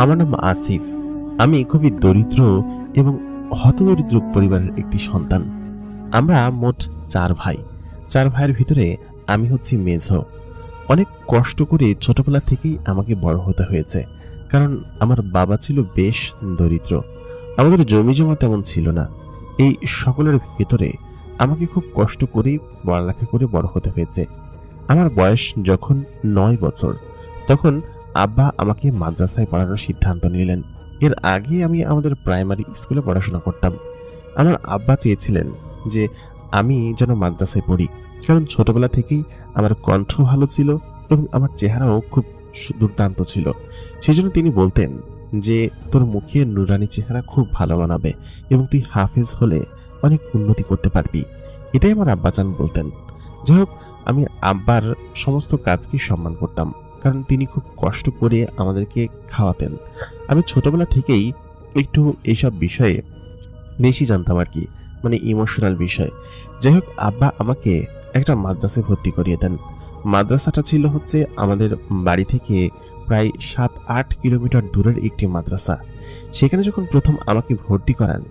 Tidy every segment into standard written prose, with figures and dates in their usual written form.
আমার নাম আসিফ। আমি খুবই দরিদ্র এবং হতদরিদ্র পরিবারের একটি সন্তান। আমরা মোট ৪ ভাই। ৪ ভাইয়ের ভিতরে আমি হচ্ছি মেঝো। অনেক কষ্ট করে ছোটবেলা থেকেই আমাকে বড় হতে হয়েছে। কারণ আমার বাবা ছিল বেশ দরিদ্র। আমাদের জমিজমা তেমন ছিল না। এই সকলের ভেতরে আমাকে খুব কষ্ট করেই পড়ালেখা করে বড় হতে হয়েছে। আমার বয়স যখন ৯ বছর, তখন আব্বা আমাকে মাদ্রাসায় পড়ানোর সিদ্ধান্ত নিলেন। এর আগে আমি আমাদের প্রাইমারি স্কুলে পড়াশোনা করতাম। আমার আব্বা চেয়েছিলেন যে আমি যেন মাদ্রাসায় পড়ি, কারণ ছোটবেলা থেকেই আমার কণ্ঠ ভালো ছিল এবং আমার চেহারাও খুব দুর্দান্ত ছিল। সেজন্য তিনি বলতেন যে তোর মুখে নুরানি চেহারা খুব ভালো মানাবে এবং তুই হাফেজ হলে অনেক উন্নতি করতে পারবি। এটাই আমার আব্বাজান বলতেন। যাই হোক, আমি আব্বার সমস্ত কাজকে সম্মান করতাম, কারণ তিনি খুব কষ্ট করে আমাদেরকে খাওয়াতেন। আমি ছোটবেলা থেকেই একটু এইসব বিষয়ে বেশি জানতাম আর কি, মানে ইমোশনাল বিষয়। যাই হোক, আব্বা আমাকে একটা মাদ্রাসায় ভর্তি করিয়ে দেন। মাদ্রাসাটা ছিল হচ্ছে আমাদের বাড়ি থেকে প্রায় ৭-৮ কিলোমিটার দূরের একটি মাদ্রাসা। সেখানে যখন প্রথম আমাকে ভর্তি করান,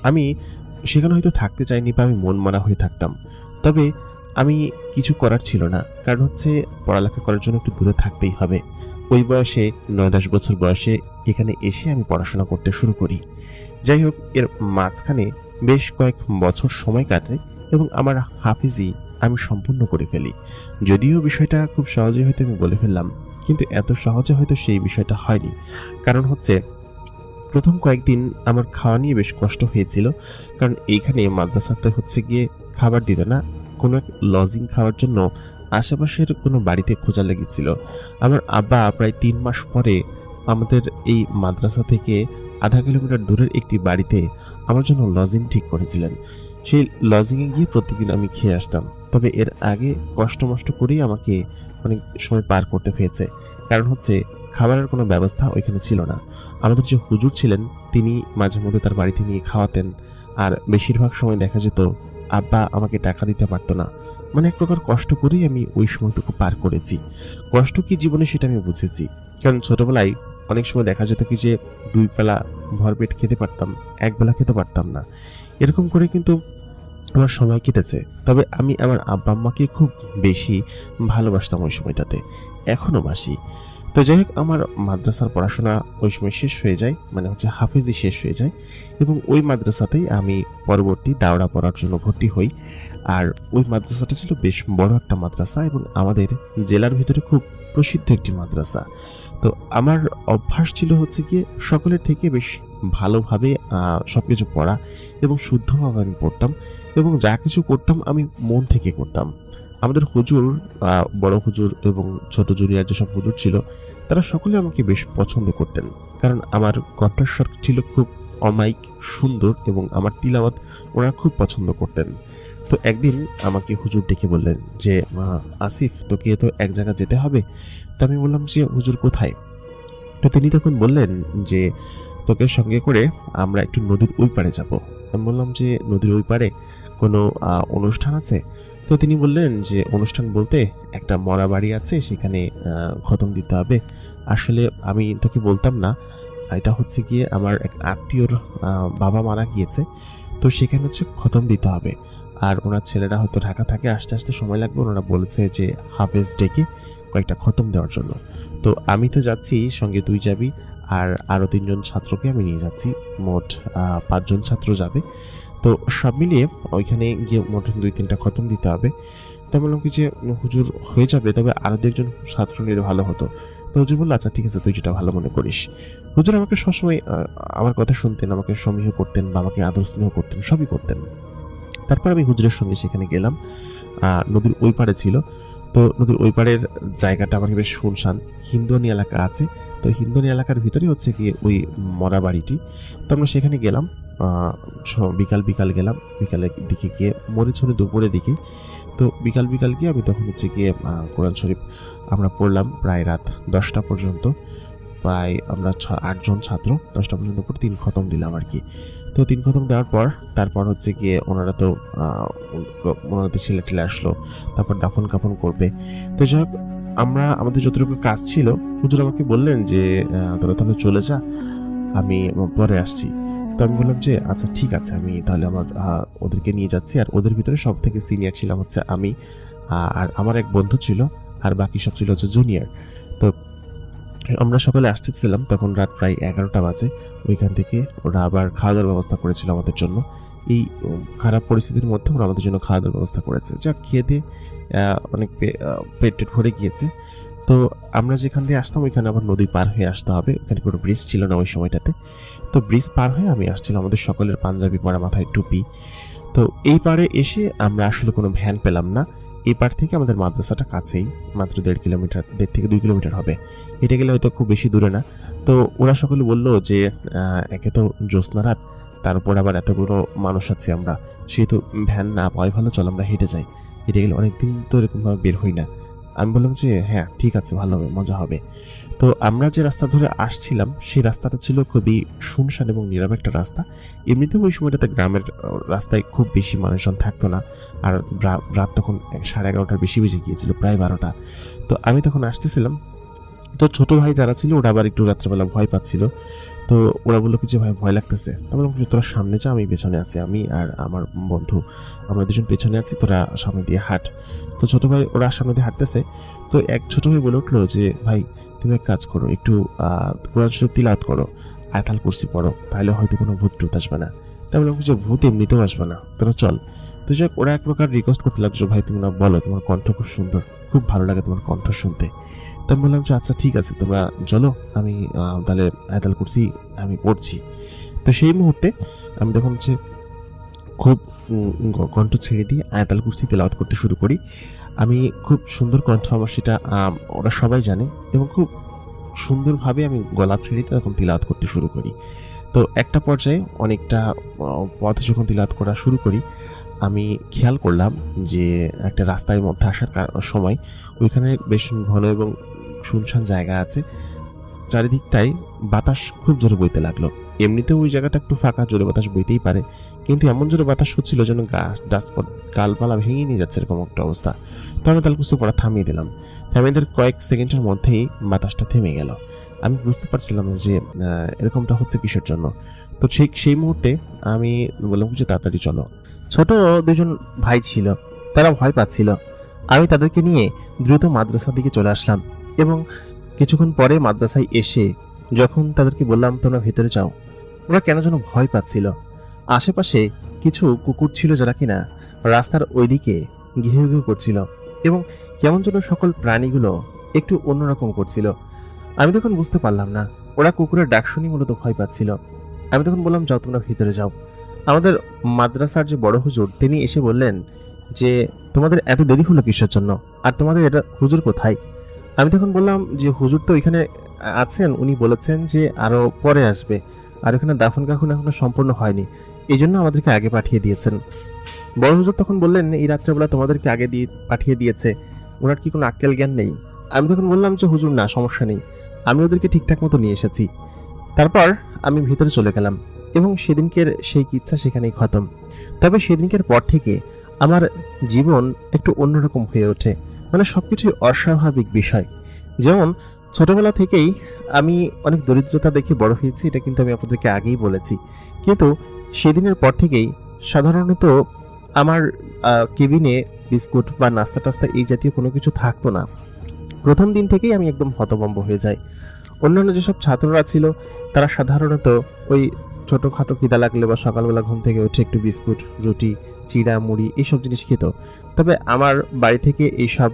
আমি সেখানে হয়তো থাকতে চাইনি বা আমি মন মারা হয়ে থাকতাম। তবে আমি কিছু করার ছিল না, কারণ হচ্ছে পড়ালেখা করার জন্য একটু দূরে থাকতেই হবে। ওই বয়সে ৯-১০ বছর বয়সে এখানে এসে আমি পড়াশোনা করতে শুরু করি। যাই হোক, এর মাঝখানে বেশ কয়েক বছর সময় কাটে এবং আমার হাফিজি আমি সম্পূর্ণ করে ফেলি। যদিও বিষয়টা খুব সহজে হয়তো আমি বলে ফেললাম, কিন্তু এত সহজে হয়তো সেই বিষয়টা হয়নি। কারণ হচ্ছে প্রথম কয়েকদিন আমার খাওয়া নিয়ে বেশ কষ্ট হয়েছিল, কারণ এইখানে মাদ্রাসাতে হচ্ছে গিয়ে খাবার দিত না। কোনো এক লজিং খাওয়ার জন্য আশেপাশের কোনো বাড়িতে খোঁজা লেগেছিল। আমার আব্বা প্রায় ৩ মাস পরে আমাদের এই মাদ্রাসা থেকে আধা কিলোমিটার দূরের একটি বাড়িতে আমার জন্য লজিং ঠিক করেছিলেন। সেই লজিংয়ে গিয়ে প্রতিদিন আমি খেয়ে আসতাম। তবে এর আগে কষ্ট মষ্ট করেই আমাকে অনেক সময় পার করতে হয়েছে, কারণ হচ্ছে খাবারের কোনো ব্যবস্থা ওইখানে ছিল না। আমাদের যে হুজুর ছিলেন, তিনি মাঝে মধ্যে তার বাড়িতে নিয়ে খাওয়াতেন, আর বেশিরভাগ সময় দেখা যেত আব্বা আমাকে টাকা দিতে পারতো না। মানে এক প্রকার কষ্ট করেই আমি ওই সময়টুকু পার করেছি। কষ্ট কি জীবনে সেটা আমি বুঝেছি, কারণ ছোটবেলায় অনেক সময় দেখা যেত কি যে ২ বেলা ভরপেট খেতে পারতাম, ১ বেলা খেতে পারতাম না। এরকম করে কিন্তু আমার সময় কেটেছে। তবে আমি আমার আব্বা আম্মাকে খুব বেশি ভালোবাসতাম ওই সময়টাতে, এখনো বাসি। তো যাই হোক, আমার মাদ্রাসার পড়াশোনা ওই সময় শেষ হয়ে যায়, মানে হচ্ছে হাফেজি শেষ হয়ে যায়, এবং ওই মাদ্রাসাতেই আমি পরবর্তী দাওরা পড়ার জন্য ভর্তি হই। আর ওই মাদ্রাসাটা ছিল বেশ বড় একটা মাদ্রাসা এবং আমাদের জেলার ভিতরে খুব প্রসিদ্ধ একটি মাদ্রাসা। তো আমার অভ্যাস ছিল হচ্ছে গিয়ে সকলের থেকে বেশ ভালোভাবে সবকিছু পড়া এবং শুদ্ধভাবে আমি পড়তাম, এবং যা কিছু করতাম আমি মন থেকে করতাম। আমাদের হুজুর, বড় হুজুর এবং ছোট জুনিয়র যেসব হুজুর ছিল, তারা সকলে আমাকে বেশ পছন্দ করতেন, কারণ আমার কণ্ঠস্বর ছিল খুব অমায়িক, সুন্দর, এবং আমার তিলাওয়াত ওনারা খুব পছন্দ করতেন। তো একদিন আমাকে হুজুর ডেকে বললেন যে, আসিফ, তোকে তো এক জায়গা যেতে হবে। তো আমি বললাম যে, হুজুর কোথায়? তো তিনি তখন বললেন যে, তোকে সঙ্গে করে আমরা একটু নদীর ওই পাড়ে যাব। আমি বললাম যে, নদীর ওই পাড়ে কোনো অনুষ্ঠান আছে? তো তিনি বললেন যে, অনুষ্ঠান বলতে একটা মরা বাড়ি আছে, সেখানে খতম দিতে হবে। আসলে আমি তোকে বলতাম না, এটা হচ্ছে গিয়ে আমার এক আত্মীয়র বাবা মারা গিয়েছে, তো সেখানে হচ্ছে খতম দিতে হবে। আর ওনার ছেলেরা হয়তো ঢাকা থাকে, আসতে আসতে সময় লাগবে। ওনারা বলেছে যে হাফেজ ডেকে কয়েকটা খতম দেওয়ার জন্য। তো আমি তো যাচ্ছি, সঙ্গে তুই যাবি, আর আরও ৩ জন ছাত্রকে আমি নিয়ে যাচ্ছি। মোট ৫ জন ছাত্র যাবে। তো সব মিলিয়ে ওইখানে গিয়ে মোট ২-৩টা খতম দিতে হবে। তো আমি বললাম কি যে, হুজুর হয়ে যাবে, তবে আরও ২-১ জন ছাত্র নিলে ভালো হতো। তো হুজুর বলল, আচ্ছা ঠিক আছে, তুই যেটা ভালো মনে করিস। হুজুর আমাকে সবসময় আমার কথা শুনতেন, আমাকে সমীহ করতেন বা আমাকে আদর স্নেহ করতেন, সবই করতেন। তারপর আমি হুজুরের সঙ্গে সেখানে গেলাম। নদীর ওই পাড়ে ছিল। তো নদীর ওই পাড়ের জায়গাটা আমার বেশ শুনশান, হিন্দুয়ানি এলাকা আছে। তো হিন্দুয়ানি এলাকার ভিতরেই হচ্ছে গিয়ে ওই মরা বাড়িটি। তো আমরা সেখানে গেলাম। বিকাল গেলাম। বিকালের দিকে গিয়ে মরিচুরি দুপুরের দিকে। তো বিকাল গিয়ে আমি তখন হচ্ছে গিয়ে কোরআন শরীফ আমরা পড়লাম প্রায় রাত ১০টা পর্যন্ত। প্রায় আমরা ৮ জন ছাত্র ১০টা পর্যন্ত পর ৩ খতম দিলাম আর কি। তো ৩ খতম দেওয়ার পর তারপর হচ্ছে গিয়ে ওনারা তো ওনাদের ছেলে টেলে আসলো, তারপর দাফন কাফন করবে। তো যাই হোক, আমরা আমাদের যতটুকু কাজ ছিল হুজুর আমাকে বললেন যে তোরা তাহলে চলে যা, আমি পরে আসছি। তো আমি বললাম যে আচ্ছা ঠিক আছে, আমি তাহলে আমার ওদেরকে নিয়ে যাচ্ছি। আর ওদের ভিতরে সব থেকে সিনিয়র ছিলাম হচ্ছে আমি, আর আমার এক বন্ধু ছিল, আর বাকি সব ছিল হচ্ছে জুনিয়র। তো আমরা সকালে আসতেছিলাম, তখন রাত প্রায় 11টা বাজে। ওইখান থেকে ওরা আবার খাওয়া দাওয়ার ব্যবস্থা করেছিল আমাদের জন্য। এই খারাপ পরিস্থিতির মধ্যে ওরা আমাদের জন্য খাওয়া দাওয়ার ব্যবস্থা করেছে, যা খেয়ে দিয়ে অনেক পেট টেট ভরে গিয়েছে। তো আমরা যেখান দিয়ে আসতাম ওইখানে আবার নদী পার হয়ে আসতে হবে, ওখানে কোনো ব্রিজ ছিল না ওই সময়টাতে। তো ব্রিজ পার হয়ে আমি আসছিলাম, আমাদের সকলের পাঞ্জাবি পরা, মাথায় টুপি। তো এই পারে এসে আমরা আসলে কোনো ভ্যান পেলাম না। এই পার থেকে আমাদের মাদ্রাসাটা কাছেই, মাত্র 1.5 থেকে 2 কিলোমিটার হবে। হেঁটে গেলে হয়তো খুব বেশি দূরে না। তো ওরা সকলে বলল যে একে তো জ্যোৎস্না রাত, তারপর আবার এতগুলো মানুষ আছি আমরা, সেহেতু ভ্যান না পাওয়াই ভালো, চল আমরা হেঁটে যাই। হেঁটে গেলে অনেকদিন তো এরকমভাবে বের হই না। আমি বললাম যে হ্যাঁ ঠিক আছে, ভালো হবে, মজা হবে। তো আমরা যে রাস্তা ধরে আসছিলাম সেই রাস্তাটা ছিল খুবই শুনশান এবং নীরব একটা রাস্তা। এমনিতেও ওই সময়টাতে গ্রামের রাস্তায় খুব বেশি মানুষজন থাকতো না। আর রাত তখন 11:30টার বেশি বেজে গিয়েছিল, প্রায় 12টা। তো আমি তখন আসতেছিলাম। তো ছোট ভাই যারা ছিল ওরা আবার একটু রাত্রেবেলা ভয় পাচ্ছিল। তো ওরা বললো কি যে ভাই ভয় লাগতেছে। তারপর বললাম তোরা সামনে যা, আমি পেছনে আছি, আমি আর আমার বন্ধু আমরা দুজন পেছনে আছি, তোরা সামনে দিয়ে হাঁট। তো ছোট ভাই ওরা সামনে দিয়ে হাঁটতেছে। তো এক ছোট ভাই বলে উঠলো যে ভাই তুমি এক কাজ করো, একটু কোরআন শরীফ তিলাওয়াত করো, আয়াতুল কুরসি পড়ো, তাহলে হয়তো কোনো ভূত টুত আসবে না। তাই বললাম যে ভূত এমনিতেও আসবে না, তোরা চল। তো যাক ওরা এক প্রকার রিকোয়েস্ট করতে লাগছো, ভাই তুমি না বলো, তোমার কণ্ঠ খুব সুন্দর, খুব ভালো লাগে তোমার কণ্ঠ শুনতে। তো আমি বললাম যে আচ্ছা ঠিক আছে তোমরা চলো, আমি তাহলে আয়াতুল কুরসি আমি পড়ছি। তো সেই মুহূর্তে আমি তখন হচ্ছে খুব কণ্ঠ ছেড়ে দিয়ে আয়াতুল কুরসি তেলাওয়াত করতে শুরু করি। আমি খুব সুন্দর কণ্ঠ আমার, সেটা ওরা সবাই জানে, এবং খুব সুন্দরভাবে আমি গলা ছেড়ে তখন তিলাওয়াত করতে শুরু করি। তো একটা পর্যায়ে অনেকটা পথ যখন তিলাওয়াত করা শুরু করি, আমি খেয়াল করলাম যে একটা রাস্তার মধ্যে আসার সময় ওইখানে বেশ ঘন এবং শুনশান জায়গা আছে, চারিদিকটাই বাতাস খুব জোরে বইতে লাগলো। এমনিতেও ওই জায়গাটা একটু ফাঁকা, জোরে বাতাস বইতেই পারে, কিন্তু এমন জোরে বাতাস হচ্ছিল যেন গাছপালা ভেঙে নিয়ে যাচ্ছে, এরকম একটা অবস্থা। তো আমি তাহলে কিছু পড়া থামিয়ে দিলাম। থামিয়ে কয়েক সেকেন্ডের মধ্যেই বাতাসটা থেমে গেল। আমি বুঝতে পারছিলাম যে এরকমটা হচ্ছে কিসের জন্য। তো ঠিক সেই মুহূর্তে আমি বললাম যে তাড়াতাড়ি চলো। ছোট দুজন ভাই ছিল, তারা ভয় পাচ্ছিল। আমি তাদেরকে নিয়ে দ্রুত মাদ্রাসার দিকে চলে আসলাম, এবং কিছুক্ষণ পরে মাদ্রাসায় এসে যখন তাদেরকে বললাম তোমরা ভেতরে যাও, ওরা কেন যেন ভয় পাচ্ছিল। আশেপাশে কিছু কুকুর ছিল যারা কিনা রাস্তার ওইদিকে ঘেউ ঘেউ করছিল, এবং কেমন যেন সকল প্রাণীগুলো একটু অন্যরকম করছিল। আমি তখন বুঝতে পারলাম না ওরা কুকুরের ডাক শুনি মূলত ভয় পাচ্ছিল। আমি তখন বললাম যাও তোমরা ভিতরে যাও। আমাদের মাদ্রাসার যে বড় হুজুর তিনি এসে বললেন যে তোমাদের এত দেরি হলো কিসের জন্য, আর তোমাদের এটা হুজুর কোথায়? আমি তখন বললাম যে হুজুর তো এখানে আছেন, উনি বলেছেন যে আরো পরে আসবে, আর এখানে দাফন কাফন এখনো সম্পূর্ণ হয়নি, এই জন্য আমাদেরকে আগে পাঠিয়ে দিয়েছেন। বড় হুজুর তখন বললেন এই রাত্রেবেলা তোমাদেরকে আগে দিয়ে পাঠিয়ে দিয়েছে, ওনার কি কোনো আক্কেল জ্ঞান নেই? আমি তখন বললাম যে হুজুর না, সমস্যা নেই, আমি ওদেরকে ঠিকঠাক মতো নিয়ে এসেছি। তারপর আমি ভিতরে চলে গেলাম, এবং সেদিনকের সেই কিচ্ছা সেখানেই খতম। তবে সেদিনকের পর থেকে আমার জীবন একটু অন্যরকম হয়ে ওঠে, মানে সবকিছুই অস্বাভাবিক বিষয়। যেমন ছোটবেলা থেকেই আমি অনেক দরিদ্রতা দেখে বড় হয়েছি, এটা কিন্তু আমি আপনাদেরকে আগেই বলেছি। কিন্তু সেদিনের পর থেকেই সাধারণত আমার কেবিনে বিস্কুট বা নাস্তা টাস্তা এই জাতীয় কোনো কিছু থাকতো না। প্রথম দিন থেকেই আমি একদম হতভম্ব হয়ে যাই। অন্যান্য যেসব ছাত্ররা ছিল তারা সাধারণত ওই ছোটোখাটো খিদা লাগলে বা সকালবেলা ঘুম থেকে উঠে একটু বিস্কুট, রুটি, চিড়া, মুড়ি এইসব জিনিস খেত। তবে আমার বাড়ি থেকে এইসব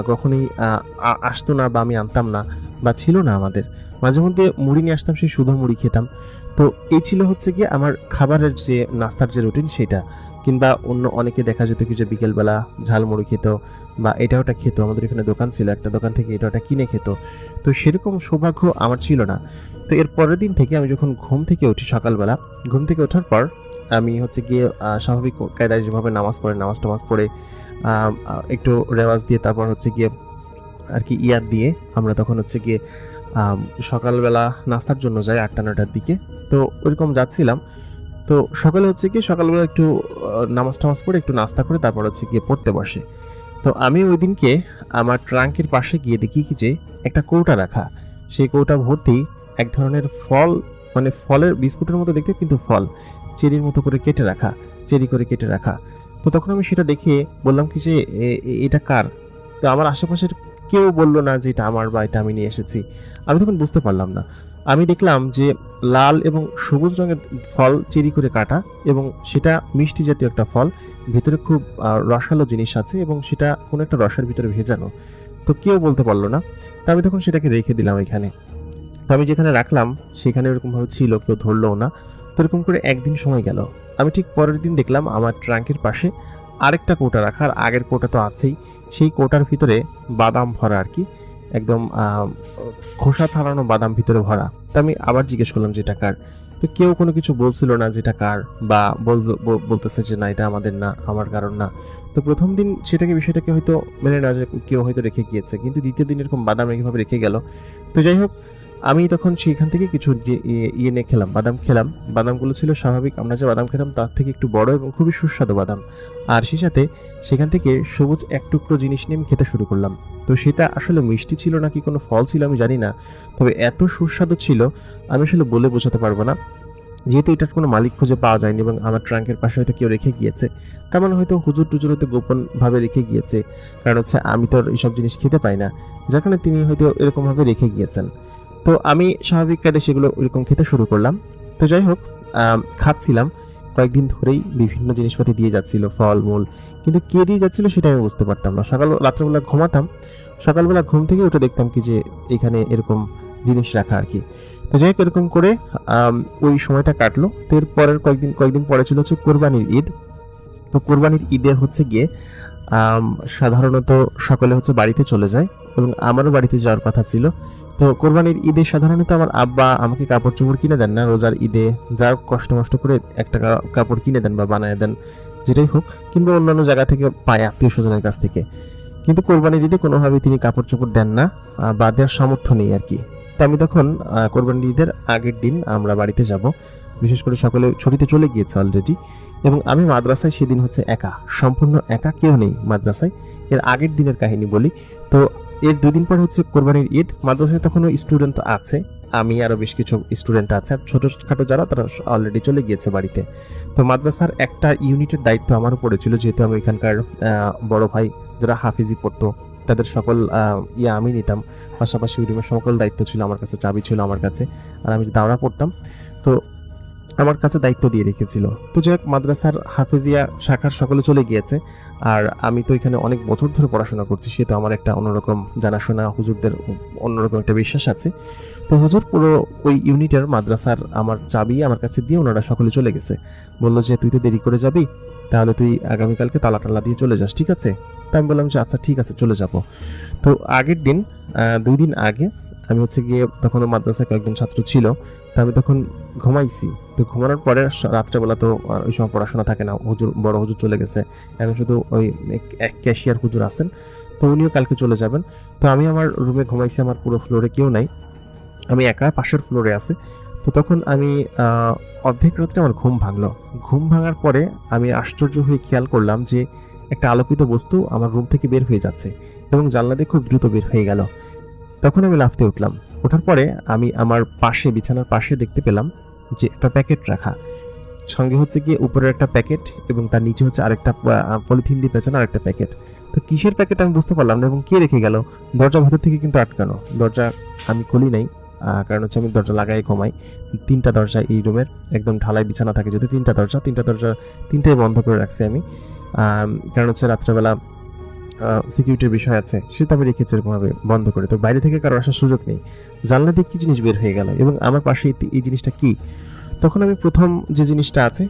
কখনোই আসতো না, বা আমি আনতাম না, বা ছিল না আমাদের। মাঝে মধ্যে মুড়ি নিয়ে আসতাম, সেই শুধু মুড়ি খেতাম। তো এই ছিল হচ্ছে কি আমার খাবারের যে নাস্তার যে রুটিন সেটা। কিংবা অন্য অনেকে দেখা যেত কি যে বিকেলবেলা ঝালমুড়ি খেত, বা এটা ওটা খেত। আমাদের এখানে দোকান ছিল, একটা দোকান থেকে এটা ওটা কিনে খেত। তো সেরকম সৌভাগ্য আমার ছিল না। তো এর পরের দিন থেকে আমি যখন ঘুম থেকে উঠি, সকালবেলা ঘুম থেকে ওঠার পর আমি হচ্ছে গিয়ে স্বাভাবিক কায়দায় যেভাবে নামাজ টামাজ পড়ে একটু রেওয়াজ দিয়ে তারপর হচ্ছে গিয়ে আর কি ইয়াদ দিয়ে আমরা তখন হচ্ছে গিয়ে সকালবেলা নাস্তার জন্য যাই 8টা-9টার দিকে। তো ওইরকম যাচ্ছিলাম। তো সকালে হচ্ছে কি সকালবেলা একটু নামাজ টামাজ পড়ে একটু নাস্তা করে তারপর হচ্ছে গিয়ে পড়তে বসে। তো আমি ওই দিনকে আমার ট্রাঙ্কের পাশে গিয়ে দেখি কি যে একটা কৌটা রাখা, সেই কৌটা ভর্তি এক ধরনের ফল, মানে ফলের বিস্কুটের মতো দেখতে কিন্তু ফল, চেরির মতো করে কেটে রাখা, চেরি করে কেটে রাখা। তো তখন আমি সেটা দেখে বললাম কি যে এটা কার? তো আমার আশেপাশের কেউ বললো না যে এটা আমার বা এটা আমি নিয়ে এসেছি। আমি তখন বুঝতে পারলাম না। আমি দেখলাম যে লাল এবং সবুজ রঙের ফল চেরি করে কাটা, এবং সেটা মিষ্টি জাতীয় একটা ফল, ভিতরে খুব রসালো জিনিস আছে এবং সেটা কোনো একটা রসের ভিতরে ভেজানো। তো কেউ বলতে পারলো না। তো আমি তখন সেটাকে রেখে দিলাম এখানে। তো আমি যেখানে রাখলাম সেখানে এরকমভাবে ছিল, কেউ ধরলোও না। তো এরকম করে একদিন সময় গেল। আমি ঠিক পরের দিন দেখলাম আমার ট্রাঙ্কের পাশে আরেকটা কৌটা রাখা, আর আগের কৌটা তো আছেই, সেই কৌটার ভিতরে বাদাম ভরা আর কি, একদম খোসা ছাড়ানো বাদাম ভিতরে ভরা। তো আমি আবার জিজ্ঞেস করলাম যে এটা কার? তো কেউ কোনো কিছু বলছিল না যে এটা কার, বা বলতেছে যে না এটা আমাদের না, আমার কারণ না। তো প্রথম দিন বিষয়টাকে হয়তো মেনে নেওয়া যায়, কেউ হয়তো রেখে গিয়েছে, কিন্তু দ্বিতীয় দিন এরকম বাদাম এইভাবে রেখে গেল। তো যাই হোক, আমি তখন সেখান থেকে কিছু ইয়ে নিয়ে খেলাম, বাদাম খেলাম। বাদামগুলো ছিল স্বাভাবিক আমরা যে বাদাম খেতাম তার থেকে একটু বড় এবং খুবই সুস্বাদু বাদাম। আর সেই সাথে সেখান থেকে সবুজ এক টুকরো জিনিস নিয়ে আমি খেতে শুরু করলাম। তো সেটা আসলে মিষ্টি ছিল নাকি কোনো ফল ছিল আমি জানি না, তবে এত সুস্বাদু ছিল আমি আসলে বলে বোঝাতে পারবো না। যেহেতু এটার কোনো মালিক খুঁজে পাওয়া যায়নি এবং আমার ট্রাঙ্কের পাশে হয়তো কেউ রেখে গিয়েছে, তার মানে হয়তো হুজুর টুজুর হয়তো গোপন ভাবে রেখে গিয়েছে, কারণ হচ্ছে আমি তো আর এইসব জিনিস খেতে পাই না, যার কারণে তিনি হয়তো এরকম ভাবে রেখে গিয়েছেন। তো আমি স্বাভাবিক কায়দে সেগুলো ওইরকম খেতে শুরু করলাম। তো যাই হোক, খাচ্ছিলাম, কয়েকদিন ধরেই বিভিন্ন জিনিসপাতি দিয়ে যাচ্ছিল, ফলমূল, কিন্তু কে দিয়ে যাচ্ছিল সেটা আমি বুঝতে পারতাম না। রাত্রেবেলা ঘুমাতাম, সকালবেলা ঘুম থেকে উঠে দেখতাম কি যে এখানে এরকম জিনিস রাখা আর কি। তো যাই হোক, এরকম করে ওই সময়টা কাটলো। তো এর পরের কয়েকদিন পরে ছিল হচ্ছে কোরবানির ঈদ। তো কোরবানির ঈদে হচ্ছে গিয়ে আম, সাধারণত সকলে হচ্ছে বাড়িতে চলে যায়, এবং আমারও বাড়িতে যাওয়ার কথা ছিল। তো কোরবানির ঈদে সাধারণত আমার আব্বা আমাকে কাপড় চোপড় কিনে দেন না, রোজার ঈদে যা কষ্ট মষ্ট করে একটা কাপড় কিনে দেন বা বানায় দেন, যেটাই হোক, কিংবা অন্যান্য জায়গা থেকে পায় আত্মীয় স্বজনের কাছ থেকে। কিন্তু কোরবানির ঈদে কোনোভাবেই তিনি কাপড় চোপড় দেন না, বা দেওয়ার সামর্থ্য নেই আর কি। তো আমি তখন কোরবানির ঈদের আগের দিন আমরা বাড়িতে যাব, বিশেষ করে সকলে ছুটিতে চলে গিয়েছে অলরেডি, এবং আমি মাদ্রাসায় সেদিন হচ্ছে একা, সম্পূর্ণ একা, কেউ নেই মাদ্রাসায়। এর আগের দিনের কাহিনী বলি। তো এর 2 দিন পর হচ্ছে কোরবানির ঈদ। মাদ্রাসায় তখনও স্টুডেন্ট আছে, আমি আরো বেশ কিছু স্টুডেন্ট আছে, আর ছোটখাটো যারা তারা অলরেডি চলে গিয়েছে বাড়িতে। তো মাদ্রাসার একটা ইউনিটের দায়িত্ব আমার উপরে ছিল, যেহেতু আমি এখানকার বড় ভাই, যারা হাফিজি পড়তো তাদের সকল আমি নিতাম। পাশাপাশি রুমের সকল দায়িত্ব ছিল আমার কাছে, চাবি ছিল আমার কাছে, আর আমি দাওরা পড়তাম, তো আমার কাছে দায়িত্ব দিয়ে রেখেছিল। তো যাই হোক, মাদ্রাসার হাফেজিয়া শাখার সকলে চলে গিয়েছে, আর আমি তো এখানে অনেক বছর ধরে পড়াশোনা করছি, সেটা আমার একটা অন্যরকম জানাশোনা, হুজুরদের অন্যরকম একটা বিশ্বাস আছে। তো হুজুর পুরো ওই ইউনিটের মাদ্রাসার আমার চাবি আমার কাছে দিয়ে ওনারা সকলে চলে গেছে। বললো যে তুই তো দেরি করে যাবি, তাহলে তুই আগামীকালকে তালা টালা দিয়ে চলে যাস, ঠিক আছে? তো আমি বললাম যে আচ্ছা ঠিক আছে, চলে যাব। তো আগের দিন 2 দিন আগে আমি হচ্ছে গিয়ে, তখন মাদ্রাসায় কয়েকজন ছাত্র ছিল, তো আমি তখন ঘুমাইছি। তো ঘুমানোর পরে রাত্রেবেলা তো ওই সময় পড়াশোনা থাকে না, বড় হুজুর চলে গেছে, এখন শুধু ওই এক ক্যাশিয়ার হুজুর আছেন, তো উনিও কালকে চলে যাবেন। তো আমি আমার রুমে ঘুমাইছি, আমার পুরো ফ্লোরে কেউ নাই, আমি একা পাশের ফ্লোরে আছে। তো তখন আমি অর্ধেক রাত্রে আমার ঘুম ভাঙলো। ঘুম ভাঙার পরে আমি আশ্চর্য হয়ে খেয়াল করলাম যে একটা আলোকিত বস্তু আমার রুম থেকে বের হয়ে যাচ্ছে, এবং জানলা দিয়ে খুব দ্রুত বের হয়ে গেল। তখন আমি লাফতে উঠলাম। ওঠার পরে আমি আমার পাশে, বিছানার পাশে দেখতে পেলাম যে একটা প্যাকেট রাখা, সঙ্গে হচ্ছে গিয়ে উপরের একটা প্যাকেট, এবং তার নিচে হচ্ছে আরেকটা পলিথিন দিয়ে পেছনে আরেকটা প্যাকেট। তো কিসের প্যাকেট আমি বুঝতে পারলাম না, এবং কে রেখে গেল। দরজা ভেতর থেকে কিন্তু আটকানো, দরজা আমি খুলি নাই, কারণ হচ্ছে আমি দরজা লাগাই ঘুমাই। 3টা দরজা এই রুমের, একদম ঢালাই বিছানা থাকে, যদি 3টা দরজা, 3টাই বন্ধ করে রাখছি আমি, কারণ হচ্ছে রাত্রেবেলা সিকিউরিটির বিষয় আছে, সেটা আমি রেখেছি এরকমভাবে বন্ধ করে। তো বাইরে থেকে কারো আসার সুযোগ নেই। জানলা দিয়ে কি জিনিস বের হয়ে গেল, এবং আমার পাশে এই জিনিসটা কি? তখন আমি প্রথম যে জিনিসটা আছে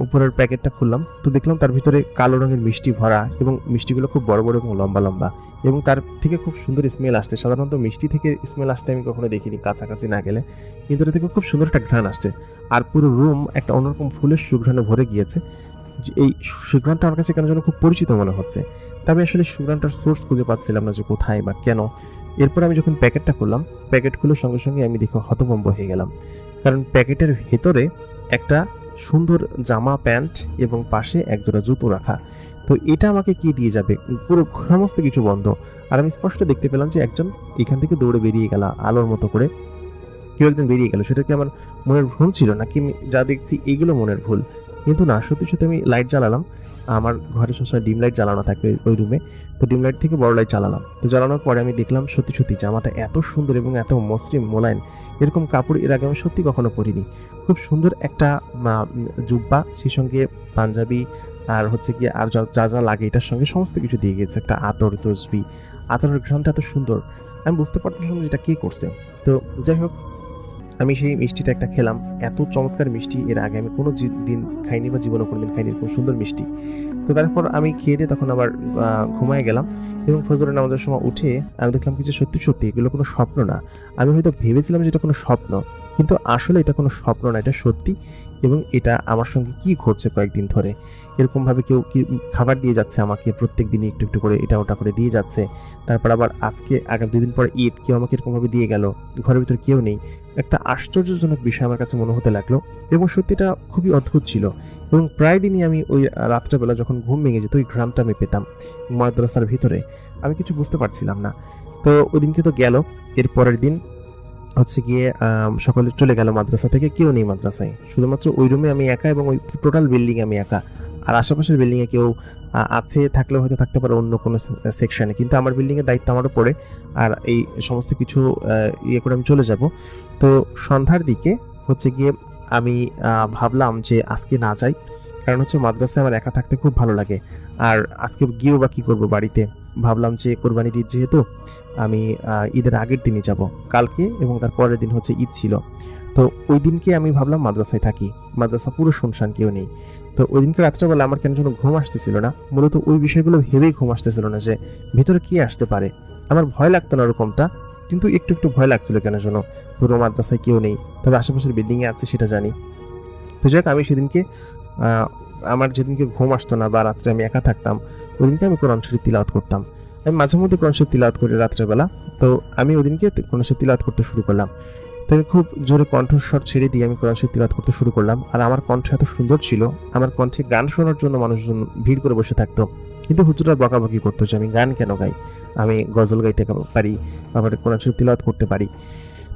উপরের প্যাকেটটা খুললাম, তো দেখলাম তার ভিতরে কালো রঙের মিষ্টি ভরা, এবং মিষ্টিগুলো খুব বড় বড় এবং লম্বা লম্বা, এবং তার থেকে খুব সুন্দর স্মেল আসছে। সাধারণত মিষ্টি থেকে স্মেল আসতে আমি কখনো দেখিনি কাছাকাছি না গেলে, কিন্তু এটা থেকে খুব সুন্দর একটা ঘ্রাণ আসছে, আর পুরো রুম একটা অন্যরকম ফুলের সুঘ্রাণে ভরে গিয়েছে। এই সুঘ্রাণটা আমার কাছে কেন যেন খুব পরিচিত মনে হচ্ছে, তবে আসলে সুঘ্রাণটার সোর্স খুঁজে পাচ্ছিলাম না যে কোথায় বা কেন। এরপর আমি যখন প্যাকেটটা খুললাম, প্যাকেট খুলে সঙ্গে সঙ্গে আমি দেখে হতভম্ব হয়ে গেলাম, কারণ প্যাকেটের ভেতরে একটা সুন্দর জামা প্যান্ট এবং পাশে একজোড়া জুতো রাখা। তো এটা আমাকে কি দিয়ে যাবে? পুরো সমস্ত কিছু বন্ধ। আর আমি স্পষ্ট দেখতে পেলাম যে একজন এখান থেকে দৌড়ে বেরিয়ে গেল আলোর মতো করে। কেউ একজন বেরিয়ে গেল। সেটা কি আমার মনের ভ্রম ছিল নাকি আমি যা দেখছি এগুলো মনের ভুল? কিন্তু না, সত্যি, সত্যি আমি লাইট জ্বালালাম। আমার ঘরে সবসময় ডিম লাইট জ্বালানো থাকে ওই রুমে। তো ডিম লাইট থেকে বড় লাইট জ্বালালাম। তো জ্বালানোর পরে আমি দেখলাম সত্যি, সত্যি জামাটা এত সুন্দর এবং এত মসৃণ মোলায়েম। এরকম কাপড় এর আগে আমি সত্যি কখনো পরিনি। খুব সুন্দর একটা জুব্বা, সেই সঙ্গে পাঞ্জাবি, আর হচ্ছে গিয়ে আর যা লাগে এটার সঙ্গে সমস্ত কিছু দিয়ে গেছে। একটা আতর, তসবি। আতরের ঘ্রাণটা এত সুন্দর। আমি বুঝতে পারতেছিলাম যে এটা কে করছে। তো যাই হোক, আমি সেই মিষ্টিটা একটা খেলাম। এত চমৎকার মিষ্টি এর আগে আমি কোনো দিন খাইনি বা জীবনে কোনোদিন খাইনি এরকম সুন্দর মিষ্টি। তো তারপর আমি খেয়ে দিয়ে তখন আবার ঘুমায়ে গেলাম এবং ফজরের নামাজের সময় উঠে আমি দেখলাম কি যে সত্যি, সত্যি এগুলো কোনো স্বপ্ন না। আমি হয়তো ভেবেছিলাম যে এটা কোনো স্বপ্ন, কিন্তু আসলে এটা কোনো স্বপ্ন না, এটা সত্যি। এবং এটা আমার সঙ্গে কি ঘটছে কয়েকদিন ধরে। এরকমভাবে কেউ কি খাবার দিয়ে যাচ্ছে আমাকে প্রত্যেক দিনই একটু, একটু করে এটা ওটা করে দিয়ে যাচ্ছে। তারপর আবার আজকে আগামী ২ দিন পরে ঈদ, কেউ আমাকে এরকমভাবে দিয়ে গেল। ঘরের ভিতরে কেউ নেই। একটা আশ্চর্যজনক বিষয় আমার কাছে মনে হতে লাগলো এবং সত্যিটা খুবই অদ্ভুত ছিল। এবং প্রায় দিনই আমি ওই রাত্রেবেলা যখন ঘুম ভেঙে যেত ওই ঘ্রাণটা আমি পেতাম মাদ্রাসার ভিতরে। আমি কিছু বুঝতে পারছিলাম না। তো ওই দিনকে তো গেল। এর পরের দিন হচ্ছে গিয়ে সকলে চলে গেল মাদ্রাসা থেকে, কেউ নেই মাদ্রাসায়। শুধুমাত্র ওই রুমে আমি একা এবং ওই টোটাল বিল্ডিং আমি একা। আর আশেপাশের বিল্ডিংয়ে কেউ আছে, থাকলেও হয়তো থাকতে পারে অন্য কোনো সেকশনে, কিন্তু আমার বিল্ডিংয়ের দায়িত্ব আমার উপরে। আর এই সমস্ত কিছু ইয়ে করে আমি চলে যাব। তো সন্ধ্যার দিকে হচ্ছে গিয়ে আমি ভাবলাম যে আজকে না যাই, কারণ হচ্ছে মাদ্রাসায় আমার একা থাকতে খুব ভালো লাগে। আর আজকে গিয়েও বা কী করবো বাড়িতে। ভাবলাম যে কোরবানির ঈদ যেহেতু, আমি ঈদের আগের দিনই যাব। কালকে এবং তার পরের দিন হচ্ছে ঈদ ছিল। তো ওই দিনকে আমি ভাবলাম মাদ্রাসায় থাকি। মাদ্রাসা পুরো শুনশান, কেউ নেই। তো ওই দিনকে রাত্রেবেলা আমার কেন যেন ঘুম আসতেছিল না। মূলত ওই বিষয়গুলো ভেবেই ঘুম আসতেছিল না যে ভিতরে কি আসতে পারে। আমার ভয় লাগতো না ওরকমটা, কিন্তু একটু একটু ভয় লাগছিল কেন যেন। পুরো মাদ্রাসায় কেউ নেই, তবে আশেপাশের বিল্ডিংয়ে আছে সেটা জানি। তো যাক, আমি সেদিনকে আমার যেদিনকে ঘুম আসতো না বা রাত্রে আমি একা থাকতাম, ওই দিনকে আমি কোরআন শরীফ তিলাওয়াত করতাম। আমি মাঝে মধ্যে কোরআন শরীফ তিলাওয়াত করি রাত্রেবেলা। তো আমি ওদিনকে কোরআন শরীফ তিলাওয়াত করতে শুরু করলাম। তো আমি খুব জোরে কণ্ঠস্বর ছেড়ে দিয়ে আমি কোরআন শরীফ তিলাওয়াত করতে শুরু করলাম। আর আমার কণ্ঠ এত সুন্দর ছিল, আমার কণ্ঠে গান শোনার জন্য মানুষজন ভিড় করে বসে থাকতো। কিন্তু হুজুররা বকাবকি করতো যে আমি গান কেন গাই, আমি গজল গাইতে পারি, আবার কোরআন শরীফ তিলাওয়াত করতে পারি।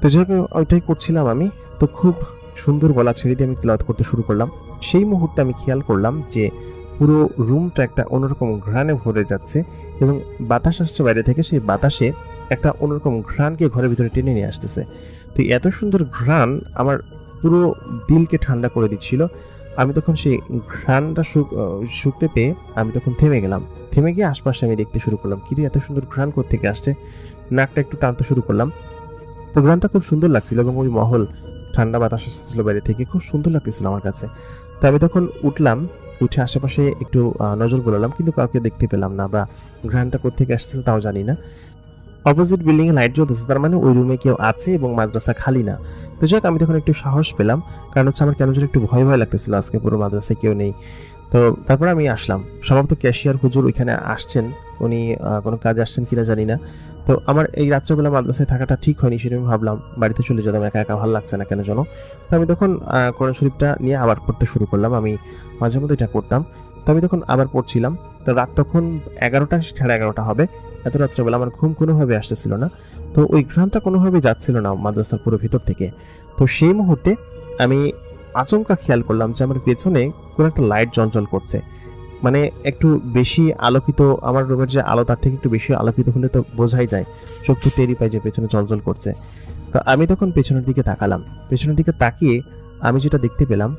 তো যাই হোক, ওইটাই করছিলাম আমি। তো খুব সুন্দর গলা ছেড়ে দিয়ে আমি তিলাওয়াত করতে শুরু করলাম। সেই মুহূর্তে আমি খেয়াল করলাম যে পুরো রুমটা একটা অন্যরকম ঘ্রাণে ভরে যাচ্ছে এবং বাতাস আসছে বাইরে থেকে, সেই বাতাসে একটা অন্যরকম ঘ্রাণকে ঘরের ভিতরে টেনে নিয়ে আসতেছে। তো এত সুন্দর ঘ্রাণ আমার পুরো দিলকে ঠান্ডা করে দিচ্ছিল। আমি তখন সেই ঘ্রাণটা শুকতে পেয়ে আমি তখন থেমে গেলাম। থেমে গিয়ে আশপাশে আমি দেখতে শুরু করলাম, কিরে এত সুন্দর ঘ্রাণ কোত্থেকে আসছে। নাকটা একটু টানতে শুরু করলাম। তো ঘ্রাণটা খুব সুন্দর লাগছিল এবং ওই মহল, ঠান্ডা বাতাস আসছিল বাইরে থেকে, খুব সুন্দর লাগতেছিল আমার কাছে। তো আমি তখন উঠলাম, উঠে আশেপাশে একটু নজর বুলালাম, কিন্তু কাউকে দেখতে পেলাম না বা ঘ্রাণটা কোত্থেকে আসতেছে তাও জানি না। অপোজিট বিল্ডিং এ লাইট জ্বলতেছে, তার মানে ওই রুমে কেউ আছে এবং মাদ্রাসা খালি না। তো যাক, আমি তখন একটু সাহস পেলাম, কারণ হচ্ছে আমার কেন যেন একটু ভয় ভয় লাগতেছিল, আজকে পুরো মাদ্রাসায় কেউ নেই। তো তারপরে আমি আসলাম। সম্ভবত ক্যাশিয়ার হুজুর ওইখানে আসছেন, উনি কোনো কাজে আসছেন কিনা জানি না। তো আমার এই রাত্রেবেলা মাদ্রাসায় থাকাটা ঠিক হয়নি, সেটা আমি ভাবলাম বাড়িতে চলে যেতাম, একা একা ভালো লাগছে না কেন যেন। তো আমি তখন কোরআন শরীফটা নিয়ে আবার পড়তে শুরু করলাম। আমি মাঝে মধ্যে এটা করতাম। তো আমি তখন আবার পড়ছিলাম। তো রাত তখন 11টা, 11:30 হবে। এত রাত্রেবেলা আমার ঘুম কোনোভাবে আসতেছিল না। তো ওই ঘ্রাণটা কোনোভাবে যাচ্ছিল না মাদ্রাসার পুরো ভিতর থেকে। তো সেই মুহূর্তে আমি আচমকা খেয়াল করলাম যে আমার পেছনে কোনো একটা লাইট জ্বলজ্বল করছে। মানে একটু বেশি আলোকিত, আমার রুমের যে আলো তার থেকে একটু বেশি আলোকিত হলে তো বোঝাই যায়, চোখ তো টেরই পাই যে পেছনে জ্বলজ্বল করছে। তো আমি তখন পেছনের দিকে তাকালাম। পেছনের দিকে তাকিয়ে আমি যেটা দেখতে পেলাম,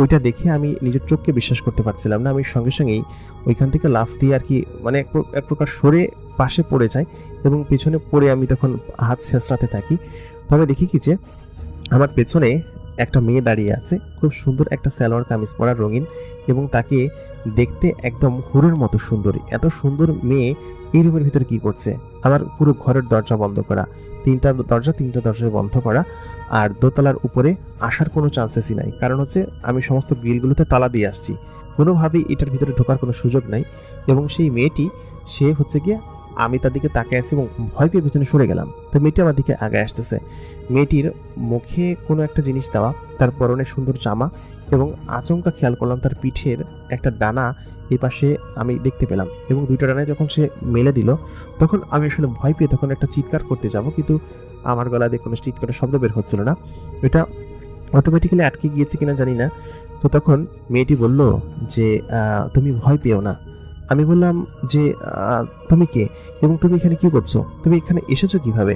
ওইটা দেখে আমি নিজের চোখকে বিশ্বাস করতে পারছিলাম না। আমি সঙ্গে সঙ্গেই ওইখান থেকে লাফ দিয়ে আর কি, মানে এক প্রকার সরে পাশে পড়ে যাই এবং পেছনে পড়ে আমি তখন হাত ছেঁচড়াতে থাকি। তবে দেখি কি যে আমার পেছনে একটা মেয়ে দাঁড়িয়ে আছে, খুব সুন্দর একটা সালোয়ার কামিজ পরা, রঙিন, এবং তাকে দেখতে একদম হুরের মতো সুন্দরী। এত সুন্দর মেয়ে এই রুমের ভিতরে কি করছে? আমার পুরো ঘরের দরজা বন্ধ করা, তিনটা দরজা বন্ধ করা, আর দোতলার উপরে আসার কোনো চান্সেসই নাই। কারণ হচ্ছে আমি সমস্ত গ্রিলগুলোতে তালা দিয়ে আসছি, কোনোভাবেই এটার ভিতরে ঢোকার কোনো সুযোগ নাই। এবং সেই মেয়েটি, সে হচ্ছে গিয়ে, আমি তার দিকে তাকিয়ে আছি এবং ভয় পেয়ে পেছনে সরে গেলাম। তো মেয়েটি আমার দিকে আগে আসতেছে। মেয়েটির মুখে কোনো একটা জিনিস দেওয়া, তার পরনে সুন্দর জামা, এবং আচমকা খেয়াল করলাম তার পিঠের একটা ডানা এই পাশে আমি দেখতে পেলাম, এবং দুইটা ডানায় যখন সে মেলে দিল তখন আমি আসলে ভয় পেয়ে তখন একটা চিৎকার করতে যাব, কিন্তু আমার গলা দিয়ে কোনো চিৎকারের শব্দ বের হচ্ছিল না। এটা অটোমেটিক্যালি আটকে গিয়েছে কিনা জানি না। তো তখন মেয়েটি বলল যে তুমি ভয় পেও না। আমি বললাম যে তুমি কে এবং তুমি এখানে কি করছো, তুমি এখানে এসেছো কিভাবে?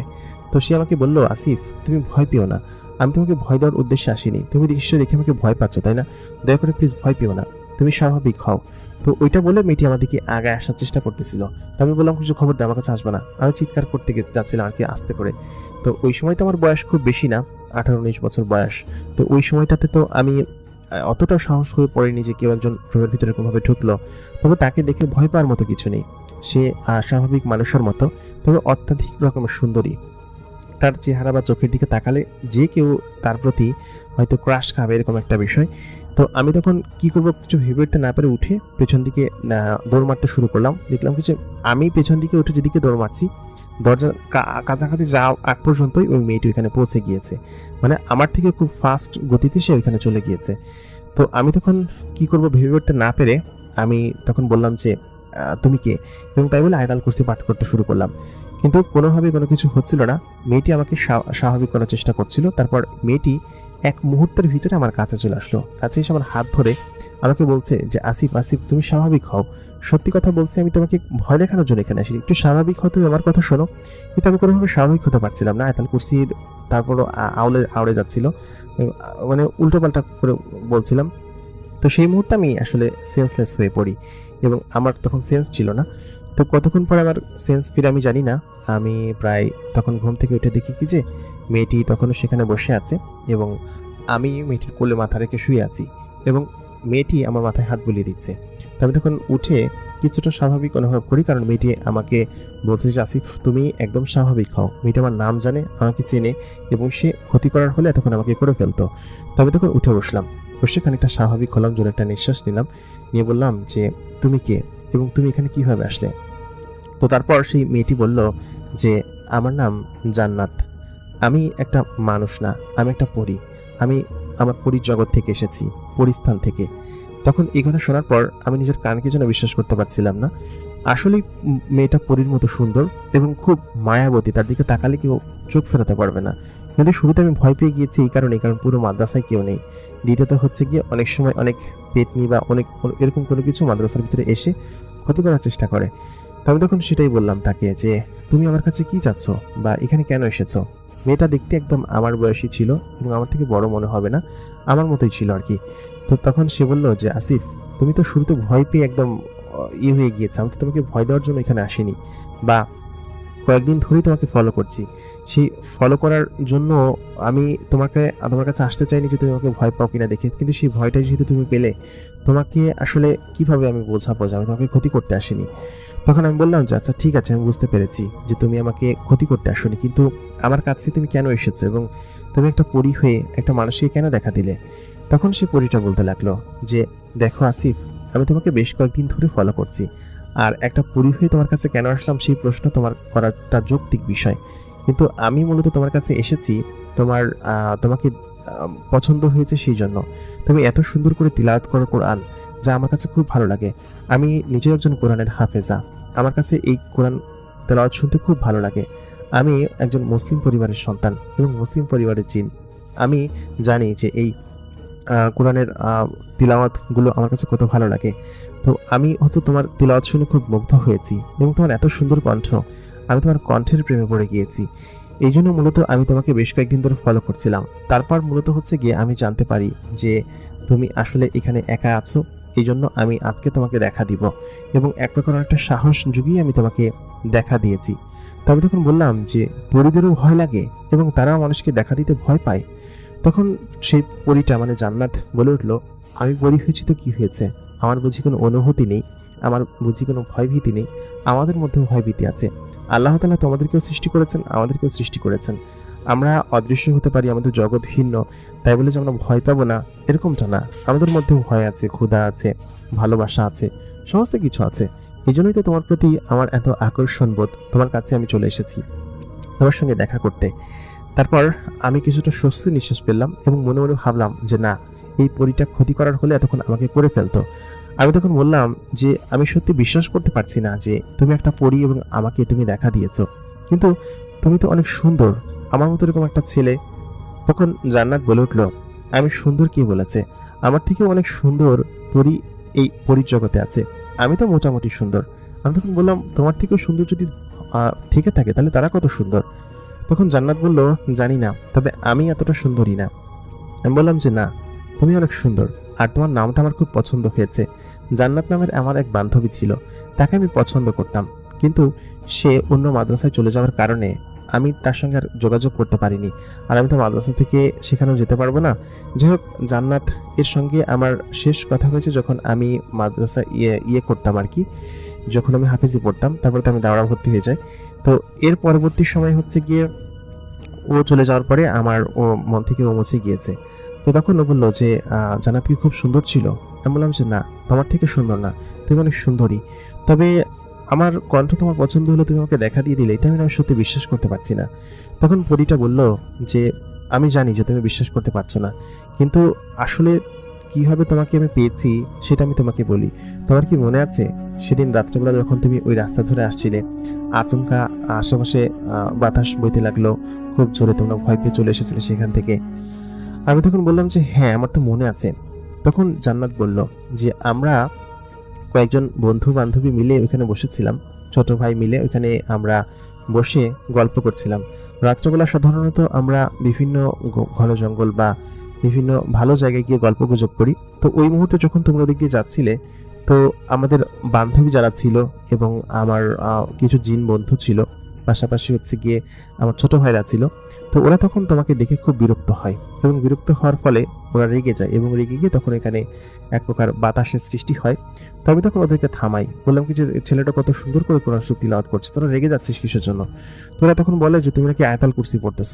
তো সে আমাকে বলল, আসিফ তুমি ভয় পেও না, আমি তোমাকে ভয় দেওয়ার উদ্দেশ্যে আসিনি, তুমি নিশ্চয়ই দেখে আমাকে ভয় পাচ্ছ তাই না? দয়া করে প্লিজ ভয় পেও না, তুমি স্বাভাবিক হও। তো ওইটা বলে মেয়েটি আমার দিকে আগায় আসার চেষ্টা করতেছিল। তো আমি বললাম, কিছু খবর দেয়, আমার কাছে আসবে না। আমি চিৎকার করতে যাচ্ছিলাম আর কি, আস্তে করে। তো ওই সময় তো আমার বয়স খুব বেশি না, 18-19 বছর বয়স। তো ওই সময়টাতে তো আমি অতটাও সাহস হয়ে পড়েনি যে কেউ একজন রুমের ভিতরে কোনোভাবে ঢুকলো। তবে তাকে দেখে ভয় পাওয়ার মতো কিছু নেই, সে স্বাভাবিক মানুষের মতো, তবে অত্যাধিক রকমের সুন্দরী। তার চেহারা বা চোখের দিকে তাকালে যে কেউ তার প্রতি হয়তো ক্রাশ খাবে, এরকম একটা বিষয়। তো আমি তখন কি করবো কিছু ভেবে উঠতে না পেরে উঠে পেছন দিকে দৌড় মারতে শুরু করলাম। দেখলাম কি যে আমি পেছন দিকে উঠে যেদিকে দৌড় মারছি, দরজার কাছাকাছি যাওয়ার আগ পর্যন্তই ওই মেয়েটি ওইখানে পৌঁছে গিয়েছে। মানে আমার থেকে খুব ফাস্ট গতিতে সে ওইখানে চলে গিয়েছে। তো আমি তখন কি করব ভেবে উঠতে না পেরে আমি তখন বললাম যে তুমি কে, এবং তাই বলে আয়াতুল কুরসি পাঠ করতে শুরু করলাম। কিন্তু কোনোভাবে কোনো কিছু হচ্ছিল না। মেয়েটি আমাকে স্বাভাবিক করার চেষ্টা করছিল। তারপর মেয়েটি এক মুহূর্তের ভিতরে আমার কাছে চলে আসলো, কাছে এসে আমার হাত ধরে আমাকে বলছে যে আসিফ আসিফ তুমি স্বাভাবিক হও, সত্যি কথা বলছি, আমি তোমাকে ভয় দেখানোর জন্য এখানে আসিনি, একটু স্বাভাবিক হও, তুমি আমার কথা শোনো। কিন্তু আমি কোনোভাবে স্বাভাবিক হতে পারছিলাম না। আয়াতুল কুরসির তারপরও আওড়ে যাচ্ছিল, মানে উল্টোপাল্টা করে বলছিলাম। তো সেই মুহূর্তে আমি আসলে সেন্সলেস হয়ে পড়ি, এবং আমার তখন সেন্স ছিল না। তো কতক্ষণ পরে আমার সেন্স ফিরে আমি জানি না। আমি প্রায় তখন ঘুম থেকে উঠে দেখি কি যে মেয়েটি তখনও সেখানে বসে আছে, এবং আমি মেয়েটির কোলে মাথা রেখে শুয়ে আছি, এবং মেয়েটি আমার মাথায় হাত বুলিয়ে দিচ্ছে। তো আমি তখন উঠে কিছুটা স্বাভাবিক অনুভব করি, কারণ মেয়েটি আমাকে বলছে যে আসিফ তুমি একদম স্বাভাবিক হও। মেয়েটি আমার নাম জানে, আমাকে চেনে, এবং সে ক্ষতি করার হলে তখন আমাকে করে ফেলতো। তবে তখন উঠে বসলাম, বসে খানিকটা স্বাভাবিক হলাম, জোরে একটা নিঃশ্বাস নিলাম, নিয়ে বললাম যে তুমি কে এবং তুমি এখানে কিভাবে আসলে? তো তারপর সেই মেয়েটি বলল যে আমার নাম জান্নাত, আমি একটা মানুষ না, আমি একটা পরী, আমি আমার পরীর জগৎ থেকে এসেছি, পরিস্থান থেকে। তখন এই কথা শোনার পর আমি নিজের কানকে যেন বিশ্বাস করতে পারছিলাম না। আসলেই মেয়েটা পরীর মতো সুন্দর এবং খুব মায়াবতী, তার দিকে তাকালে কেউ চোখ ফেরাতে পারবে না। কিন্তু শুরুতে আমি ভয় পেয়ে গিয়েছি এই কারণে, কারণ পুরো মাদ্রাসায় কেউ নেই। দ্বিতীয়ত হচ্ছে গিয়ে অনেক সময় অনেক পেতনি বা অনেক এরকম কোনো কিছু মাদ্রাসার ভিতরে এসে ক্ষতি করার চেষ্টা করে। তবে তখন সেটাই বললাম তাকে যে তুমি আমার কাছে কি চাচ্ছ বা এখানে কেন এসেছো? মেয়েটা দেখতে একদম আমার বয়সী ছিল, এবং আমার থেকে বড় মনে হবে না, আমার মতোই ছিল আর কি। তো তখন সে বলল যে আসিফ তুমি তো শুরুতে ভয় পেয়ে একদম হয়ে গিয়েছে, আমি তো তোমাকে ভয় দেওয়ার জন্য এখানে আসিনি, বা কয়েকদিন ধরেই তোমাকে ফলো করছি। সেই ফলো করার জন্য আমি তোমার কাছে আসতে চাইনি যে তুমি আমাকে ভয় পাও কিনা দেখে, কিন্তু সেই ভয়টাই যেহেতু তুমি পেলে, তোমাকে আসলে কিভাবে আমি বোঝাবো যে আমি তোমাকে ক্ষতি করতে আসিনি। তখন আমি বললাম যে আচ্ছা ঠিক আছে, আমি বুঝতে পেরেছি যে তুমি আমাকে ক্ষতি করতে আসোনি, কিন্তু আমার কাছে তুমি কেন এসেছো এবং তুমি একটা পরী হয়ে একটা মানুষকে কেন দেখা দিলে? তখন সে পরীটা বলতে লাগলো যে দেখো আসিফ, আমি তোমাকে বেশ কয়েকদিন ধরে ফলো করছি, আর একটা পরী হয়ে তোমার কাছে কেন আসলাম সেই প্রশ্ন তোমার করাটা যৌক্তিক বিষয়, কিন্তু আমি মূলত তোমার কাছে এসেছি তোমাকে পছন্দ হয়েছে সেই জন্য। তুমি এত সুন্দর করে তিলাওয়াত করো কোরআন, যা আমার কাছে খুব ভালো লাগে। আমি নিজেও একজন কোরআনের হাফেজা, আমার কাছে এই কোরআন তেলাওয়াত শুনতে খুব ভালো লাগে। আমি একজন মুসলিম পরিবারের সন্তান এবং মুসলিম পরিবারের জিন। আমি জানি যে এই কোরআনের তিলাওয়াতগুলো আমার কাছে কত ভালো লাগে। তো আমি হচ্ছে তোমার তিলাওয়াত শুনে খুব মুগ্ধ হয়েছি, এবং তোমার এত সুন্দর কণ্ঠ, আমি তোমার কণ্ঠের প্রেমে পড়ে গিয়েছি। এই জন্য মূলত আমি তোমাকে বেশ কয়েকদিন ধরে ফলো করছিলাম। তারপর মূলত হচ্ছে গিয়ে আমি জানতে পারি যে তুমি আসলে এখানে একা আছো, এই জন্য আমি আজকে তোমাকে দেখা দিব, এবং এক প্রকার একটা সাহস জুগিয়ে আমি তোমাকে দেখা দিয়েছি। তবে তখন বললাম যে পরীদেরও ভয় লাগে এবং তারাও মানুষকে দেখা দিতে ভয় পায়। তখন সেই পরীটা মানে জান্নাত বলে উঠলো, আমি পরী হয়েছি তো কি হয়েছে, আমার বুঝি কোনো অনুভূতি নেই, আমার বুঝি কোনো ভয়ভীতি নেই? আমাদের মধ্যেও ভয়ভীতি আছে। আল্লাহ তাআলা তোমাদেরকেও সৃষ্টি করেছেন, আমাদেরকেও সৃষ্টি করেছেন। আমরা অদৃশ্য হতে পারি, আমাদের জগৎ ভিন্ন, তাই বলে যে আমরা ভয় পাবো না এরকমটা না। আমাদের মধ্যেও ভয় আছে, ক্ষুধা আছে, ভালোবাসা আছে, সমস্ত কিছু আছে। এই জন্যই তো তোমার প্রতি আমার এত আকর্ষণ বোধ, তোমার কাছে আমি চলে এসেছি তোমার সঙ্গে দেখা করতে। তারপর আমি কিছুটা স্বস্তি নিঃশ্বাস ফেললাম এবং মনে মনে ভাবলাম যে না, এই পরীটা ক্ষতি করার হলে এতক্ষণ আমাকে করে ফেলতো। আমি তখন বললাম যে আমি সত্যি বিশ্বাস করতে পারছি না যে তুমি একটা পরী এবং আমাকে তুমি দেখা দিয়েছো, কিন্তু তুমি তো অনেক সুন্দর, আমার মতো এরকম একটা ছেলে। তখন জান্নাত বলে উঠলো, আমি সুন্দর কি বলেছে, আমার থেকেও অনেক সুন্দর পরী এই পরীর জগতে আছে, আমি তো মোটামুটি সুন্দর। আমি তখন বললাম, তোমার থেকেও সুন্দর যদি থেকে থাকে তাহলে তারা কত সুন্দর? তখন জান্নাত বলল, জানি না, তবে আমি এতটা সুন্দরী না। আমি বললাম যে না, তুমি অনেক সুন্দর, আর তোমার নামটা আমার খুব পছন্দ হয়েছে। জান্নাত নামের আমার এক বান্ধবী ছিল, তাকে আমি পছন্দ করতাম, কিন্তু সে অন্য মাদ্রাসায় চলে যাওয়ার কারণে আমি তার সঙ্গে আর যোগাযোগ করতে পারিনি। আর আমি তো মাদ্রাসা থেকে সেখানেও যেতে পারবো না। যাই হোক, জান্নাত এর সঙ্গে আমার শেষ কথা হয়েছে যখন আমি মাদ্রাসা ইয়ে করতাম আর কি, যখন আমি হাফিজি পড়তাম, তারপরে তো আমি দাওরা ভর্তি হয়ে যাই। তো এর পরবর্তী সময় হচ্ছে গিয়ে ও চলে যাওয়ার পরে আমার ও মন থেকে ও মুছে গিয়েছে। তো তখন ও বললো যে জান্নাত কি খুব সুন্দর ছিল? আমি বললাম যে না, তোমার থেকে সুন্দর না, তুমি অনেক সুন্দরী, তবে আমার কণ্ঠ তোমার পছন্দ হলো, তুমি আমাকে দেখা দিয়ে দিলে, এটা আমি না সত্যি বিশ্বাস করতে পারছি না। তখন পরীটা বলল যে আমি জানি যে তুমি বিশ্বাস করতে পারছো না, কিন্তু আসলে কিভাবে তোমাকে আমি পেয়েছি সেটা আমি তোমাকে বলি। তোমার কি মনে আছে সেদিন রাত্রেবেলা যখন তুমি ওই রাস্তা ধরে আসছিলে, আচমকা আশেপাশে বাতাস বইতে লাগলো খুব জোরে, তোমরা ভয় পেয়ে চলে এসেছিলে সেখান থেকে? আমি তখন বললাম যে হ্যাঁ, আমার তো মনে আছে। তখন জান্নাত বলল যে আমরা কয়েকজন বন্ধু বান্ধবী মিলে ওইখানে বসেছিলাম, ছোট ভাই মিলে ওইখানে আমরা বসে গল্প করছিলাম। রাত্রেবেলা সাধারণত আমরা বিভিন্ন ঘন জঙ্গল বা বিভিন্ন ভালো জায়গায় গিয়ে গল্প গুজব করি। তো ওই মুহূর্তে যখন তোমরা ওদিক দিয়ে যাচ্ছিলে, তো আমাদের বান্ধবী যারা ছিল এবং আমার কিছু জিন বন্ধু ছিল, পাশাপাশি হচ্ছে গিয়ে আমার ছোট ভাইরা ছিল, তো ওরা তখন তোমাকে দেখে খুব বিরক্ত হয় এবং বিরক্ত হওয়ার ফলে ওরা রেগে যায় এবং রেগে গিয়ে তখন এখানে এক প্রকার বাতাসের সৃষ্টি হয়। তো আমি তখন ওদেরকে থামাই, বললাম কি যে ছেলেটা কত সুন্দর করে কোরআন শরীফ তিলাওয়াত করছে, তোরা রেগে যাচ্ছিস কিসের জন্য? তোরা তখন বলে যে তুমি নাকি আয়াতুল কুরসি পড়তেছ,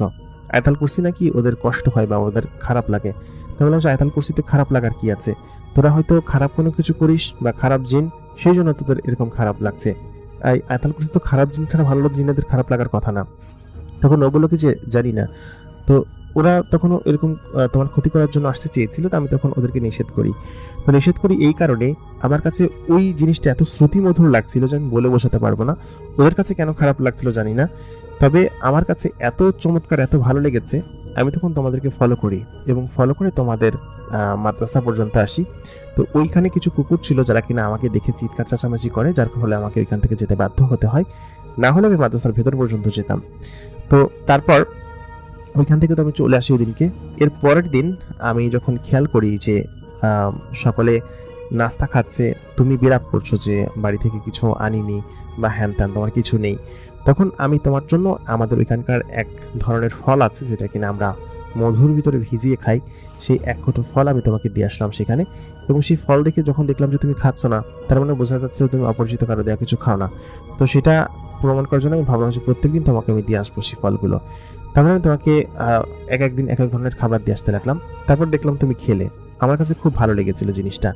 আয়াতুল কুরসি নাকি ওদের কষ্ট হয় বা ওদের খারাপ লাগে। তো বললাম যে আয়াতুল কুরসিতে খারাপ লাগার কি আছে? তোরা হয়তো খারাপ কোনো কিছু করিস বা খারাপ জিন, সেই জন্য তোদের এরকম খারাপ লাগছে। আয়াতুল কুরসি তো খারাপ জিন ছাড়া ভালো জিনেদের খারাপ লাগার কথা না। তখন ও বললো কি যে জানি না। তো ওরা তখনও এরকম তোমার ক্ষতি করার জন্য আসতে চেয়েছিল, তো আমি তখন ওদেরকে নিষেধ করি। তো নিষেধ করি এই কারণে, আমার কাছে ওই জিনিসটা এত শ্রুতিমধুর লাগছিল যে আমি বলে বোঝাতে পারবো না। ওদের কাছে কেন খারাপ লাগছিল জানি না, তবে আমার কাছে এত চমৎকার, এত ভালো লেগেছে। আমি তখন তোমাদেরকে ফলো করি এবং ফলো করে তোমাদের মাদ্রাসা পর্যন্ত আসি। তো ওইখানে কিছু কুকুর ছিল যারা কিনা আমাকে দেখে চিৎকার চেঁচামেচি করে, যার ফলে আমাকে ওইখান থেকে যেতে বাধ্য হতে হয়, না হলে আমি মাদ্রাসার ভেতর পর্যন্ত যেতাম। তো তারপর ওইখান থেকে তো আমি চলে আসি ওদিনকে। এর পরের দিন আমি যখন খেয়াল করি যে সকলে নাস্তা খাচ্ছে, তুমি বিরাগ করছো যে বাড়ি থেকে কিছু আনিনি বা হ্যান ত্যান, তোমার কিছু নেই, তখন আমি তোমার জন্য আমাদের ওইখানকার এক ধরনের ফল আছে যেটা কিনা আমরা মধুর ভিতরে ভিজিয়ে খাই, সেই এক কৌটো ফল আমি তোমাকে দিয়ে আসলাম সেখানে। এবং সেই ফল দেখে যখন দেখলাম যে তুমি খাচ্ছ না, তার মানে বোঝা যাচ্ছে যে তুমি অপরিচিত কারো দেওয়া কিছু খাও না। তো সেটা প্রমাণ করার জন্য আমি ভাবলাম যে প্রত্যেকদিন তোমাকে আমি দিয়ে আসবো সেই ফলগুলো। তারপরে আমি তোমাকে এক একদিন এক এক ধরনের খাবার দিয়ে আসতে লাগলাম। তারপর দেখলাম তুমি খেলে, আমার কাছে খুব ভালো লেগেছিল জিনিসটা।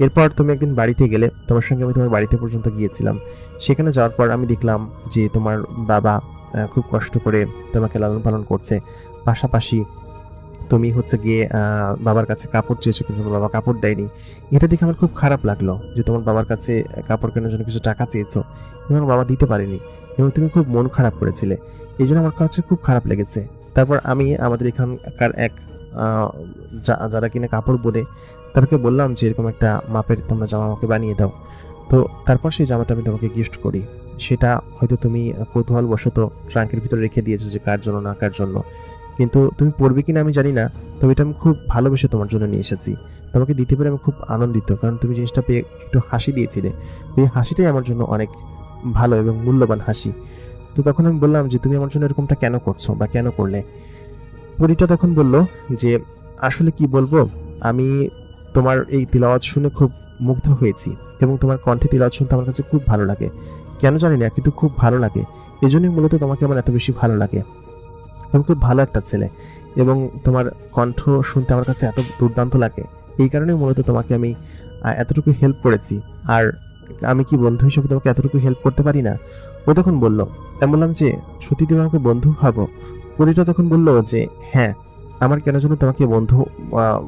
এরপর তুমি একদিন বাড়িতে গেলে, তোমার সঙ্গে আমি তোমার বাড়িতে পর্যন্ত গিয়েছিলাম। সেখানে যাওয়ার পর আমি দেখলাম যে তোমার বাবা খুব কষ্ট করে তোমাকে লালন পালন করছে, পাশাপাশি তুমি হচ্ছে গিয়ে বাবার কাছে কাপড় চেয়েছো কিন্তু তোমার বাবা কাপড় দেয়নি। এটা দেখে আমার খুব খারাপ লাগলো যে তোমার বাবার কাছে কাপড় কেনার জন্য কিছু টাকা চেয়েছো এবং বাবা দিতে পারেনি, এবং তুমি খুব মন খারাপ করেছিলে। এই জন্য আমার কাছে খুব খারাপ লেগেছে। তারপর আমি আমাদের এখানকার এক যারা কিনা কাপড় বোনে, তাদেরকে বললাম যে এরকম একটা মাপের তোমরা জামা আমাকে বানিয়ে দাও। তো তারপর সেই জামাটা আমি তোমাকে গিফট করি। সেটা হয়তো তুমি কৌতূহলবশত ট্রাঙ্কের ভিতরে রেখে দিয়েছো যে কার জন্য না কার জন্য, কিন্তু তুমি পড়বে কিনা আমি জানি না। তবে এটা আমি খুব ভালোবেসে তোমার জন্য নিয়ে এসেছি, তোমাকে দিতে পেরে আমি খুব আনন্দিত, কারণ তুমি জিনিসটা পেয়ে একটু হাসি দিয়েছিলে। এই হাসিটাই আমার জন্য অনেক ভালো এবং মূল্যবান হাসি। তো তখন আমি বললাম যে তুমি আমার জন্য এরকমটা কেন করছো বা কেন করলে? পরীটা তখন বলল যে আসলে কি বলবো, আমি তোমার এই তিলাওয়াত শুনে খুব মুগ্ধ হয়েছি এবং তোমার কণ্ঠে তিলাওয়াত শুনতে আমার কাছে খুব ভালো লাগে, কেন জানি না কিন্তু খুব ভালো লাগে। এই জন্যই মূলত তোমাকে আমার এত বেশি ভালো লাগে। তুমি খুব ভালো একটা ছেলে এবং তোমার কণ্ঠ শুনতে আমার কাছে এত দুর্দান্ত লাগে, এই কারণেই মূলত তোমাকে আমি এতটুকু হেল্প করেছি। আর আমি কি বন্ধু হিসেবে তোমাকে এতটুকু হেল্প করতে পারি না? ও তখন বলল, আমি বললাম যে সত্যি তুমি আমাকে বন্ধু ভাবো? পরীটা তখন বলল যে হ্যাঁ, আমার কেন যেন তোমাকে বন্ধু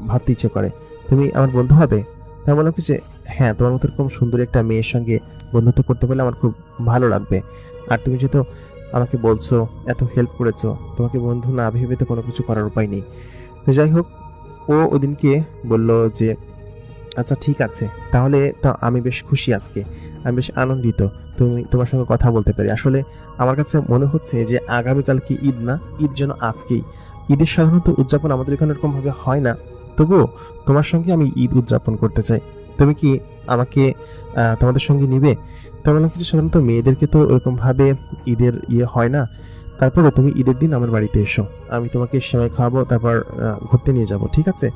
ভাবতে ইচ্ছে করে, তুমি আমার বন্ধু হবে? তাই বললাম কি যে হ্যাঁ, তোমার মতো এরকম সুন্দর একটা মেয়ের সঙ্গে বন্ধুত্ব করতে পারলে আমার খুব ভালো লাগবে। আর তুমি যেহেতু আমাকে বলছো, এত হেল্প করেছো, তোমাকে বন্ধু না ভেবে তো কোনো কিছু করার উপায় নেই। তো যাই হোক, ও ওদিনকে বলল যে আচ্ছা ঠিক আছে, তাহলে তো আমি বেশ খুশি আজকে, আমি বেশ আনন্দিত তুমি তোমার সঙ্গে কথা বলতে পারি। আসলে আমার কাছে মনে হচ্ছে যে আগামীকাল কি ঈদ না, ঈদ যেন আজকেই। ঈদের সাধারণত উদযাপন আমাদের এখানে এরকম ভাবে হয় না, তবুও তোমার সঙ্গে আমি ঈদ উদযাপন করতে চাই। তুমি কি আমাকে তোমাদের সঙ্গে নিবে? তেমন কিছু, সাধারণত মেয়েদেরকে তো ওরকম ভাবে ঈদের হয় না। তারপরে তুমি ঈদের দিন আমার বাড়িতে এসো, আমি তোমাকে সেমাই খাওয়াবো, তারপর ঘুরতে নিয়ে যাব, ঠিক আছে?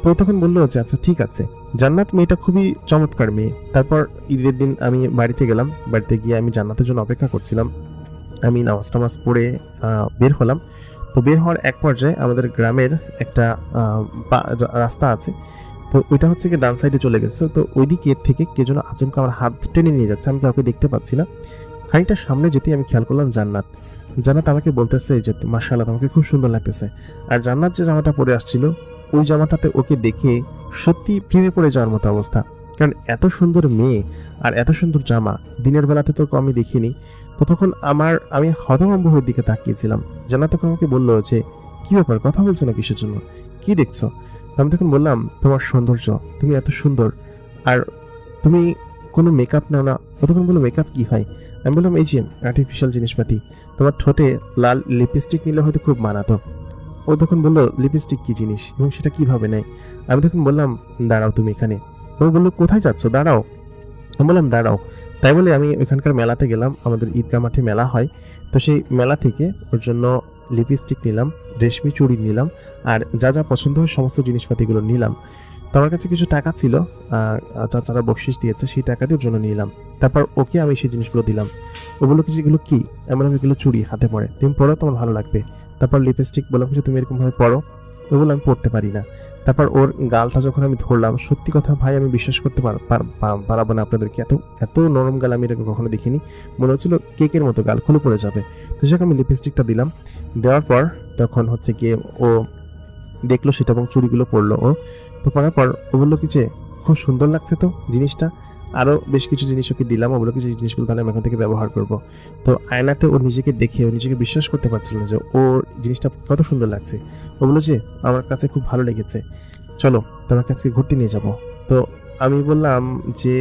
তো তখন বললো যে আচ্ছা ঠিক আছে। জান্নাত মেয়েটা খুবই চমৎকার মেয়ে। তারপর ঈদের দিন আমি বাড়িতে গেলাম, বাড়িতে গিয়ে আমি জান্নাতের জন্য অপেক্ষা করছিলাম। আমি নামাজ টামাজ পড়ে বের হলাম। তো বের হওয়ার এক পর্যায়ে আমাদের গ্রামের একটা রাস্তা আছে, তো ওইটা হচ্ছে কি ডান সাইডে চলে গেছে। তো ওই দিকে থেকে কে যেন আচমকা আমার হাত টেনে নিয়ে যাচ্ছে, আমি কাউকে দেখতে পাচ্ছি না। খানিকটা সামনে যেতেই আমি খেয়াল করলাম জান্নাত। জান্নাত আমাকে বলতেছে যে মাশাআল্লাহ, তোমাকে খুব সুন্দর লাগতেছে। আর জান্নাত যে জামাটা পরে আসছিল, ওই জামাটাতে ওকে দেখে সত্যি প্রেমে পড়ে যাওয়ার মতো অবস্থা। কারণ এত সুন্দর মেয়ে আর এত সুন্দর জামা দিনের বেলাতে তো আমি দেখিনি। তো তখন আমি হতভম্ব হয়ে দিকে তাকিয়েছিলাম। জান্নাত তখন আমাকে বললো যে কি ব্যাপার, কথা বলছো না কিসের জন্য, কি দেখছো? আমি তখন বললাম তোমার সৌন্দর্য, তুমি এত সুন্দর, আর তুমি কোনো মেকআপ নাও না। ও তখন বললো মেকআপ কি হয়? আমি বললাম এই যে আর্টিফিশিয়াল জিনিসপাতি, তোমার ঠোঁটে লাল লিপস্টিক নিলে হয়তো খুব মানাতো। ও তখন বললো লিপস্টিক কি জিনিস এবং সেটা কিভাবে নেয়? আমি তখন বললাম দাঁড়াও তুমি এখানে। ও বললো কোথায় যাচ্ছ, দাঁড়াও। আমি বললাম দাঁড়াও। তাই বলে আমি ওইখানকার মেলাতে গেলাম, আমাদের ঈদগাহ মাঠে মেলা হয়। তো সেই মেলা থেকে ওর জন্য লিপস্টিক নিলাম, রেশমি চুড়ি নিলাম, আর যা যা পছন্দ হয় সমস্ত জিনিসপাতিগুলো নিলাম। তো আমার কাছে কিছু টাকা ছিল, চাচারা বকশিস দিয়েছে, সেই টাকা দিয়ে ওর জন্য নিলাম। তারপর ওকে আমি সেই জিনিসগুলো দিলাম। ও বললো কি যেগুলো কি? আমি বললাম এগুলো চুড়ি, হাতে পরে, তুমি পরো, তোমার ভালো লাগবে। তারপর লিপস্টিক বললাম যে তুমি এরকম ভাবে পরো। তো বললাম আমি পড়তে পারি না। তারপর ওর গালটা যখন আমি ধরলাম, সত্যি কথা ভাই আমি বিশ্বাস করতে পারবো না আপনাদেরকে, এত এত নরম গাল আমি এরকম কখনো দেখিনি। মনে হচ্ছিল কেকের মতো গাল খুলে পড়ে যাবে। তো সেখানে আমি লিপস্টিকটা দিলাম, দেওয়ার পর তখন হচ্ছে গিয়ে ও দেখলো সেটা এবং চুড়িগুলো পরলো। ও তো পরার পর ও বললো কি যে খুব সুন্দর লাগছে তো জিনিসটা। আরো বেশ কিছু জিনিস ওকে দিলাম, ও বললো কি যে জিনিসগুলো তাহলে আমি এখন থেকে ব্যবহার করবো। তো আয়নাতে ও নিজেকে দেখে ও নিজেকে বিশ্বাস করতে পারছিল না যে ওর জিনিসটা কত সুন্দর লাগছে। ও বললো যে আমার কাছে খুব ভালো লেগেছে, চলো তোমার কাছে ঘুরতে নিয়ে যাব। তো আমি বললাম যে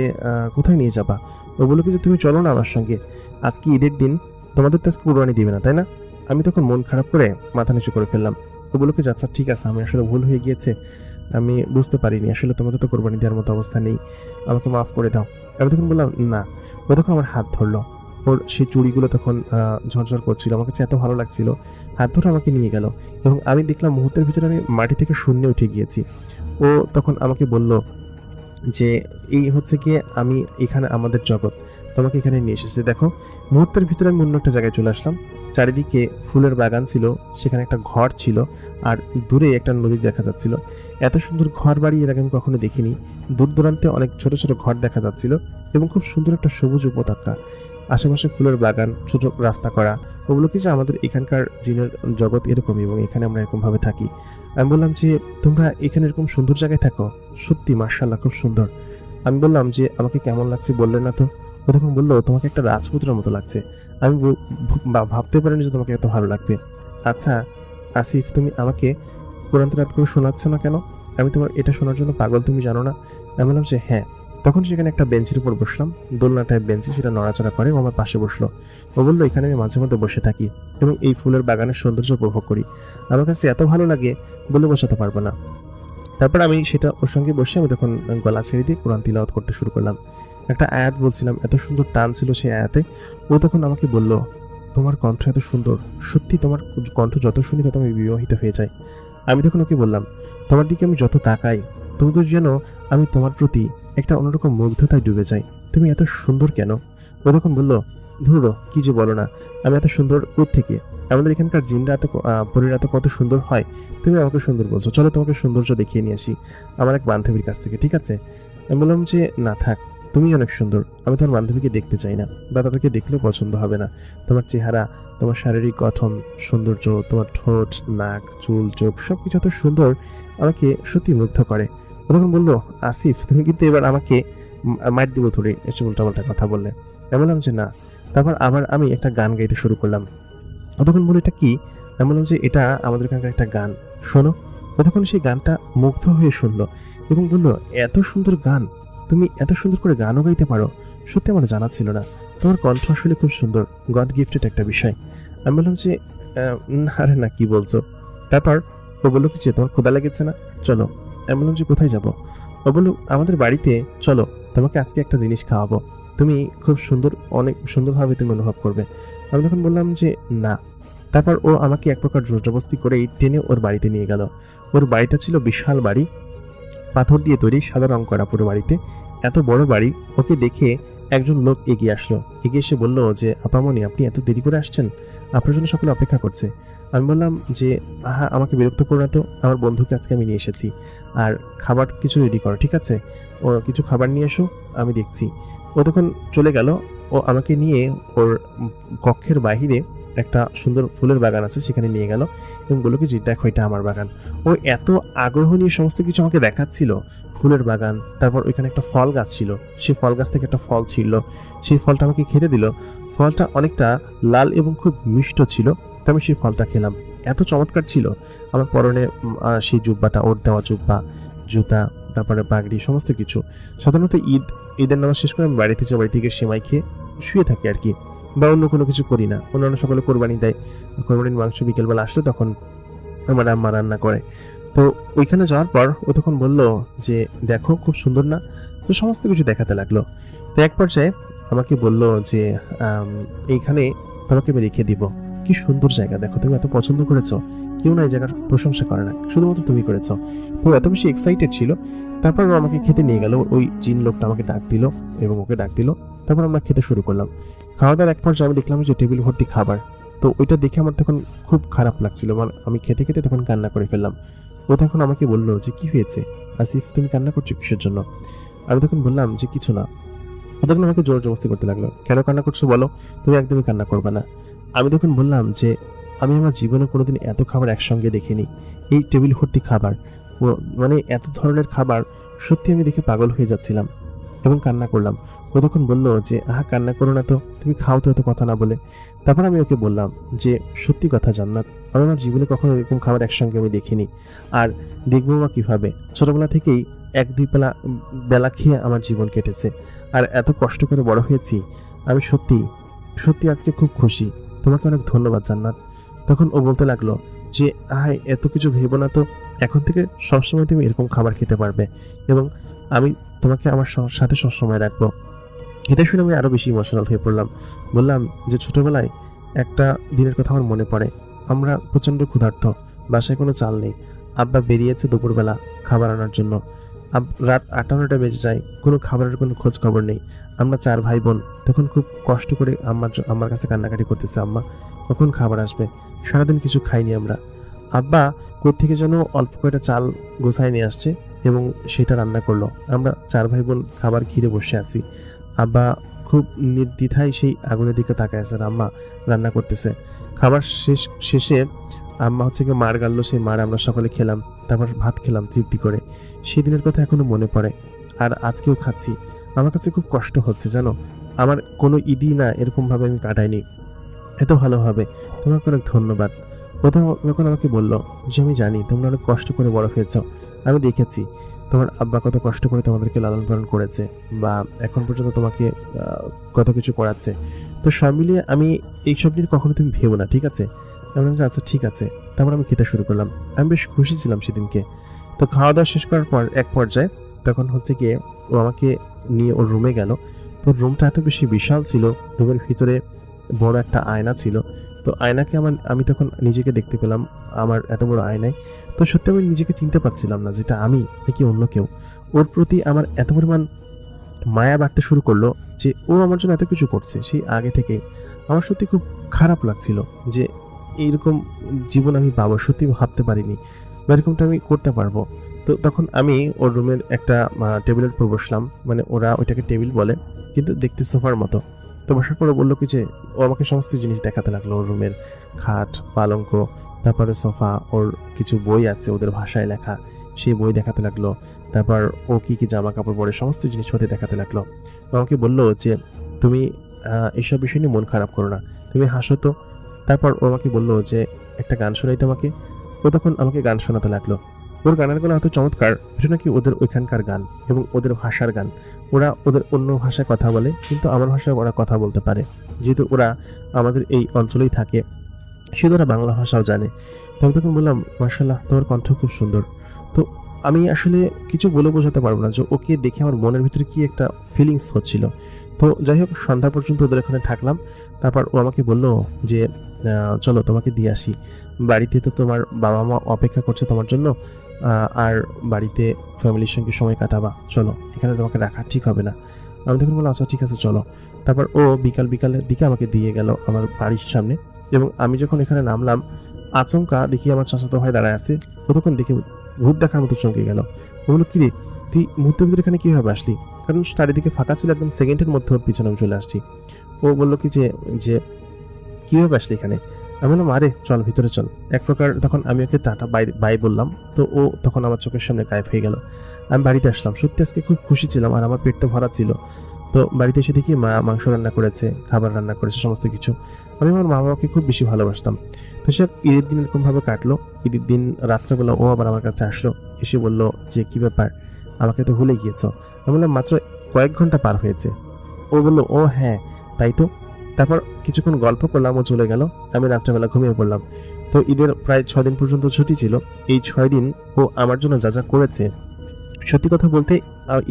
কোথায় নিয়ে যাবা? ও বললো কি যে তুমি চলো না আমার সঙ্গে, আজকে ঈদের দিন, তোমাদের তো আজকে কুরবানি দিবে না তাই না? আমি তখন মন খারাপ করে মাথা নিচু করে ফেললাম। ও বললো কি যে আচ্ছা ঠিক আছে, আমি আসলে ভুল হয়ে গিয়েছে, আমি বুঝতে পারিনি, আসলে তোমাদের তো কোরবানি দেওয়ার মতো অবস্থা নেই, আমাকে মাফ করে দাও। আমি তখন বললাম না। ও তখন আমার হাত ধরলো, ওর সেই চুড়িগুলো তখন ঝরঝর করছিল, আমার কাছে এত ভালো লাগছিল, হাত ধরে আমাকে নিয়ে গেল এবং আমি দেখলাম মুহূর্তের ভিতরে আমি মাটি থেকে শূন্যে উঠে গিয়েছি। ও তখন আমাকে বলল যে এই হচ্ছে গিয়ে আমি এখানে আমাদের জগৎ, তোমাকে এখানে নিয়ে এসেছি দেখো। মুহূর্তের ভিতরে আমি অন্য একটা জায়গায় চলে আসলাম। চারিদিকে ফুলের বাগান ছিল, সেখানে একটা ঘর ছিল, আর দূরে একটা নদী দেখা যাচ্ছিল। এত সুন্দর ঘর বাড়ি এর আগে আমি কখনো দেখিনি। দূর দূরান্তে অনেক ছোট ছোট ঘর দেখা যাচ্ছিল এবং খুব সুন্দর একটা সবুজ উপত্যকা, আশেপাশে ফুলের বাগান, ছোট রাস্তা করা। ওগুলো কি যে আমাদের এখানকার জিনের জগৎ এরকমই এবং এখানে আমরা এরকম ভাবে থাকি। আমি বললাম যে তোমরা এখানে এরকম সুন্দর জায়গায় থাকো, সত্যি মার্শাল্লাহ খুব সুন্দর। আমি বললাম যে আমাকে কেমন লাগছে বললে না তো। ও তখন বললো তোমাকে একটা রাজপুত্রের মতো লাগছে। আমি ভাবতে পারিনি যে তোমাকে এত ভালো লাগবে। আচ্ছা আসিফ, তুমি আমাকে কোরআন তেলাওয়াত করে শোনাচ্ছ না কেন? আমি তোমার এটা শোনার জন্য পাগল, তুমি জানো না? আমি বললাম যে হ্যাঁ। তখন সেখানে একটা বেঞ্চের উপর বসলাম, দোলনা টাইপ বেঞ্চে, সেটা নড়াচড়া করে, ও আমার পাশে বসলো। ও বললো এখানে আমি মাঝে মধ্যে বসে থাকি এবং এই ফুলের বাগানের সৌন্দর্য উপভোগ করি, আমার কাছে এত ভালো লাগে বলে বোঝাতে পারবো না। তারপর আমি সেটা ওর সঙ্গে বসে আমি তখন গলা ছেড়ে দিয়ে কোরআন তিলাওয়াত করতে শুরু করলাম। একটা আয়াত বলছিলাম, এত সুন্দর টান ছিল সেই আয়াতে। ও তখন আমাকে বলল তোমার কণ্ঠ এত সুন্দর, সত্যি তোমার কণ্ঠ যত শুনি তত আমি বিবাহিত হয়ে যাই। আমি তখন ওকে বললাম তোমার দিকে আমি যত তাকাই তত যেন আমি তোমার প্রতি একটা অন্যরকম মুগ্ধতায় ডুবে যাই, তুমি এত সুন্দর কেন? ও তখন বলল ধুরো কি যে বলো না, আমি এত সুন্দর থেকে, আমাদের এখানকার জিনরা এত পরীরা এত কত সুন্দর হয়, তুমি আমাকে সুন্দর বলছো, চলো তোমাকে সৌন্দর্য দেখিয়ে নিয়ে আসি আমার এক বান্ধবীর কাছ থেকে, ঠিক আছে? আমি বললাম যে না থাক, তুমি অনেক সুন্দর, আমি তোমার বান্ধবীকে দেখতে চাই না, বা তাদেরকে দেখলেও পছন্দ হবে না। তোমার চেহারা, তোমার শারীরিক গঠন, সৌন্দর্য, তোমার ঠোঁট, নাক, চুল, চোখ সবকিছু এত সুন্দর, আমাকে সত্যি মুগ্ধ করে। ও তখন বললো আসিফ তুমি কিন্তু এবার আমাকে মাইর দিব ধরে এসব উল্টাপাল্টা কথা বললে। আমি বললাম যে না। তারপর আবার আমি একটা গান গাইতে শুরু করলাম। ও তখন বলল, এটা কি? আমি বললাম যে এটা আমাদের এখানকার একটা গান, শোনো। ও তখন সেই গানটা মুগ্ধ হয়ে শুনলো এবং বলল, এত সুন্দর গান, তুমি এত সুন্দর করে গানও গাইতে পারো, সত্যি আমার জানা ছিল না, তোমার কণ্ঠ আসলে খুব সুন্দর, গড গিফটেড একটা বিষয়। আমি বললাম যে না আরে না, কি বলছো? তারপর ও বললো কি যে তোমার ক্ষুধা লেগেছে না, চলো। আমি বললাম যে কোথায় যাব? ও বললো আমাদের বাড়িতে চলো, তোমাকে আজকে একটা জিনিস খাওয়াবো, তুমি খুব সুন্দর, অনেক সুন্দরভাবে তুমি অনুভব করবে। আমি তখন বললাম যে না। তারপর ও আমাকে এক প্রকার জোরজবস্তি করেই টেনে ওর বাড়িতে নিয়ে গেল। ওর বাড়িটা ছিল বিশাল বাড়ি, পাথর দিয়ে তৈরি, সাদা রং করা পুরো বাড়িতে। এত বড় বাড়ি। ওকে দেখে একজন লোক এগিয়ে আসলো, এগিয়ে এসে বলল যে আপামনি, আপনি এত দেরি করে আসছেন, আপনার জন্য সকলে অপেক্ষা করছে। আমি বললাম যে হ্যাঁ, আমাকে বিরক্ত করো না তো, আমার বন্ধুকে আজকে আমি নিয়ে এসেছি, আর খাবার কিছু রেডি করো, ঠিক আছে? ও কিছু খাবার নিয়ে এসো, আমি দেখছি। ও তখন চলে গেল। ও আমাকে নিয়ে ওর কক্ষের বাইরে একটা সুন্দর ফুলের বাগান আছে, সেখানে নিয়ে গেল এবং বললো কি যে দেখো, এটা আমার বাগান। ও এত আগ্রহ নিয়ে সমস্ত কিছু আমাকে দেখাচ্ছিল, ফুলের বাগান, তারপর ওইখানে একটা ফল গাছ ছিল, সেই ফল গাছ থেকে একটা ফল ছিল, সেই ফলটা আমাকে খেতে দিল। ফলটা অনেকটা লাল এবং খুব মিষ্ট ছিল, তো আমি সেই ফলটা খেলাম। এত চমৎকার ছিল। আমার পরনে সেই জুব্বাটা, ওর দেওয়া জুব্বা, জুতা, তারপরে পাগড়ি, সমস্ত কিছু। সাধারণত ঈদের নামাজ শেষ করে আমি বাড়িতে যাই, বাড়ি থেকে সেমাই খেয়ে শুয়ে থাকি আর কি, বা অন্য কোনো কিছু করি না। অন্যান্য সকলে কোরবানি দেয়, কোরবানির মাংস বিকেলবেলা আসলে তখন আমার আম্মা রান্না করে। তো ওইখানে যাওয়ার পর ও তখন বলল যে দেখো, খুব সুন্দর না? তো সমস্ত কিছু দেখাতে লাগলো। তো এক পর্যায়ে আমাকে বলল যে এইখানে তোমাকে আমি রেখে দিব, কি সুন্দর জায়গা, দেখো তুমি এত পছন্দ করেছো, কেউ না এই জায়গার প্রশংসা করে না, শুধুমাত্র তুমি করেছো। তো এত বেশি এক্সাইটেড ছিল। তারপর ও আমাকে খেতে নিয়ে গেল, ওই জিন লোকটা আমাকে ডাক দিল এবং ওকে ডাক দিল। তারপর আমরা খেতে শুরু করলাম। খাওয়া দাওয়ার এক পর্যায়ে আমি দেখলাম যে টেবিল ভর্তি খাবার। তো ওইটা দেখে আমার তখন খুব খারাপ লাগছিল, মানে আমি খেতে খেতে তখন কান্না করে ফেললাম। ও তখন আমাকে বললো যে কি হয়েছে আসিফ, তুমি কান্না করছো কিসের জন্য? আমি তখন বললাম যে কিছু না। ও তখন আমাকে জোর জবস্তি করতে লাগলো, কেন কান্না করছো বলো, তুমি একদমই কান্না করবে না। আমি তখন বললাম যে আমি আমার জীবনে কোনোদিন এত খাবার একসঙ্গে দেখিনি, এই টেবিল ভর্তি খাবার, মানে এত ধরনের খাবার, সত্যি আমি দেখে পাগল হয়ে যাচ্ছিলাম এবং কান্না করলাম। ও তখন বললো যে আহা, কান্না করো না তো, তুমি খাও তো, এত কথা না বলে। তারপর আমি ওকে বললাম যে সত্যি কথা জান্নাত, আমি আমার জীবনে কখনো এরকম খাবার একসঙ্গে আমি দেখিনি, আর দেখবো বা কিভাবে। ছোটবেলা থেকেই এক দুই বেলা খেয়ে আমার জীবন কেটেছে, আর এত কষ্ট করে বড় হয়েছি। আমি সত্যি সত্যি আজকে খুব খুশি, তোমাকে অনেক ধন্যবাদ জান্নাত। তখন ও বলতে লাগলো যে হাই, এত কিছু ভেবো না তো, এখন থেকে সবসময় তুমি এরকম খাবার খেতে পারবে এবং আমি তোমাকে আমার সাথে সবসময় রাখবো। এটা শুনে আমি আরো বেশি ইমোশনাল হয়ে পড়লাম। বললাম যে ছোটবেলায় একটা দিনের কথা আমার মনে পড়ে, আমরা প্রচন্ড ক্ষুধার্ত, বাসায় কোনো চাল নেই, আব্বা বেরিয়েছে দুপুরবেলা খাবার আনার জন্য। রাত 8-9টা বেজে যায়, কোনো খাবারের কোনো খোঁজ খবর নেই। আমরা 4 ভাই বোন তখন খুব কষ্ট করে আম্মার কাছে কান্নাকাটি করতেছে, আম্মা কখন খাবার আসবে, সারাদিন কিছু খাইনি আমরা। আব্বা কোত্থেকে যেন অল্প কয়টা চাল গোছায় নিয়ে আসছে এবং সেটা রান্না করলো। আমরা 4 ভাই বোন খাবার ঘিরে বসে আছি। আব্বা খুব নির্দ্বিধায় সেই আগুনের দিকে তাকায় আছে, আম্মা রান্না করতেছে। খাবার শেষে আম্মা হচ্ছে কি মার গাড়লো, সেই মার আমরা সকলে খেলাম, তারপর ভাত খেলাম তৃপ্তি করে। সেই দিনের কথা এখনো মনে পড়ে, আর আজকেও খাচ্ছি। আমার কাছে খুব কষ্ট হচ্ছে জানো, আমার কোনো ঈদই না এরকম ভাবে আমি কাটাইনি এত ভালোভাবে। তোমাকে অনেক ধন্যবাদ। প্রথম যখন আমাকে বললো যে আমি জানি তোমরা অনেক কষ্ট করে বড় হয়েছ, আমি দেখেছি তোমার আব্বা কত কষ্ট করে তোমাদেরকে লালন পালন করেছে, বা এখন পর্যন্ত তোমাকে কত কিছু করাচ্ছে। তো সব মিলিয়ে আমি এইসব নিয়ে কখনো তুমি ভেবো না, ঠিক আছে? আমি বললাম যে আচ্ছা ঠিক আছে। তারপর আমি খেতে শুরু করলাম। আমি বেশ খুশি ছিলাম সেদিনকে। তো খাওয়া দাওয়া শেষ করার পর এক পর্যায়ে তখন হচ্ছে গিয়ে ও আমাকে নিয়ে ওর রুমে গেল। তো রুমটা এত বেশি বিশাল ছিল, রুমের ভিতরে বড় একটা আয়না ছিল। তো আয়নাকে আমি তখন নিজেকে দেখতে পেলাম আমার এত বড় আয়নায়। তো সত্যি আমি নিজেকে চিনতে পারছিলাম না যেটা আমি নাকি অন্য কেউ। ওর প্রতি আমার এত পরিমাণ মায়া বাড়তে শুরু করলো যে ও আমার জন্য এত কিছু করছে সেই আগে থেকেই। আমার সত্যি খুব খারাপ লাগছিল যে এইরকম জীবন আমি পাবো, সত্যি ভাবতে পারিনি বা এরকমটা আমি করতে পারবো। তো তখন আমি ওর রুমের একটা টেবিলের উপর বসলাম, মানে ওরা ওইটাকে টেবিল বলে কিন্তু দেখতে সোফার মতো। তো বসার পরে বললো কি যে ও আমাকে সমস্ত জিনিস দেখাতে লাগলো, ওর রুমের খাট, পালঙ্ক, তারপরে সোফা, ওর কিছু বই আছে ওদের ভাষায় লেখা, সেই বই দেখাতে লাগলো। তারপর ও কি কি জামা কাপড় পরে সমস্ত জিনিসপাতি দেখাতে লাগলো। ও আমাকে বলল যে, তুমি এসব বিষয় নিয়ে মন খারাপ করো না, তুমি হাসো তো। তারপর ও আমাকে বলল যে, একটা গান শোনাই তোমাকে। ও তখন আমাকে গান শোনাতে লাগলো। ওর গানের গলা এত চমৎকার, এটা নাকি ওদের ওইখানকার গান এবং ওদের ভাষার গান। ওরা ওদের অন্য ভাষায় কথা বলে, কিন্তু আমার ভাষায় ওরা কথা বলতে পারে। যেহেতু ওরা আমাদের এই অঞ্চলেই থাকে, সেহেতু ওরা বাংলা ভাষাও জানে। তো আমি তখন বললাম, মাশাআল্লাহ, তোমার কণ্ঠ খুব সুন্দর। তো আমি আসলে কিছু বলে বোঝাতে পারবো না যে ওকে দেখে আমার মনের ভিতরে কি একটা ফিলিংস হচ্ছিল। তো যাই হোক, সন্ধ্যা পর্যন্ত ওদের এখানে থাকলাম। তারপর ও আমাকে বলল যে, চলো তোমাকে দিয়ে আসি, বাড়িতে তো তোমার বাবা মা অপেক্ষা করছে তোমার জন্য, আর বাড়িতে ফ্যামিলির সঙ্গে সময় কাটাবা, চলো, এখানে তোমাকে রাখা ঠিক হবে না। আমি তখন বললাম, আচ্ছা ঠিক আছে বিকালের তারপর ও বিকালের দিকে আমাকে দিয়ে গেল আমার বাড়ির সামনে। এবং আমি যখন এখানে নামলাম, আচমকা দেখি আমার চাচাতো ভাই দাঁড়ায় আছে। ও তখন দেখে ভূত দেখার মতো চমকে গেল। ও বললো, কিরে তুই মুহূর্তের ভিতরে এখানে কিভাবে আসলি? কারণ চারিদিকে ফাঁকা ছিল, একদম সেকেন্ডের মধ্যে ওর পিছনে আমি চলে আসছি। ও বললো কি যে যে কিভাবে আসলি এখানে? আমি বললাম, আরে চল ভিতরে চল। এক প্রকার তখন আমি ওকে টাটা বাই বাই বললাম। তো ও তখন আমার চোখের সামনে গায়েব হয়ে গেল। আমি বাড়িতে আসলাম, সত্যি আজকে খুব খুশি ছিলাম আর আমার পেটটা ভরা ছিল। তো বাড়িতে এসে দেখি মা মাংস রান্না করেছে, খাবার রান্না করেছে, সমস্ত কিছু। আমি আমার মা বাবাকে খুব বেশি ভালোবাসতাম। তো সে ঈদের দিন এরকমভাবে কাটলো। ঈদের দিন রাত্রেবেলা ও আবার আমার কাছে আসলো, এসে বলল যে, কি ব্যাপার, আমাকে তো ভুলে গিয়েছ? আমি বললাম, মাত্র কয়েক ঘন্টা পার হয়েছে। ও বলল, ও হ্যাঁ তাই তো। তারপর কিছুক্ষণ গল্প করলাম, ও চলে গেল। আমি রাত্রেবেলা ঘুমিয়ে পড়লাম। তো ঈদের প্রায় 6 দিন পর্যন্ত ছুটি ছিল। এই 6 দিন ও আমার জন্য যা যা করেছে, সত্যি কথা বলতে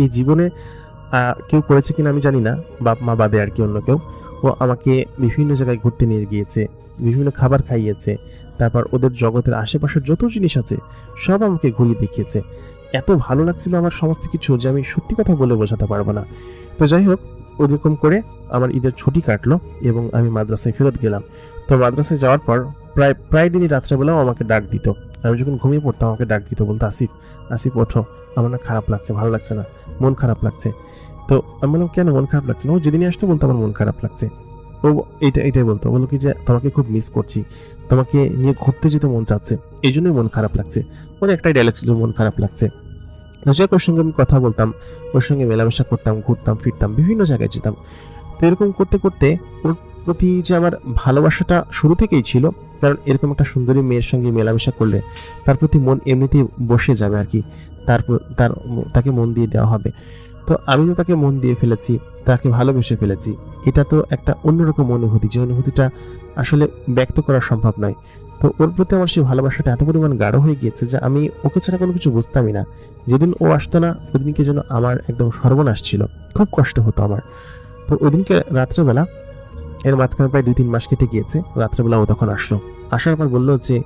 এই জীবনে কেউ করেছে কিনা আমি জানি না, বাপ মা বাদে আর কি অন্য কেউ। ও আমাকে বিভিন্ন জায়গায় ঘুরতে নিয়ে গিয়েছে, বিভিন্ন খাবার খাইয়েছে। তারপর ওদের জগতের আশেপাশের যত জিনিস আছে সব আমাকে ঘুরিয়ে দেখিয়েছে। এত ভালো লাগছিল আমার সমস্ত কিছু যে আমি সত্যি কথা বলে বোঝাতে পারবো না। তো যাই হোক, ওইরকম করে আমার ঈদের ছুটি কাটলো এবং আমি মাদ্রাসায় ফেরত গেলাম। তো মাদ্রাসায় যাওয়ার পর প্রায় দিনই রাত্রেবেলাও আমাকে ডাক দিত। আমি যখন ঘুমিয়ে পড়তাম আমাকে ডাক দিত, বলতো, আসিফ আসিফ ওঠো, আমার না খারাপ লাগছে, ভালো লাগছে না, মন খারাপ লাগছে। তো আমি বললাম, কেন মন খারাপ লাগছে না? ও যেদিনই আসতো বলতো আমার মন খারাপ লাগছে। ও এটাই বলতো, বললো কি যে, তোমাকে খুব মিস করছি, তোমাকে নিয়ে ঘুরতে যেতে মন চাচ্ছে, এই জন্যই মন খারাপ লাগছে। ওর একটাই ডায়লগ ছিল, মন খারাপ লাগছে। যাক, ওর সঙ্গে আমি কথা বলতাম, ওর সঙ্গে মেলামেশা করতাম, ঘুরতাম ফিরতাম, বিভিন্ন জায়গায় যেতাম। তো এরকম করতে করতে ওর প্রতি যে আমার ভালোবাসাটা শুরু থেকেই ছিল, কারণ এরকম একটা সুন্দরী মেয়ের সঙ্গে মেলামেশা করলে তার প্রতি মন এমনিতেই বসে যাবে আর কি, তাকে মন দিয়ে দেওয়া হবে। তো আমি তো তাকে মন দিয়ে ফেলেছি, তাকে ভালোবেসে ফেলেছি। এটা তো একটা অন্যরকম অনুভূতি, যে অনুভূতিটা আসলে ব্যক্ত করা সম্ভব নয়। তো ওর প্রতি আমার সেই ভালোবাসাটা এত পরিমাণ গাঢ় হয়ে গিয়েছে যে আমি ওকে ছাড়া কোনো কিছু বুঝতামই না। যেদিন ও আসতো না, ওদিনকে যেন আমার একদম সর্বনাশ ছিল, খুব কষ্ট হতো আমার। তো ওদিনকে রাত্রেবেলা, এর মাঝখানে প্রায় 2-3 মাস কেটে গিয়েছে, রাত্রেবেলা ও তখন আসলো। আসার পর বললো যে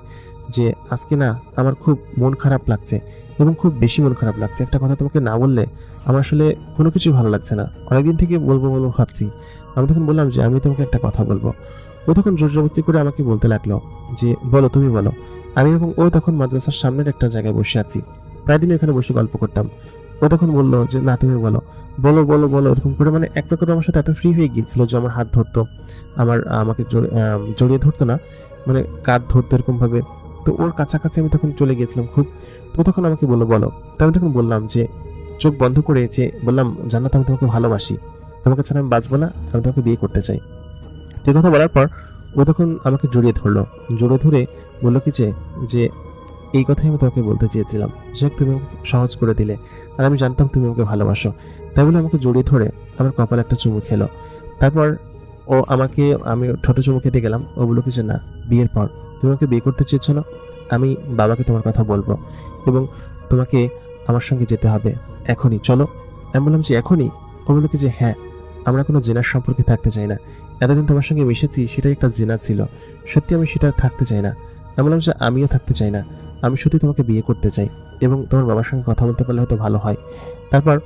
যে আজকে না আমার খুব মন খারাপ লাগছে এবং খুব বেশি মন খারাপ লাগছে। একটা কথা তোমাকে না বললে আমার আসলে কোনো কিছু ভালো লাগছে না, অনেকদিন থেকে বলবো বলবো ভাবছি। আমি তখন বললাম যে, আমি তোমাকে একটা কথা বলবো। ও তখন জোর জবরদস্তি করে আমাকে বলতে লাগলো যে, বলো, তুমি বলো। আমি এবং ও তখন মাদ্রাসার সামনের একটা জায়গায় বসে আছি, প্রায় দিন এখানে বসে গল্প করতাম। ও তখন বললো যে, না তুমি বলো, বলো বলো বলো, এরকম করে মানে এক প্রকার আমার সাথে এত ফ্রি হয়ে গিয়েছিল যে আমার হাত ধরতো, আমাকে জড়িয়ে ধরতো না, মানে কাঁধ ধরতো এরকম ভাবে। তো ওর কাছাকাছি আমি তখন চলে গিয়েছিলাম খুব। তো তখন আমাকে বললো, বলো। তো আমি তখন বললাম যে, চোখ বন্ধ করে যে বললাম, জান্নাত, আমি তোমাকে ভালোবাসি, তোমাকে ছাড়া আমি বাঁচবো না, আমি তোমাকে বিয়ে করতে চাই। তো কথা বলার পর ও তখন আমাকে জড়িয়ে ধরলো, জড়িয়ে ধরে বললো কি যে এই কথাই আমি তোমাকে বলতে চেয়েছিলাম, যে তুমি আমাকে সহজ করে দিলে, আর আমি জানতাম তুমি আমাকে ভালোবাসো। তাই বলে আমাকে জড়িয়ে ধরে আমার কপালে একটা চুমু খেলো। তারপর আমি ঠোঁটে চুমু খেতে গেলাম। ও বললো কি যে, না, বিয়ের পর তুমি আমাকে বিয়ে করতে চেয়েছো না, আমি বাবাকে তোমার কথা বলবো এবং তোমাকে আমার সঙ্গে যেতে হবে এখনই, চলো। আমি বললাম যে, এখনই? ও বললো কি যে, হ্যাঁ, আমরা কোনো জেনার সম্পর্কে থাকতে চাই না, এতদিন তোমার সঙ্গে মিশেছি সেটাই একটা জেনা ছিল, সত্যি আমি সেটা থাকতে চাই না। আমি বললাম যে, আমিও থাকতে চাই না, আমি সত্যি তোমাকে বিয়ে করতে চাই এবং তোমার বাবার সঙ্গে কথা বলতে পারলে হয়তো ভালো হয়। তারপর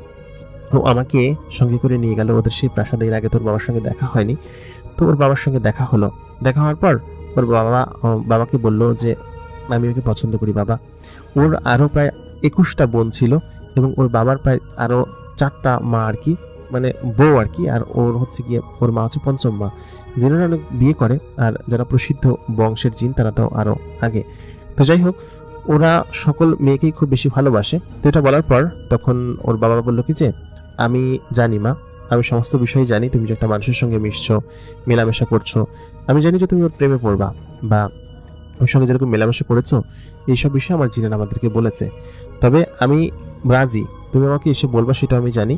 ও আমাকে সঙ্গে করে নিয়ে গেল ওদের সেই প্রাসাদে। এর আগে তোর বাবার সঙ্গে দেখা হয়নি, তো ওর বাবার সঙ্গে দেখা হলো। দেখা হওয়ার পর ওর বাবাকে বলল যে, আমি ওকে পছন্দ করি বাবা। ওর আরও প্রায় 21টা বোন ছিল এবং ওর বাবার প্রায় আরও 4টা মা আর কি, মানে বউ আর কি। আর ওর হচ্ছে গিয়ে ওর মা হচ্ছে পঞ্চম মা, যিনারা অনেক বিয়ে করে আর যারা প্রসিদ্ধ বংশের জিন, তারা তো আরও আগে। তো যাই হোক, ও ওরা সকল মেয়েকেই খুব বেশি ভালোবাসে। তো এটা বলার পর তখন ওর বাবা বলল কি যে, আমি জানি মা, আমি সমস্ত বিষয়ই জানি, তুমি যে একটা মানুষের সঙ্গে মিশছো, মেলামেশা করছো, আমি জানি যে তুমি ওর প্রেমে পড়বা বা ওর সঙ্গে যেরকম মেলামেশা করেছো, এইসব বিষয়ে আমার জিনান আমাদেরকে বলেছে। তবে আমি রাজি, তুমি আমাকে এসে বলবা সেটা আমি জানি,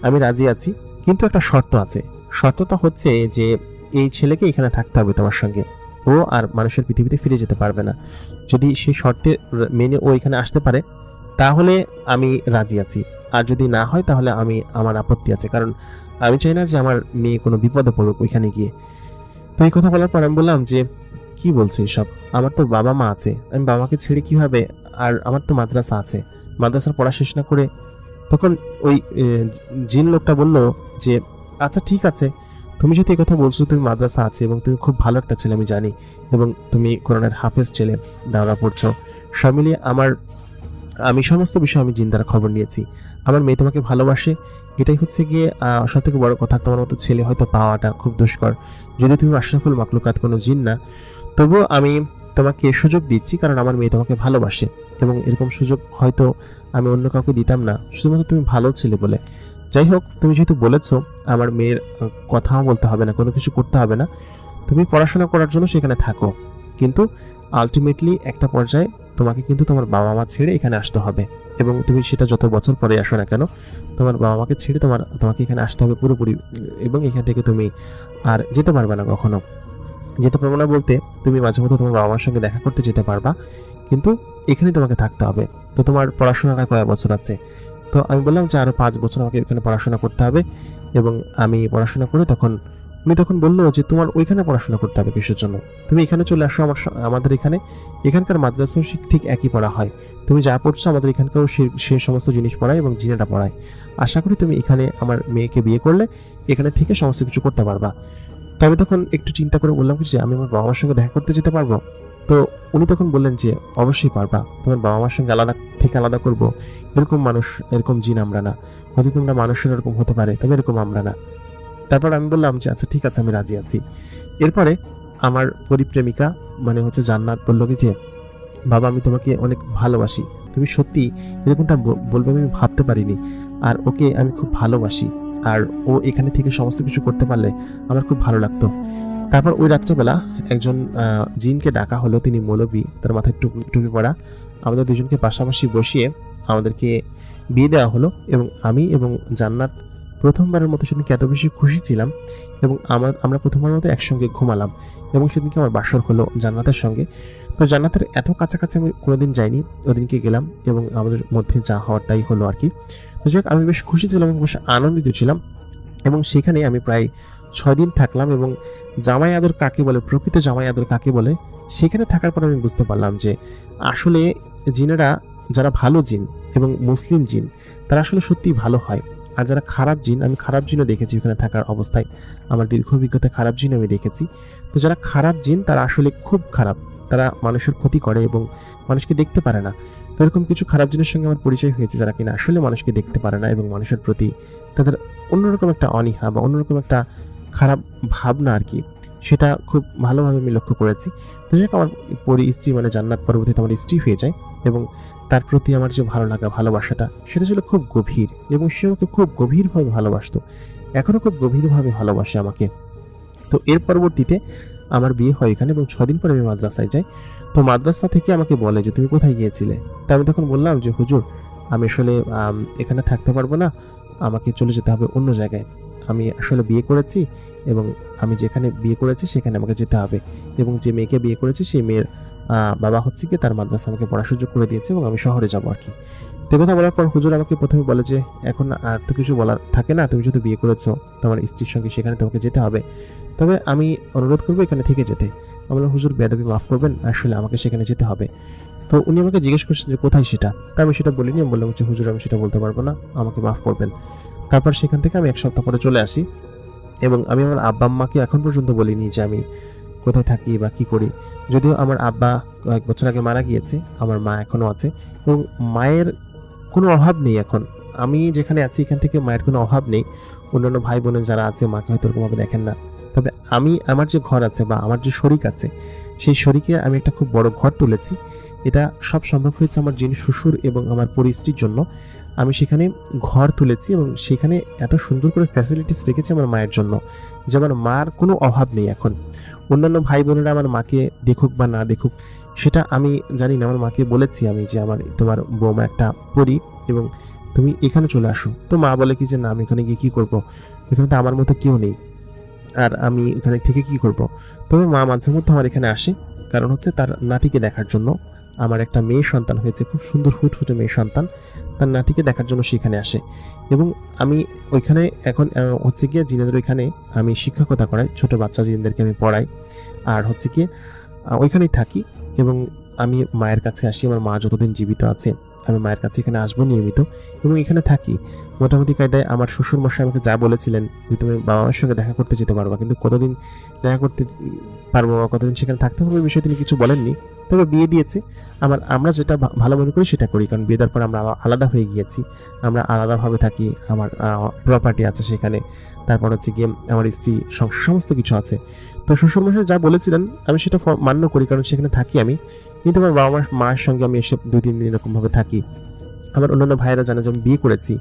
আমি রাজি আছি, কিন্তু একটা শর্ত আছে। শর্তটা হচ্ছে যে এই ছেলেকে এখানে থাকতে হবে তোমার সঙ্গে, ও আর মানুষের পৃথিবীতে ফিরে যেতে পারবে না। যদি সেই শর্তে মেনে ও এখানে আসতে পারে তাহলে আমি রাজি আছি, আর যদি না হয় তাহলে আমার আপত্তি আছে, কারণ আমি চাই না যে আমার মেয়ে কোনো বিপদে পড়ুক ওইখানে গিয়ে। তো এই কথা বলার পর আমি বললাম যে, কি বলছো এসব, আমার তো বাবা মা আছে, আমি বাবাকে ছেড়ে কিভাবে, আর আমার তো মাদ্রাসা আছে, মাদ্রাসার পড়া শেষ না করে। তখন ওই জিন লোকটা বলল যে, আচ্ছা ঠিক আছে, তুমি যদি এই কথা বলছো, তুমি মাদ্রাসা আছে এবং তুমি খুব ভালো একটা ছেলে আমি জানি, এবং তুমি কোরআনের হাফেজ ছেলে, দাওরা পড়ছো, সব মিলিয়ে আমি সমস্ত বিষয়ে আমি জিন দ্বারা খবর নিয়েছি, আমার মেয়ে তোমাকে ভালোবাসে, এটাই হচ্ছে গিয়ে সব থেকে বড় কথা। তোমার মতো ছেলে হয়তো পাওয়াটা খুব দুষ্কর, যদি তুমি আশরাফুল মাকলুকাত কোনো জিন না, তবুও আমি তোমাকে সুযোগ দিচ্ছি, কারণ আমার মেয়ে তোমাকে ভালোবাসে, এবং এরকম সুযোগ হয়তো আমি অন্য কাউকে দিতাম না, শুধুমাত্র তুমি ভালো ছেলে বলে। যাই হোক, তুমি যেহেতু বলেছো আমার মেয়ের কথাও বলতে হবে না, কোনো কিছু করতে হবে না, তুমি পড়াশোনা করার জন্য সেখানে থাকো, কিন্তু আলটিমেটলি একটা পর্যায়ে তোমাকে কিন্তু তোমার বাবা মা ছেড়ে এখানে আসতে হবে, এবং তুমি সেটা যত বছর পরে আসো না কেন, তোমার বাবা মাকে ছেড়ে তোমাকে এখানে আসতে হবে পুরোপুরি, এবং এখান থেকে তুমি আর যেতে পারবে না কখনো। যেতে পারবো না বলতে, তুমি মাঝে মধ্যে তোমার বাবা মার সঙ্গে দেখা করতে যেতে পারবা, কিন্তু এখানে তোমাকে থাকতে হবে। তো তোমার পড়াশোনাটা কয়েক বছর আছে? তো আমি বললাম যে আরো 5 বছর আমাকে এখানে পড়াশোনা করতে হবে, এবং আমি পড়াশোনা করে উনি তখন বললো যে তোমার ওইখানে পড়াশোনা করতে হবে কিসের জন্য, তুমি এখানে চলে আসো আমাদের এখানে, এখানকার মাদ্রাসাও ঠিক একই পড়া হয়, তুমি যা পড়ছো আমাদের এখানকারও সে সমস্ত জিনিস পড়ায় এবং জিনেটা পড়ায়। আশা করি তুমি এখানে আমার মেয়েকে বিয়ে করলে এখানে থেকে সমস্ত কিছু করতে পারবা। তো আমি তখন একটু চিন্তা করে বললাম যে আমি আমার বাবা মার সঙ্গে দেখা করতে যেতে পারবো? তো উনি তখন বললেন যে অবশ্যই পারবা, তোমার বাবা মার সঙ্গে আলাদা করব, এরকম মানুষ, এরকম জিন আমরা না, হয়তো তোমরা মানুষের এরকম হতে পারে, তবে এরকম আমরা না। তারপর আমি বললাম যে আচ্ছা ঠিক আছে, আমি রাজি আছি। এরপরে আমার পরিপ্রেমিকা মানে হচ্ছে জান্নাত বলল কি যে, বাবা আমি তোমাকে অনেক ভালোবাসি, তুমি সত্যি এরকমটা বলবে আমি ভাবতে পারিনি, আর ওকে আমি খুব ভালোবাসি, আর ও এখানে থেকে সমস্ত কিছু করতে পারলে আমার খুব ভালো লাগতো। তারপর ওই রাত্রেবেলা একজন জিনকে ডাকা হলো, তিনি মৌলবী, তার মাথায় টুপি পরা, আমাদের দুজনকে পাশাপাশি বসিয়ে আমাদেরকে বিয়ে দেওয়া হলো, এবং আমি এবং জান্নাত প্রথমবারের মতো সেদিনকে এত বেশি খুশি ছিলাম, এবং আমরা প্রথমবারের মতো একসঙ্গে ঘুমালাম, এবং সেদিনকে আমার বাসর হলো জান্নাতের সঙ্গে। তো জান্নাতের এত কাছাকাছি আমি কোনোদিন যাইনি, ওদিনকে গেলাম এবং আমাদের মধ্যে যা হওয়ার তাই হলো আর কি। তো যাই হোক, আমি বেশ খুশি ছিলাম এবং বেশ আনন্দিত ছিলাম, এবং সেখানে আমি প্রায় 6 দিন থাকলাম, এবং জামাই আদর কাকে বলে, প্রকৃত জামাই আদর কাকে বলে, সেখানে থাকার পর আমি বুঝতে পারলাম যে আসলে জিনেরা, যারা ভালো জিন এবং মুসলিম জিন, তারা আসলে সত্যিই ভালো হয়, আর যারা খারাপ জিন, আমি খারাপ জিনও দেখেছি ওখানে থাকার অবস্থায়, আমার দীর্ঘ অভিজ্ঞতা খারাপ জিন আমি দেখেছি। তো যারা খারাপ জিন তারা আসলে খুব খারাপ, তারা মানুষের ক্ষতি করে এবং মানুষকে দেখতে পারে না। তো এরকম কিছু খারাপ জিনের সঙ্গে আমার পরিচয় হয়েছে, যারা কিনা আসলে মানুষকে দেখতে পারে না এবং মানুষের প্রতি তাদের অন্যরকম একটা অনীহা বা অন্যরকম একটা খারাপ ভাবনা আর কি, সেটা খুব ভালোভাবে আমি লক্ষ্য করেছি। তো যাই হোক, আমার স্ত্রী মানে জান্নাত পরবর্তীতে আমার স্ত্রী হয়ে যায়, এবং তার প্রতি আমার যে ভালো লাগা, ভালোবাসাটা, সেটা ছিল খুব গভীর, এবং সে আমাকে খুব গভীরভাবে ভালোবাসতো, এখনো খুব গভীরভাবে ভালোবাসে আমাকে। তো এর পরবর্তীতে আমার বিয়ে হয় এখানে, এবং 6 দিন পরে আমি মাদ্রাসায় যাই। তো মাদ্রাসা থেকে আমাকে বলে যে তুমি কোথায় গিয়েছিলে। তা আমি তখন বললাম যে হুজুর, আমি আসলে এখানে থাকতে পারবো না, আমাকে চলে যেতে হবে অন্য জায়গায়, আমি আসলে বিয়ে করেছি, এবং আমি যেখানে বিয়ে করেছি সেখানে আমাকে যেতে হবে, এবং যে মেয়েকে বিয়ে করেছি সেই মেয়ের বাবা হচ্ছে কি তার মাদ্রাসা আমাকে পড়ার সুযোগ করে দিয়েছে, এবং আমি শহরে যাবো আর কি। তো কথা বলার পর হুজুর আমাকে প্রথমে বলে যে এখন আর তো কিছু বলার থাকে না, তুমি যেহেতু বিয়ে করেছো তোমার স্ত্রীর সঙ্গে, সেখানে তোমাকে যেতে হবে, তবে আমি অনুরোধ করবো এখানে থেকে যেতে। আমি বললাম হুজুর বেয়াদবি মাফ করবেন, আসলে আমাকে সেখানে যেতে হবে। তো উনি আমাকে জিজ্ঞেস করছেন যে কোথায় সেটা, তা আমি সেটা বলিনি, আমি বললাম যে হুজুর আমি সেটা বলতে পারবো না, আমাকে মাফ করবেন। তারপর সেখান থেকে আমি 1 সপ্তাহ পরে চলে আসি, এবং আমি আমার আব্বা আম্মাকে এখন পর্যন্ত বলিনি যে আমি কোথায় থাকি বা কি করি। যদিও আমার আব্বা কয়েক বছর আগে মারা গিয়েছে, আমার মা এখনো আছে, এবং মায়ের কোনো অভাব নেই এখন, আমি যেখানে আছি এখান থেকে মায়ের কোনো অভাব নেই। অন্যান্য ভাই বোনের যারা আছে মাকে হয়তো ওরকমভাবে দেখেন না, তবে আমার যে ঘর আছে বা আমার যে শরিক আছে সেই শরিকে আমি একটা খুব বড় ঘর তুলেছি। এটা সব সম্ভব হয়েছে আমার যিনি শ্বশুর এবং আমার পরিস্ত্রীর জন্য। আমি সেখানে ঘর তুলেছি এবং সেখানে এত সুন্দর করে ফ্যাসিলিটিস রেখেছি আমার মায়ের জন্য, যে আমার মার কোনো অভাব নেই এখন। অন্যান্য ভাই বোনেরা আমার মাকে দেখুক বা না দেখুক সেটা আমি জানি না। আমার মাকে বলেছি আমি যে আমার তোমার বৌমা একটা পরি এবং তুমি এখানে চলে আসো। তো মা বলে কি যে না, আমি এখানে গিয়ে কী করবো, এখানে তো আমার মতো কেউ নেই, আর আমি এখানে থেকে কি করব। তবে মা মাঝে মধ্যে আমার এখানে আসে, কারণ হচ্ছে তার নাতিকে দেখার জন্য। আমার একটা মেয়ে সন্তান হয়েছে, খুব সুন্দর ফুটফুটে মেয়ে সন্তান, তার নাতিকে দেখার জন্য সেখানে আসে। এবং আমি ওইখানে এখন হচ্ছে গিয়ে জিনেদের ওইখানে আমি শিক্ষকতা করাই, ছোট বাচ্চা জিনেদেরকে আমি পড়াই, আর হচ্ছে গিয়ে ওইখানেই থাকি। এবং আমি মায়ের কাছে আসি, আমার মা যতদিন জীবিত আছে আমি মায়ের কাছে এখানে আসবো নিয়মিত এবং এখানে থাকি। মোটামুটি কায়দায় আমার শ্বশুর মশাই আমাকে যা বলেছিলেন যে তুমি বাবা মায়ের সঙ্গে দেখা করতে যেতে পারবা, কিন্তু কতদিন দেখা করতে পারবো বা কতদিন সেখানে থাকতে হবে বিষয়ে তিনি কিছু বলেননি। তবে বিয়ে দিয়েছে আমরা যেটা ভালো মনে করি সেটা করি, কারণ বিয়ে দেওয়ার পর আমরা আলাদা হয়ে গিয়েছি, আমরা আলাদাভাবে থাকি। আমার প্রপার্টি আছে সেখানে, তারপর হচ্ছে গিয়ে আমার স্ত্রী, সমস্ত কিছু আছে। তো শ্বশুরমশাই যা বলেছিলেন আমি সেটা মান্য করি, কারণ সেখানে থাকি আমি। কিন্তু আমার বাবা মায়ের সঙ্গে আমি এসে 2-3 দিন এরকমভাবে থাকি। আমার অন্যান্য ভাইয়েরা জানে যে আমি বিয়ে করেছি।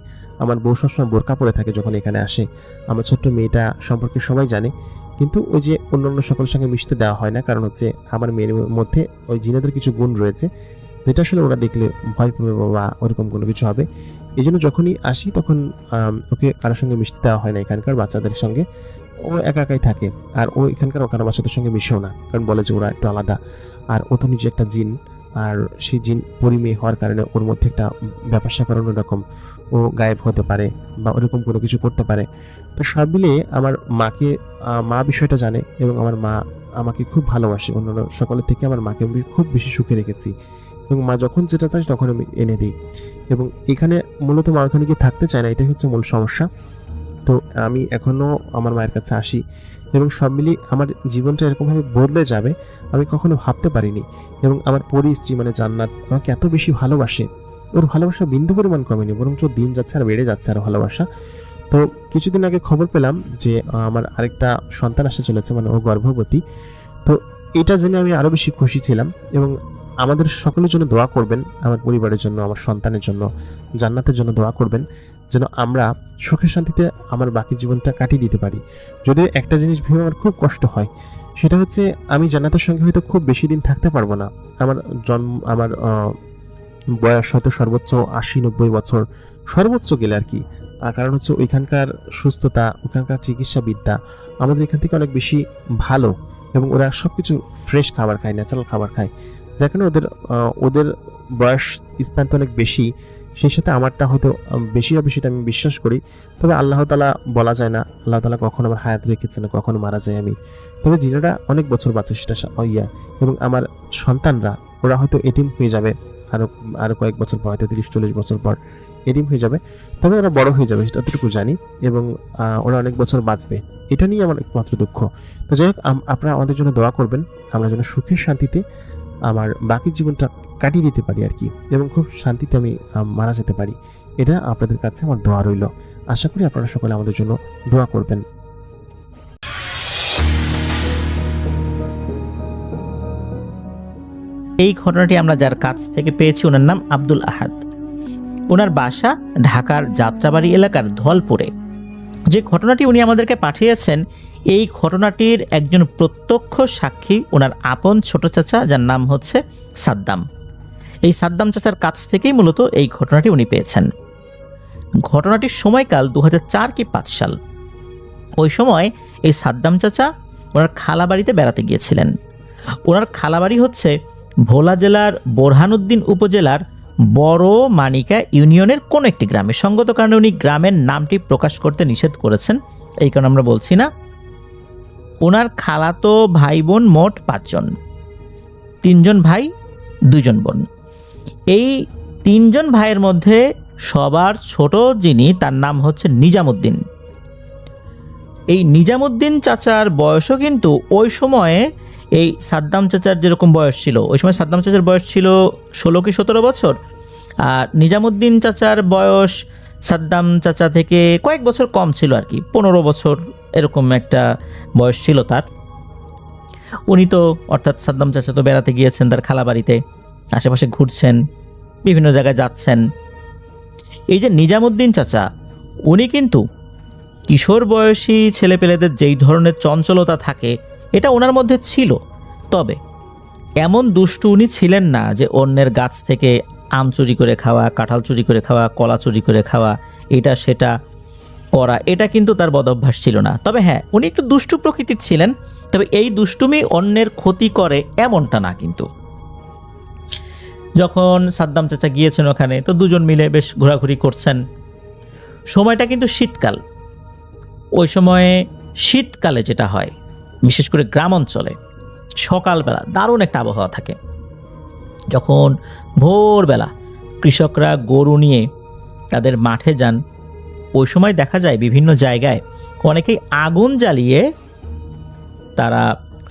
আমার বউ সবসময় বোরকা পরে থাকে যখন এখানে আসে। আমার ছোট্ট মেয়েটা সম্পর্কে সবাই জানে, কিন্তু ওই যে অন্যান্য সকলের সঙ্গে মিশতে দেওয়া হয় না, কারণ হচ্ছে আমার মেয়ের মধ্যে ওই জিনেদের কিছু গুণ রয়েছে, যেটা আসলে ওরা দেখলে ভয় পাবে বা ওরকম কোনো কিছু হবে। এই জন্য যখনই আসি তখন ওকে কারোর সঙ্গে মিশতে দেওয়া হয় না এখানকার বাচ্চাদের সঙ্গে। ও একা একাই থাকে, আর ও এখানকার কারো বাচ্চাদের সঙ্গে মিশেও না, কারণ বলে যে ওরা একটু আলাদা। আর ও তো নিজে একটা জিন, আর সেই জিন পরিমেয় হওয়ার কারণে ওর মধ্যে একটা ব্যাপার স্যাপার অন্যরকম, ও গায়েব হতে পারে বা ওরকম কোনো কিছু করতে পারে। তো সব মিলিয়ে আমার মাকে মা বিষয়টা জানে এবং আমার মা আমাকে খুব ভালোবাসে। অন্যান্য সকলের থেকে আমার মাকে আমি খুব বেশি সুখে রেখেছি এবং মা যখন যেটা চাই তখন আমি এনে দিই। এবং এখানে মূলত মা ওখানে গিয়ে থাকতে চায় না, এটাই হচ্ছে মূল সমস্যা। তো আমি এখনও আমার মায়ের কাছে আসি এবং সব মিলিয়ে আমার জীবনটা এরকমভাবে বদলে যাবে আমি কখনো ভাবতে পারিনি। এবং আমার পরিস্ত্রী মানে জান্নাত আমাকে এত বেশি ভালোবাসে, ওর ভালোবাসা বিন্দু পরিমাণ কমেনি, বরঞ্চ দিন যাচ্ছে আর বেড়ে যাচ্ছে আর ভালোবাসা। তো কিছুদিন আগে খবর পেলাম যে আমার আরেকটা সন্তান আসতে চলেছে, মানে ও গর্ভবতী। তো এটা জেনে আমি আরও বেশি খুশি ছিলাম। এবং আমাদের সকলের জন্য দোয়া করবেন, আমার পরিবারের জন্য, আমার সন্তানের জন্য, জান্নাতের জন্য দোয়া করবেন, যেন আমরা সুখে শান্তিতে আমার বাকি জীবনটা কাটিয়ে দিতে পারি। যদিও একটা জিনিস ভেবে আমার খুব কষ্ট হয়, সেটা হচ্ছে আমি জান্নাতের সঙ্গে হয়তো খুব বেশি দিন থাকতে পারবো না। আমার বয়স হয়তো সর্বোচ্চ 80-90 বছর, সর্বোচ্চ গেলে আর কি। কারণ হচ্ছে ওইখানকার সুস্থতা, ওখানকার চিকিৎসাবিদ্যা আমাদের এখান থেকে অনেক বেশি ভালো, এবং ওরা সব কিছু ফ্রেশ খাবার খায়, ন্যাচারাল খাবার খায়, যার কারণে ওদের বয়স স্প্যান তো অনেক বেশি। সেই সাথে আমারটা হয়তো বেশি হবে সেটা আমি বিশ্বাস করি। তবে আল্লাহ তাআলা বলা যায় না, আল্লাহ তাআলা কখনো আমার হায়াত রেখেছে না, কখনো মারা যায় আমি। তবে জিনেরা অনেক বছর বাঁচে সেটা এবং আমার সন্তানরা ওরা হয়তো এতিম হয়ে যাবে আরো কয়েক বছর পর, হয়তো 30-40 বছর পর এতিম হয়ে যাবে। তবে ওরা বড় হয়ে যাবে সেটা এতটুকু জানি, এবং ওরা অনেক বছর বাঁচবে, এটা নিয়ে আমার একমাত্র দুঃখ। তো যাই হোক, আপনারা আমাদের জন্য দোয়া করবেন, আমরা যেন সুখে শান্তিতে আমার বাকি জীবনটা কাটিয়ে দিতে পারি আর কি, এবং খুব শান্তিতে আমি মারা যেতে পারি। এটা আপনাদের কাছে আমার দোয়া রইল। আশা করি আপনারা সকলে আমাদের জন্য দোয়া করবেন। এই ঘটনাটি আমরা যার কাছ থেকে পেয়েছি ওনার নাম আব্দুল আহাদ। ওনার বাসা ঢাকার যাত্রাবাড়ি এলাকার ধলপুরে। যে ঘটনাটি উনি আমাদেরকে পাঠিয়েছেন, এই ঘটনাটির একজন প্রত্যক্ষ সাক্ষী ওনার আপন ছোট চাচা, যার নাম হচ্ছে সাদ্দাম। এই সাদ্দাম চাচার কাছ থেকেই মূলত এই ঘটনাটি উনি পেয়েছেন। ঘটনাটির সময়কাল 2004 কি 5 সাল। ওই সময় এই সাদ্দাম চাচা ওনার খালাবাড়িতে বেড়াতে গিয়েছিলেন। ওনার খালাবাড়ি হচ্ছে ভোলা জেলার বোরহানুদ্দিন উপজেলার বড় মানিকা ইউনিয়নের কোন একটি গ্রামে। সঙ্গত কারণে উনি গ্রামের নামটি প্রকাশ করতে নিষেধ করেছেন, এই কারণে আমরা বলছি না। ওনার খালাতো ভাই বোন মোট 5 জন, 3 জন ভাই 2 জন বোন। এই 3 জন ভাইয়ের মধ্যে সবার ছোট যিনি, তার নাম হচ্ছে নিজামুদ্দিন। এই নিজামুদ্দিন চাচার বয়সও কিন্তু ওই সময়ে এই সাদ্দাম চাচার যেরকম বয়স ছিল, ওই সময় সাদ্দাম চাচার বয়স ছিল 16 কি 17 বছর, আর নিজামুদ্দিন চাচার বয়স সাদ্দাম চাচা থেকে কয়েক বছর কম ছিল আর কি, 15 বছর এরকম একটা বয়স ছিল তার। উনি তো অর্থাৎ সাদ্দাম চাচা তো বেড়াতে গিয়েছেন তার খালা বাড়িতে, আশেপাশে ঘুরছেন, বিভিন্ন জায়গায় যাচ্ছেন। এই যে নিজামুদ্দিন চাচা, উনি কিন্তু কিশোর বয়সী ছেলেপেলেদের যেই ধরনের চঞ্চলতা থাকে এটা ওনার মধ্যে ছিল, তবে এমন দুষ্টু উনি ছিলেন না যে অন্যের গাছ থেকে আম চুরি করে খাওয়া, কাঁঠাল চুরি করে খাওয়া, কলা চুরি করে খাওয়া, এটা সেটা করা, এটা কিন্তু তার বদভ্যাস ছিল না। তবে হ্যাঁ, উনি একটু দুষ্টু প্রকৃতির ছিলেন, তবে এই দুষ্টুমি অন্যের ক্ষতি করে এমনটা না। কিন্তু যখন সাদ্দাম চাচা গিয়েছেন ওখানে, তো দুজন মিলে বেশ ঘোরাঘুরি করছেন। সময়টা কিন্তু শীতকাল। ওই সময়ে শীতকালে যেটা হয়, বিশেষ করে গ্রাম অঞ্চলে সকালবেলা দারুণ একটা আবহাওয়া থাকে। যখন ভোরবেলা কৃষকরা গরু নিয়ে তাদের মাঠে যান, ওই সময় দেখা যায় বিভিন্ন জায়গায় অনেকেই আগুন জ্বালিয়ে তারা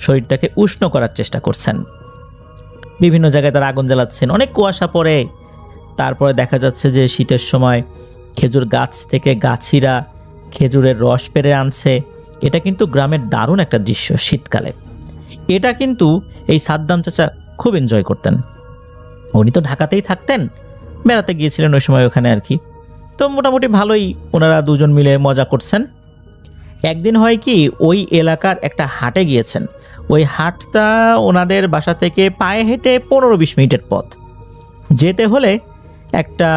শরীরটাকে উষ্ণ করার চেষ্টা করছেন। বিভিন্ন জায়গায় তারা আগুন জ্বালাচ্ছেন, অনেক কুয়াশা পড়ে। তারপরে দেখা যাচ্ছে যে শীতের সময় খেজুর গাছ থেকে গাছিরা খেজুরের রস পেড়ে আনছে। এটা কিন্তু গ্রামের দারুণ একটা দৃশ্য শীতকালে। এটা কিন্তু এই সাদ্দাম চাচা খুব এনজয় করতেন। উনি তো ঢাকাতেই থাকতেন, বেড়াতে গিয়েছিলেন ওই সময় ওখানে আর কি। তো মোটামুটি ভালোই ওনারা দুজন মিলে মজা করছেন। একদিন হয় কি, ওই এলাকার একটা হাটে গিয়েছেন। ওই হাটটা ওনাদের বাসা থেকে পায়ে হেঁটে 15-20 মিনিটের পথ। যেতে হলে একটা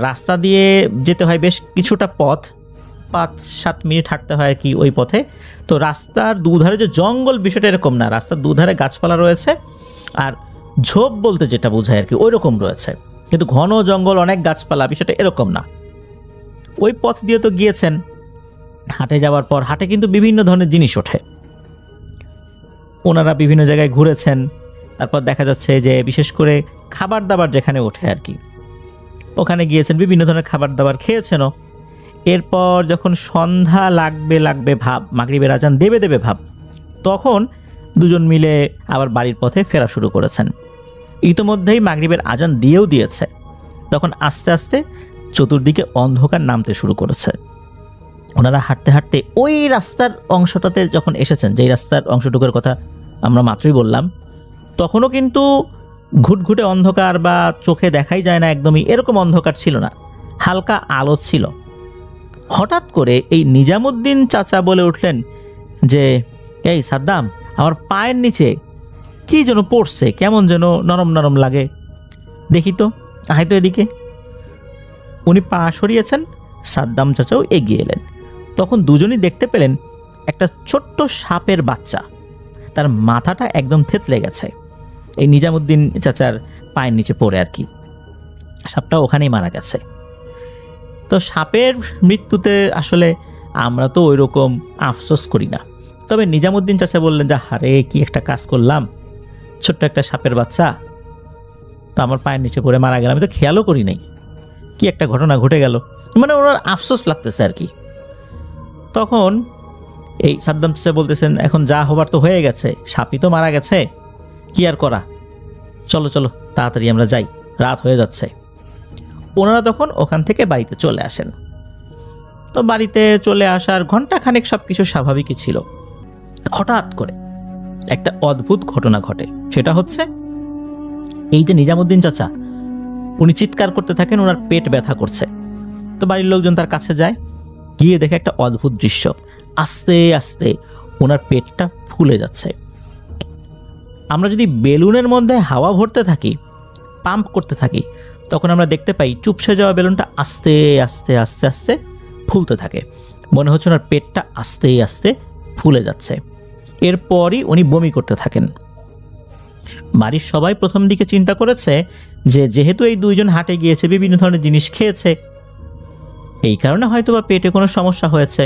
রাস্তা দিয়ে যেতে হয়, বেশ কিছুটা পথ, 5-7 মিনিট হাঁটতে হয় আর কি ওই পথে। তো রাস্তার দুধারে যে জঙ্গল, বিষয়টা এরকম না, রাস্তার দুধারে গাছপালা রয়েছে, আর ঝোপ বলতে যেটা বোঝায় আর কি ওই রকম রয়েছে, কিন্তু ঘন জঙ্গল, অনেক গাছপালা, বিষয়টা এরকম না। ওই পথ দিয়ে তো গিয়েছেন। হাটে যাওয়ার পর হাটে কিন্তু বিভিন্ন ধরনের জিনিস ওঠে, ওনারা বিভিন্ন জায়গায় ঘুরেছেন। তারপর দেখা যাচ্ছে যে বিশেষ করে খাবার দাবার যেখানে ওঠে আর কি, ওখানে গিয়েছেন, বিভিন্ন ধরনের খাবার দাবার খেয়েছেনও। এরপর যখন সন্ধ্যা লাগবে ভাব, মাগরিবের আজান দেবে ভাব, তখন দুজন মিলে আবার বাড়ির পথে ফেরা শুরু করেছেন। ইতোমধ্যেই মাগরিবের আজান দিয়েও দিয়েছে। তখন আস্তে আস্তে চতুর্দিকে অন্ধকার নামতে শুরু করেছে। ওনারা হাঁটতে হাঁটতে ওই রাস্তার অংশটাতে যখন এসেছেন, যেই রাস্তার অংশটুকুর কথা আমরা মাত্রই বললাম, তখনও কিন্তু ঘুটঘুটে অন্ধকার, বা চোখে দেখাই যায় না একদমই এরকম অন্ধকার ছিল না, হালকা আলো ছিল। হঠাৎ করে এই নিজামুদ্দিন চাচা বলে উঠলেন যে, এই সাদ্দাম, আমার পায়ের নিচে কি যেন পড়ছে, কেমন যেন নরম নরম লাগে, দেখি তো, আয় তো এদিকে। উনি পা সরিয়েছেন, সাদ্দাম চাচাও এগিয়ে এলেন। তখন দুজনই দেখতে পেলেন একটা ছোট্ট সাপের বাচ্চা, তার মাথাটা একদম থেতলে গেছে এই নিজামুদ্দিন চাচার পায়ের নিচে পড়ে আর কি। সাপটা ওখানেই মারা গেছে। তো সাপের মৃত্যুতে আসলে আমরা তো ওই রকম আফসোস করি না, তবে নিজামুদ্দিন চাচা বললেন যে, হারে কি একটা কাজ করলাম, ছোট্ট একটা সাপের বাচ্চা তো আমার পায়ের নিচে পড়ে মারা গেল, আমি তো খেয়ালও করি নাই, কি একটা ঘটনা ঘটে গেল, মানে ওনার আফসোস লাগতেছে আর কি। তখন এই সাদ্দাম চাচা বলতেছেন, এখন যা হবার তো হয়ে গেছে, সাপই তো মারা গেছে, কি আর করা, চলো চলো তাড়াতাড়ি আমরা যাই, রাত হয়ে যাচ্ছে। ওনারা তখন ওখান থেকে বাড়িতে চলে আসেন। তো বাড়িতে চলে আসার ঘন্টাখানেক সব কিছু স্বাভাবিকই ছিল। হঠাৎ করে একটা অদ্ভুত ঘটনা ঘটে। সেটা হচ্ছে, এই যে নিজামুদ্দিন চাচা, উনি চিৎকার করতে থাকেন, ওনার পেট ব্যথা করছে। তো বাড়ির লোকজন তার কাছে যায়, গিয়ে দেখে একটা অদ্ভুত দৃশ্য, আস্তে আস্তে ওনার পেটটা ফুলে যাচ্ছে। আমরা যদি বেলুনের মধ্যে হাওয়া ভরতে থাকি, পাম্প করতে থাকি, তখন আমরা দেখতে পাই চুপসে যাওয়া বেলুনটা আস্তে আস্তে আস্তে আস্তে ফুলতে থাকে। মনে হচ্ছে ওনার পেটটা আস্তে আস্তে ফুলে যাচ্ছে। এরপরই উনি বমি করতে থাকেন। বাড়ির সবাই প্রথম দিকে চিন্তা করেছে যে যেহেতু এই দুইজন হাটে গিয়েছে, বিভিন্ন ধরনের জিনিস খেয়েছে, এই কারণে হয়তো বা পেটে কোনো সমস্যা হয়েছে।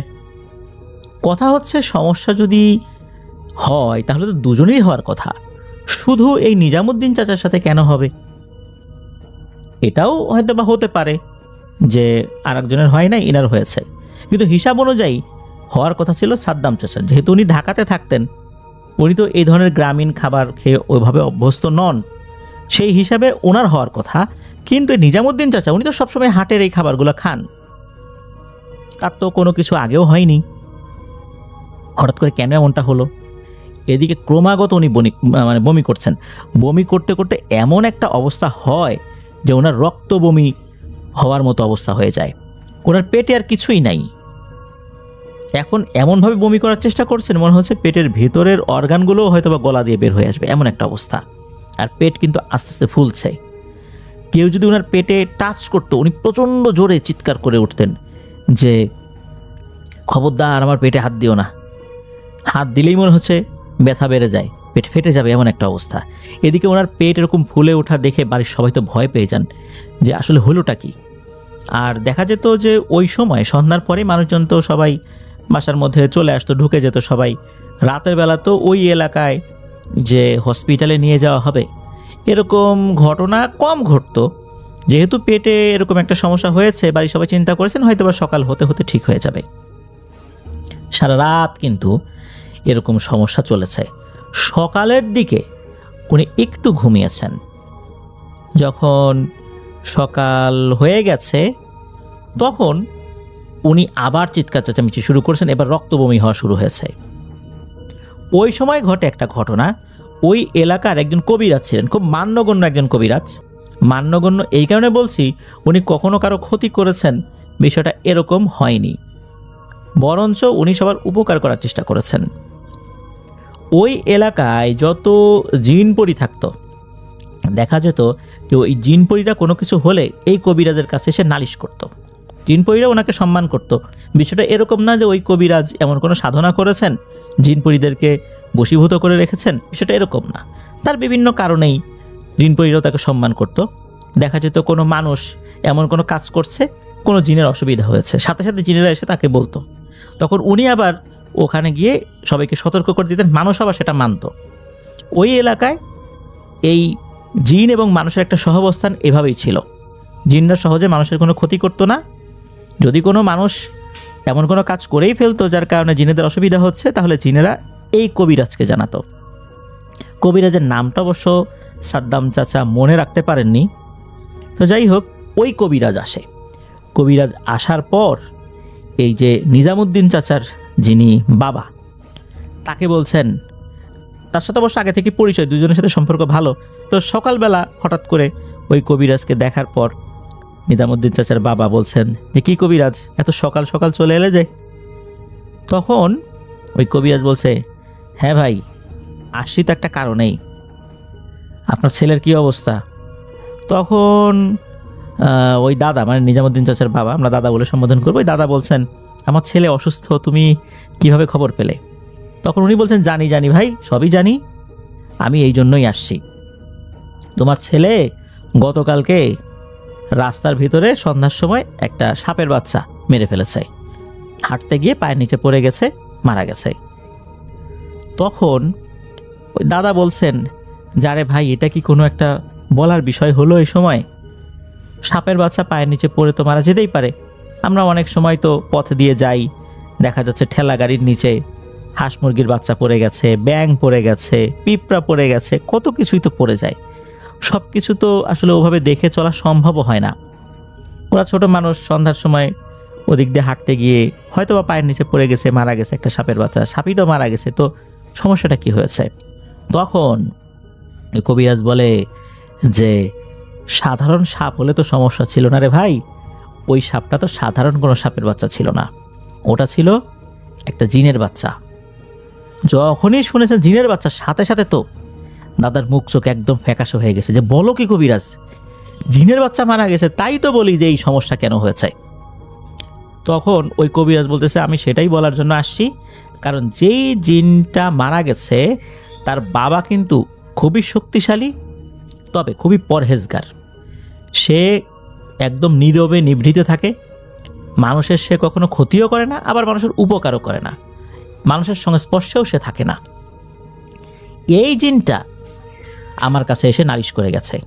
কথা হচ্ছে, সমস্যা যদি হয় তাহলে তো দুজনেরই হওয়ার কথা, শুধু এই নিজামুদ্দিন চাচার সাথে কেন হবে? এটাও হয়তো বা হতে পারে যে আরেকজনের হয় না, ইনার হয়েছে। কিন্তু হিসাব অনুযায়ী হওয়ার কথা ছিল সাদ্দাম চাচার, যেহেতু উনি ঢাকাতে থাকতেন, উনি তো এই ধরনের গ্রামীণ খাবার খেয়ে ওইভাবে অভ্যস্ত নন, সেই হিসাবে ওনার হওয়ার কথা। কিন্তু নিজামুদ্দিন চাচা, উনি তো সবসময় হাটের এই খাবারগুলো খান, তার তো কোনো কিছু আগেও হয়নি, হঠাৎ করে কেন এমনটা হলো? এদিকে ক্রমাগত উনি বমি করছেন। বমি করতে করতে এমন একটা অবস্থা হয় যে ওনার রক্ত বমি হওয়ার মতো অবস্থা হয়ে যায়, ওনার পেটে আর কিছুই নাই। এখন এমনভাবে বমি করার চেষ্টা করছেন মনে হচ্ছে পেটের ভেতরের অর্গানগুলোও হয়তো বা গলা দিয়ে বের হয়ে আসবে, এমন একটা অবস্থা। আর পেট কিন্তু আস্তে আস্তে ফুলছে। কেউ যদি ওনার পেটে টাচ করতো উনি প্রচণ্ড জোরে চিৎকার করে উঠতেন যে খবরদার আমার পেটে হাত দিও না। হাত দিলেই মনে হচ্ছে ব্যথা বেড়ে যায়, পেট ফেটে যাবে, এমন একটা অবস্থা। এদিকে ওনার পেট এরকম ফুলে ওঠা দেখে বাড়ির সবাই তো ভয় পেয়ে যান যে আসলে হলোটা কি। আর দেখা যেত যে ওই সময় সন্ধ্যার পরে মানুষজন তো সবাই বাসার মধ্যে চলে আসতো, ঢুকে যেত সবাই। রাতের বেলা তো ওই এলাকায় যে হসপিটালে নিয়ে যাওয়া হবে এরকম ঘটনা কম ঘটতো। যেহেতু পেটে এরকম একটা সমস্যা হয়েছে, বাড়ির সবাই চিন্তা করেছেন হয়তো বা সকাল হতে হতে ঠিক হয়ে যাবে। সারা রাত কিন্তু এরকম সমস্যা চলেছে। সকালের দিকে উনি একটু ঘুমিয়েছেন। যখন সকাল হয়ে গেছে তখন উনি আবার চিৎকার চেঁচামেচি শুরু করেছেন, এবার রক্ত বমি হওয়া শুরু হয়েছে। ওই সময় ঘটে একটা ঘটনা। ওই এলাকার একজন কবিরাজ ছিলেন, খুব মান্যগণ্য একজন কবিরাজ। মান্যগণ্য এই কারণে বলছি, উনি কখনো কারো ক্ষতি করেছেন বিষয়টা এরকম হয়নি, বরঞ্চ উনি সবার উপকার করার চেষ্টা করেছেন। ওই এলাকায় যত জিনপরি থাকতো দেখা যেত যে ওই জিনপরিরা কোনো কিছু হলে এই কবিরাজের কাছে এসে নালিশ করত। জিনপরিরা ওনাকে সম্মান করত। বিষয়টা এরকম না যে ওই কবিরাজ এমন কোনো সাধনা করেছেন জিনপরিদেরকে বশীভূত করে রেখেছেন, বিষয়টা এরকম না। তার বিভিন্ন কারণেই জিনপরিরাও তাকে সম্মান করত। দেখা যেত কোনো মানুষ এমন কোনো কাজ করছে, কোনো জিনের অসুবিধা হয়েছে, সাথে সাথে জিনেরা এসে তাকে বলতো। তখন উনি আবার ওখানে গিয়ে সবাইকে সতর্ক করে দিতেন, মানুষ আবার সেটা মানত। ওই এলাকায় এই জিন এবং মানুষের একটা সহাবস্থান এভাবেই ছিল। জিনরা সহজে মানুষের কোনো ক্ষতি করতো না। যদি কোনো মানুষ এমন কোনো কাজ করেই ফেলতো যার কারণে জিনেদের অসুবিধা হচ্ছে, তাহলে জিনেরা এই কবিরাজকে জানাতো। কবিরাজের নামটা অবশ্য সাদ্দাম চাচা মনে রাখতে পারেননি। তো যাই হোক, ওই কবিরাজ আসে। কবিরাজ আসার পর এই যে নিজামুদ্দিন চাচার যিনি বাবা, তাকে বলছেন, তার সাথে অবশ্য আগে থেকে পরিচয়, দুজনের সাথে সম্পর্ক ভালো। তো সকালবেলা হঠাৎ করে ওই কবিরাজকে দেখার পর নিজামুদ্দিন চাচার বাবা বলছেন যে কি কবিরাজ এত সকাল সকাল চলে এলে যে? তখন ওই কবিরাজ বলছে, হ্যাঁ ভাই আসছি তো একটা কারণেই, আপনার ছেলের কি অবস্থা? তখন ওই দাদা, মানে নিজামুদ্দিন চাচার বাবা, আমরা দাদা বলে সম্বোধন করবো, ওই দাদা বলছেন, আমার ছেলে অসুস্থ, তুমি কিভাবে খবর পেলে? তখন উনি বলছেন, জানি জানি ভাই, সবই জানি, আমি এই জন্যই আসছি। তোমার ছেলে গতকালকে রাস্তার ভিতরে সন্ধ্যার সময় একটা সাপের বাচ্চা মেরে ফেলেছে, হাঁটতে গিয়ে পায়ের নিচে পড়ে গেছে, মারা গেছে। তখন ওই দাদা বলছেন, যারে ভাই এটা কি কোনো একটা বলার বিষয় হলো? এই সময় সাপের বাচ্চা পায়ের নিচে পড়ে তো মারা যেতেই পারে। আমরা অনেক সময় তো পথ দিয়ে যাই, দেখা যাচ্ছে ঠেলা গাড়ির নিচে হাঁস মুরগির বাচ্চা পড়ে গেছে, ব্যাঙ পড়ে গেছে, পিঁপড়া পড়ে গেছে, কত কিছুই তো পড়ে যায়। সব কিছু তো আসলে ওভাবে দেখে চলা সম্ভব হয় না। ওরা ছোট মানুষ, সন্ধ্যার সময় ওদিক দিয়ে হাঁটতে গিয়ে হয়তো বা পায়ের নিচে পড়ে গেছে, মারা গেছে একটা সাপের বাচ্চা, সাপই তো মারা গেছে, তো সমস্যাটা কি হয়েছে? তখন কবিরাজ বলে যে সাধারণ সাপ হলে তো সমস্যা ছিল না রে ভাই, ওই সাপটা তো সাধারণ কোনো সাপের বাচ্চা ছিল না, ওটা ছিল একটা জিনের বাচ্চা। যখনই শুনেছেন জিনের বাচ্চা, সাথে সাথে তো দাদার মুখ চোখ একদম ফ্যাকাশে হয়ে গেছে যে বলো কি কবিরাজ, জিনের বাচ্চা মারা গেছে? তাই তো বলি যে এই সমস্যা কেন হয়েছে। তখন ওই কবিরাজ বলতেছে, আমি সেটাই বলার জন্য আসছি, কারণ যেই জিনটা মারা গেছে তার বাবা কিন্তু খুবই শক্তিশালী, তবে খুবই পরহেজগার। সে একদম নীরবে নিভৃতে থাকে, মানুষের সে কখনো ক্ষতিও করে না, আবার মানুষের উপকারও করে না, মানুষের সংস্পর্শেও সে থাকে না। এই জিনটা আমার কাছে এসে নালিশ করে গেছে,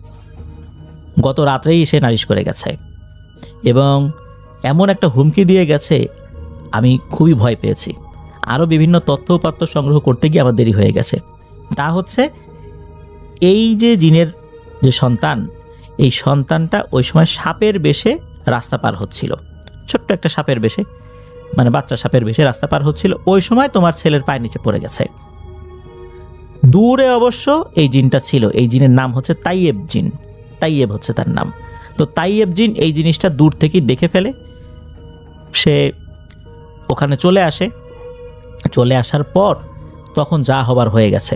গত রাত্রেই এসে নালিশ করে গেছে, এবং এমন একটা হুমকি দিয়ে গেছে আমি খুবই ভয় পেয়েছি। আরও বিভিন্ন তথ্য উপাত্ত সংগ্রহ করতে গিয়ে আমার দেরি হয়ে গেছে। তা হচ্ছে এই যে জিনের যে সন্তান, এই সন্তানটা ওই সময় সাপের বেশে রাস্তা পার হচ্ছিল, ছোট্ট একটা সাপের বেশে, মানে বাচ্চা সাপের বেশে রাস্তা পার হচ্ছিল, ওই সময় তোমার ছেলের পায়ের নিচে পড়ে গেছে। দূরে অবশ্য এই জিনটা ছিল। এই জিনের নাম হচ্ছে তাইয়েব জিন। তাইয়েব হচ্ছে তার নাম। তো তাইয়েব জিন এই জিনিসটা দূর থেকেই দেখে ফেলে। সে ওখানে চলে আসে। চলে আসার পর তখন যা হবার হয়ে গেছে।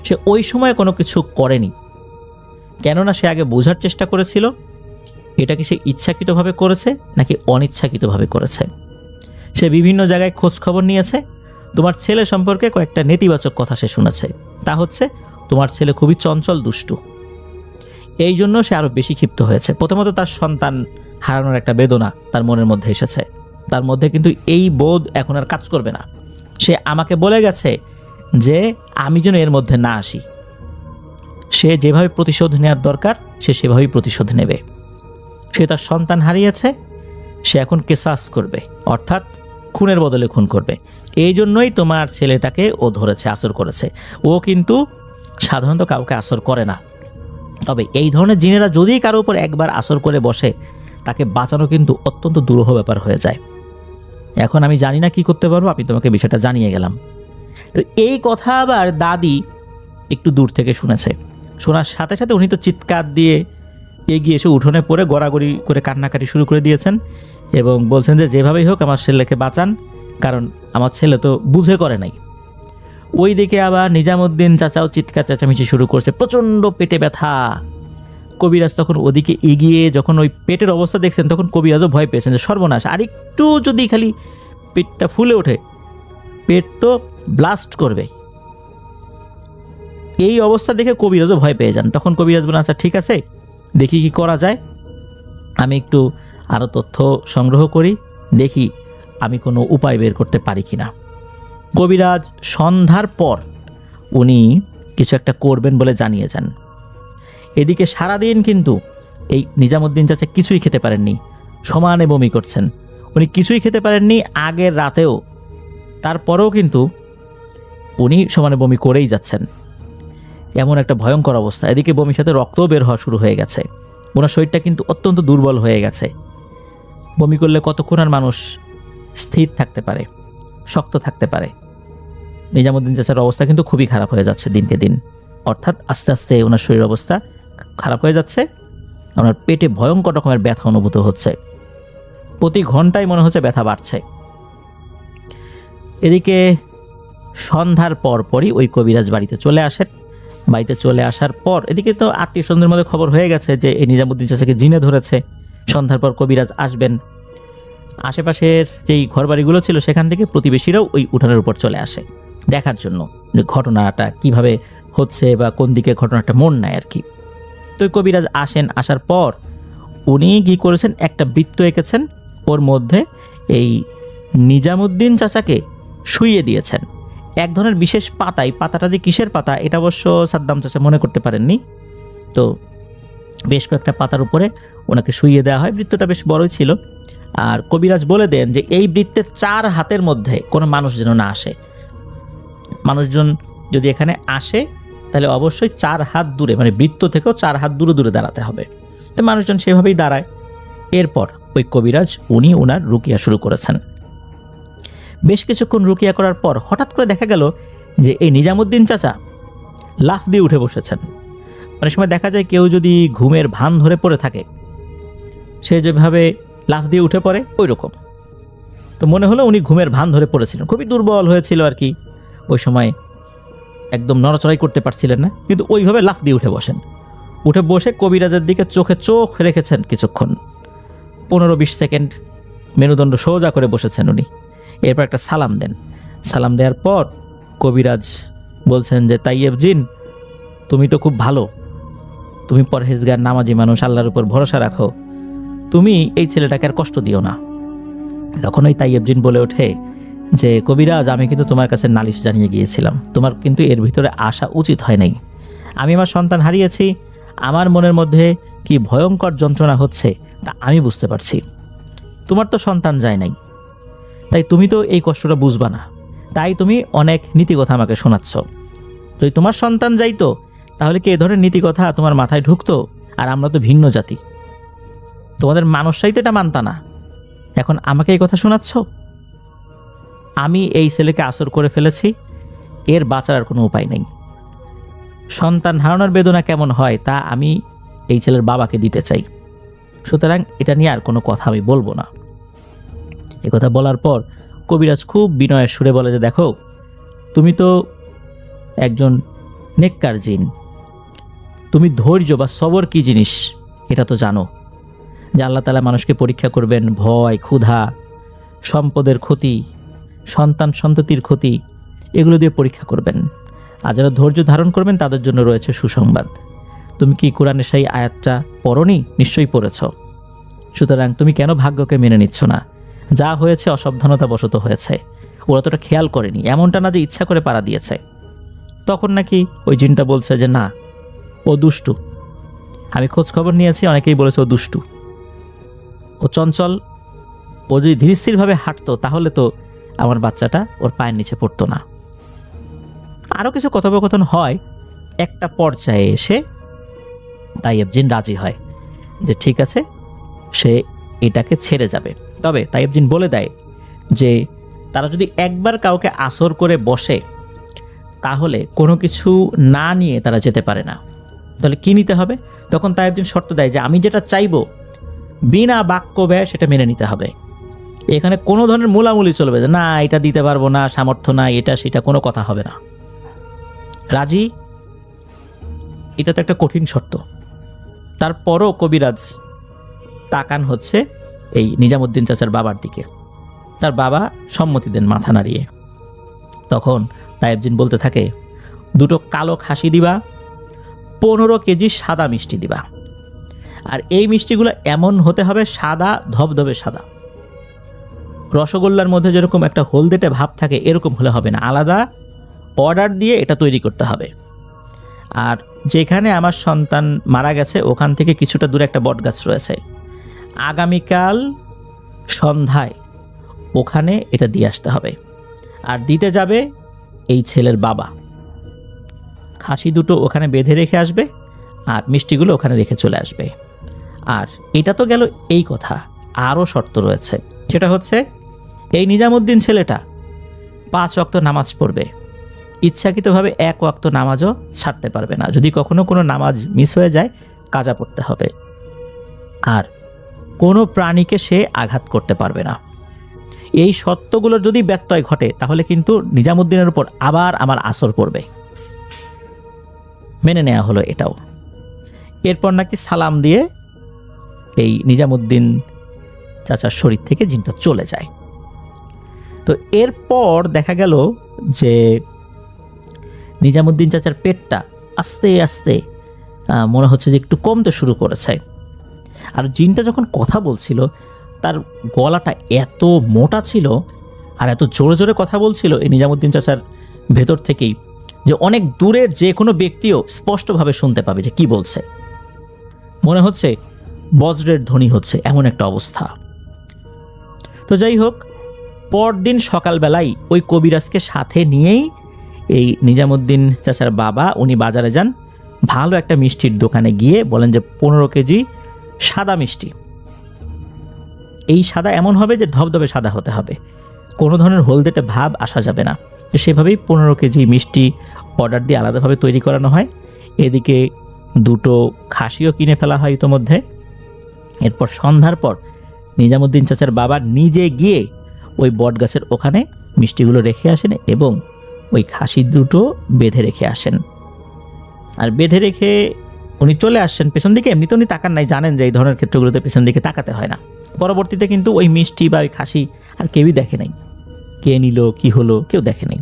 সে ওই সময় কোনো কিছু করেনি, কেননা সে আগে বোঝার চেষ্টা করেছিল এটা কি সে ইচ্ছাকৃতভাবে করেছে নাকি অনিচ্ছাকৃতভাবে করেছে। সে বিভিন্ন জায়গায় খোঁজ খবর নিয়েছে। তোমার ছেলে সম্পর্কে কয়েকটা নেতিবাচক কথা সে শুনেছে। তা হচ্ছে তোমার ছেলে খুবই চঞ্চল, দুষ্টু। এই জন্য সে আরও বেশি ক্ষিপ্ত হয়েছে। প্রথমত তার সন্তান হারানোর একটা বেদনা তার মনের মধ্যে এসেছে। তার মধ্যে কিন্তু এই বোধ এখন আর কাজ করবে না। সে আমাকে বলে গেছে যে আমি যেন এর মধ্যে না আসি। সে যেভাবে প্রতিশোধ নেওয়ার দরকার সে সেভাবেই প্রতিশোধ নেবে। সে তার সন্তান হারিয়েছে, সে এখন কেসাস করবে, অর্থাৎ খুনের বদলে খুন করবে। এই জন্যই তোমার ছেলেটাকে ও ধরেছে, আসর করেছে। ও কিন্তু সাধারণত কাউকে আসর করে না, তবে এই ধরনের জিনেরা যদি কারো উপর একবার আসর করে বসে তাকে বাঁচানো কিন্তু অত্যন্ত দুরূহ ব্যাপার হয়ে যায়। এখন আমি জানি না কি করতে পারবো, আমি তোমাকে বিষয়টা জানিয়ে গেলাম। তো এই কথা আবার দাদি একটু দূর থেকে শুনেছে। শোনার সাথে সাথে উনি তো চিৎকার দিয়ে এগিয়ে এসে উঠোনে পড়ে গড়াগড়ি করে কান্নাকাটি শুরু করে দিয়েছেন এবং বলছেন যে যেভাবেই হোক আমার ছেলেকে বাঁচান, কারণ আমার ছেলে তো বুঝে করে নাই। ওই দিকে আবার নিজামুদ্দিন চাচাও চিৎকার চেঁচামেচি শুরু করছে, প্রচণ্ড পেটে ব্যথা। কবিরাজ তখন ওদিকে এগিয়ে যখন ওই পেটের অবস্থা দেখছেন তখন কবিরাজও ভয় পেয়েছেন যে সর্বনাশ, আর একটু যদি খালি পেটটা ফুলে ওঠে পেট তো ব্লাস্ট করবে। এই অবস্থা দেখে কবিরাজও ভয় পেয়ে যান। তখন কবিরাজ বলেন আচ্ছা ঠিক আছে, দেখি কি করা যায়, আমি একটু আরও তথ্য সংগ্রহ করি, দেখি আমি কোনো উপায় বের করতে পারি কিনা। কবিরাজ সন্ধ্যার পর উনি কিছু একটা করবেন বলে জানিয়ে যান। এদিকে সারাদিন কিন্তু এই নিজামুদ্দিন চাচা কিছুই খেতে পারেননি, সমানে বমি করছেন। উনি কিছুই খেতে পারেননি আগের রাতেও, তারপরেও কিন্তু উনি সমানে বমি করেই যাচ্ছেন। এমন একটা ভয়ঙ্কর অবস্থা। এদিকে বমির সাথে রক্তও বের হওয়া শুরু হয়ে গেছে। ওনার শরীরটা কিন্তু অত্যন্ত দুর্বল হয়ে গেছে। বমি করলে কতক্ষণ আর মানুষ স্থির থাকতে পারে, শক্ত থাকতে পারে। নিজামুদ্দিন চাচার অবস্থা কিন্তু খুবই খারাপ হয়ে যাচ্ছে দিনকে দিন, অর্থাৎ আস্তে আস্তে ওনার শরীর অবস্থা খারাপ হয়ে যাচ্ছে। ওনার পেটে ভয়ঙ্কর রকমের ব্যথা অনুভূত হচ্ছে, প্রতি ঘন্টায় মনে হচ্ছে ব্যথা বাড়ছে। এদিকে সন্ধ্যার পরপরই ওই কবিরাজ বাড়িতে চলে আসেন। বাড়িতে চলে আসার পর এদিকে তো আত্মীয় স্বজনদের মধ্যে খবর হয়ে গেছে যে এই নিজামুদ্দিন চাচাকে জিনে ধরেছে, সন্ধ্যার পর কবিরাজ আসবেন। আশেপাশের যেই ঘরবাড়িগুলো ছিল সেখান থেকে প্রতিবেশীরাও ওই উঠানের উপর চলে আসে দেখার জন্য যে ঘটনাটা কিভাবে হচ্ছে বা কোন দিকে ঘটনাটা মোড় নেয় আর কি। তো ওই কবিরাজ আসেন, আসার পর উনি কী করেছেন, একটা বৃত্ত এঁকেছেন, ওর মধ্যে এই নিজামুদ্দিন চাচাকে শুইয়ে দিয়েছেন এক ধরনের বিশেষ পাতায়। পাতাটা যে কিসের পাতা এটা অবশ্য সাদ্দাম চাচা মনে করতে পারেননি। তো বেশ কয়েকটা পাতার উপরে ওনাকে শুইয়ে দেওয়া হয়। বৃত্তটা বেশ বড়ই ছিল। আর কবিরাজ বলে দেন যে এই বৃত্তের 4 হাতের মধ্যে কোনো মানুষ যেন না আসে। মানুষজন যদি এখানে আসে তাহলে অবশ্যই 4 হাত দূরে, মানে বৃত্ত থেকেও 4 হাত দূরে দূরে দাঁড়াতে হবে। তো মানুষজন সেভাবেই দাঁড়ায়। এরপর ওই কবিরাজ উনি ওনার রুকিয়া শুরু করেছেন। বেশ কিছুক্ষণ রুকিয়া করার পর হঠাৎ করে দেখা গেল যে এই নিজামুদ্দিন চাচা লাফ দিয়ে উঠে বসেছেন। অনেক সময় দেখা যায় কেউ যদি ঘুমের ভান ধরে পড়ে থাকে, সে যেভাবে লাফ দিয়ে উঠে পড়ে ওই রকম। তো মনে হলো উনি ঘুমের ভান ধরে পড়েছিলেন, খুবই দুর্বল হয়েছিল আর কি, ওই সময় একদম নড়াচড়াই করতে পারছিলেন না, কিন্তু ওইভাবে লাফ দিয়ে উঠে বসেন। উঠে বসে কবিরাজের দিকে চোখে চোখ রেখেছেন কিছুক্ষণ, 15-20 সেকেন্ড মেরুদণ্ড সোজা করে বসেছেন উনি। এরপর একটা সালাম দেন। সালাম দেওয়ার পর কবিরাজ বলছেন যে তাইয়েব জিন, তুমি তো খুব ভালো, তুমি পরহেজগার নামাজি মানুষ, আল্লাহর উপর ভরসা রাখো, তুমি এই ছেলেটাকে আর কষ্ট দিও না। তখন ওই তাইয়েব জিন বলে ওঠে যে কবিরাজ, আমি কিন্তু তোমার কাছে নালিশ জানিয়ে গিয়েছিলাম, তোমার কিন্তু এর ভিতরে আসা উচিত হয় নাই। আমি আমার সন্তান হারিয়েছি, আমার মনের মধ্যে কি ভয়ঙ্কর যন্ত্রণা হচ্ছে তা আমি বুঝতে পারছি। তোমার তো সন্তান যায় নাই, তাই তুমি তো এই কষ্টটা বুঝবা না, তাই তুমি অনেক নীতিকথা আমাকে শোনাচ্ছ। যদি তোমার সন্তান যাইতো তাহলে কি এ ধরনের নীতিকথা তোমার মাথায় ঢুকতো? আর আমরা তো ভিন্ন জাতি, তোমাদের মানুষরাই তো এটা মানতা না, এখন আমাকে এই কথা শোনাচ্ছ? আমি এই ছেলেকে আসর করে ফেলেছি, এর বাঁচার আর কোনো উপায় নেই। সন্তান হারানোর বেদনা কেমন হয় তা আমি এই ছেলের বাবাকে দিতে চাই, সুতরাং এটা নিয়ে আর কোনো কথা আমি বলবো না। এ কথা বলার পর কবিরাজ খুব বিনয়ের সুরে বলে যে, দেখো তুমি তো একজন নেককার জিন, তুমি ধৈর্য বা সবর কি জিনিস এটা তো জানো, যে আল্লাহ তাআলা মানুষকে পরীক্ষা করবেন ভয়, ক্ষুধা, সম্পদের ক্ষতি, সন্তান সন্ততির ক্ষতি, এগুলো দিয়ে পরীক্ষা করবেন। আর যারা ধৈর্য ধারণ করবেন তাদের জন্য রয়েছে সুসংবাদ। তুমি কি কোরআনের সেই আয়াতটা পড়োনি? নিশ্চয়ই পড়েছ। সুতরাং তুমি কেন ভাগ্যকে মেনে নিচ্ছ না? যা হয়েছে অসাবধানতা বশত হয়েছে, ওরা তো ওটা খেয়াল করেনি, এমনটা না যে ইচ্ছা করে পাড়া দিয়েছে। তখন নাকি ওই জিনটা বলছে যে না, ও দুষ্টু, আমি খোঁজ খবর নিয়েছি, অনেকেই বলেছে ও দুষ্টু, ও চঞ্চল, ও যদি ধীরস্থিরভাবে হাঁটতো তাহলে তো আমার বাচ্চাটা ওর পায়ের নিচে পড়তো না। আরও কিছু কথোপকথন হয়। একটা পর্যায়ে এসে তাইয়েব জিন রাজি হয় যে ঠিক আছে, সে এটাকে ছেড়ে যাবে। তবে তাইয়েব জিন বলে দেয় যে তারা যদি একবার কাউকে আসর করে বসে তাহলে কোনো কিছু না নিয়ে তারা যেতে পারে না। তাহলে কি নিতে হবে? তখন তাইয়েব জিন শর্ত দেয় যে আমি যেটা চাইবো বিনা বাক্য ব্যয় সেটা মেনে নিতে হবে। এখানে কোনো ধরনের মূলামূলি চলবে না, এটা দিতে পারবো না, সামর্থ্য না, এটা সেটা কোনো কথা হবে না। রাজি? এটা তো একটা কঠিন শর্ত। তারপরও কবিরাজ তাকান হচ্ছে এই নিজামুদ্দিন চাচার বাবার দিকে। তার বাবা সম্মতি দেন মাথা নাড়িয়ে। তখন তাইয়েব জিন বলতে থাকে, 2টো কালো খাসি দিবা, 15 কেজি সাদা মিষ্টি দিবা। আর এই মিষ্টিগুলো এমন হতে হবে সাদা, ধবধবে সাদা। রসগোল্লার মধ্যে যেরকম একটা হলদেটে ভাব থাকে এরকম হলে হবে না, আলাদা অর্ডার দিয়ে এটা তৈরি করতে হবে। আর যেখানে আমার সন্তান মারা গেছে ওখান থেকে কিছুটা দূরে একটা বটগাছ রয়েছে, আগামীকাল সন্ধ্যায় ওখানে এটা দিয়ে আসতে হবে। আর দিতে যাবে এই ছেলের বাবা। খাসি 2টো ওখানে বেঁধে রেখে আসবে আর মিষ্টিগুলো ওখানে রেখে চলে আসবে। আর এটা তো গেল এই কথা, আরও শর্ত রয়েছে। সেটা হচ্ছে এই নিজামুদ্দিন ছেলেটা 5 ওয়াক্ত নামাজ পড়বে, ইচ্ছাকৃতভাবে 1 ওয়াক্ত নামাজও ছাড়তে পারবে না। যদি কখনো কোনো নামাজ মিস হয়ে যায় কাজা পড়তে হবে। আর কোনো প্রাণীকে সে আঘাত করতে পারবে না। এই শর্তগুলোর যদি ব্যত্যয় ঘটে তাহলে কিন্তু নিজামুদ্দিনের উপর আবার আমার আসর পড়বে। মেনে নেওয়া হলো এটাও। এরপর নাকি সালাম দিয়ে এই নিজামুদ্দিন চাচার শরীর থেকে জিনটা চলে যায়। তো এরপর দেখা গেল যে নিজামুদ্দিন চাচার পেটটা আস্তে আস্তে মনে হচ্ছে যে একটু কমতে শুরু করেছে। আর জিনটা যখন কথা বলছিল তার গলাটা এত মোটা ছিল আর এত জোরে জোরে কথা বলছিল এই নিজামুদ্দিন চাচার ভেতর থেকেই, যে অনেক দূরের যে কোনো ব্যক্তিও স্পষ্টভাবে শুনতে পাবে যে কি বলছে। মনে হচ্ছে বজ্রের ধ্বনি হচ্ছে, এমন একটা অবস্থা। তো যাই হোক, পরদিন সকালবেলায় ওই কবিরাজকে সাথে নিয়েই এই নিজামুদ্দিন চাচার বাবা উনি বাজারে যান। ভালো একটা মিষ্টির দোকানে গিয়ে বলেন যে 15 কেজি সাদা মিষ্টি। এই সাদা এমন হবে যে ধবধবে সাদা হতে হবে, কোনো ধরনের হলদেটে ভাব আসা যাবে না। সেভাবেই 15 কেজি মিষ্টি অর্ডার দিয়ে আলাদাভাবে তৈরি করানো হয়। এদিকে 2টো খাসিও কিনে ফেলা হয় ইতোমধ্যে। এরপর সন্ধ্যার পর নিজামুদ্দিন চাচার বাবা নিজে গিয়ে ওই বট গাছের ওখানে মিষ্টিগুলো রেখে আসেন এবং ওই খাসি 2টো বেঁধে রেখে আসেন। আর বেঁধে রেখে উনি চলে আসছেন পেছন দিকে। এমনিতে উনি তাকান নাই, জানেন যে এই ধরনের ক্ষেত্রগুলোতে পেছন দিকে তাকাতে হয় না। পরবর্তীতে কিন্তু ওই মিষ্টি বা ওই খাসি আর কেউই দেখে নাই, কে নিল কি হলো কেউ দেখে নাই।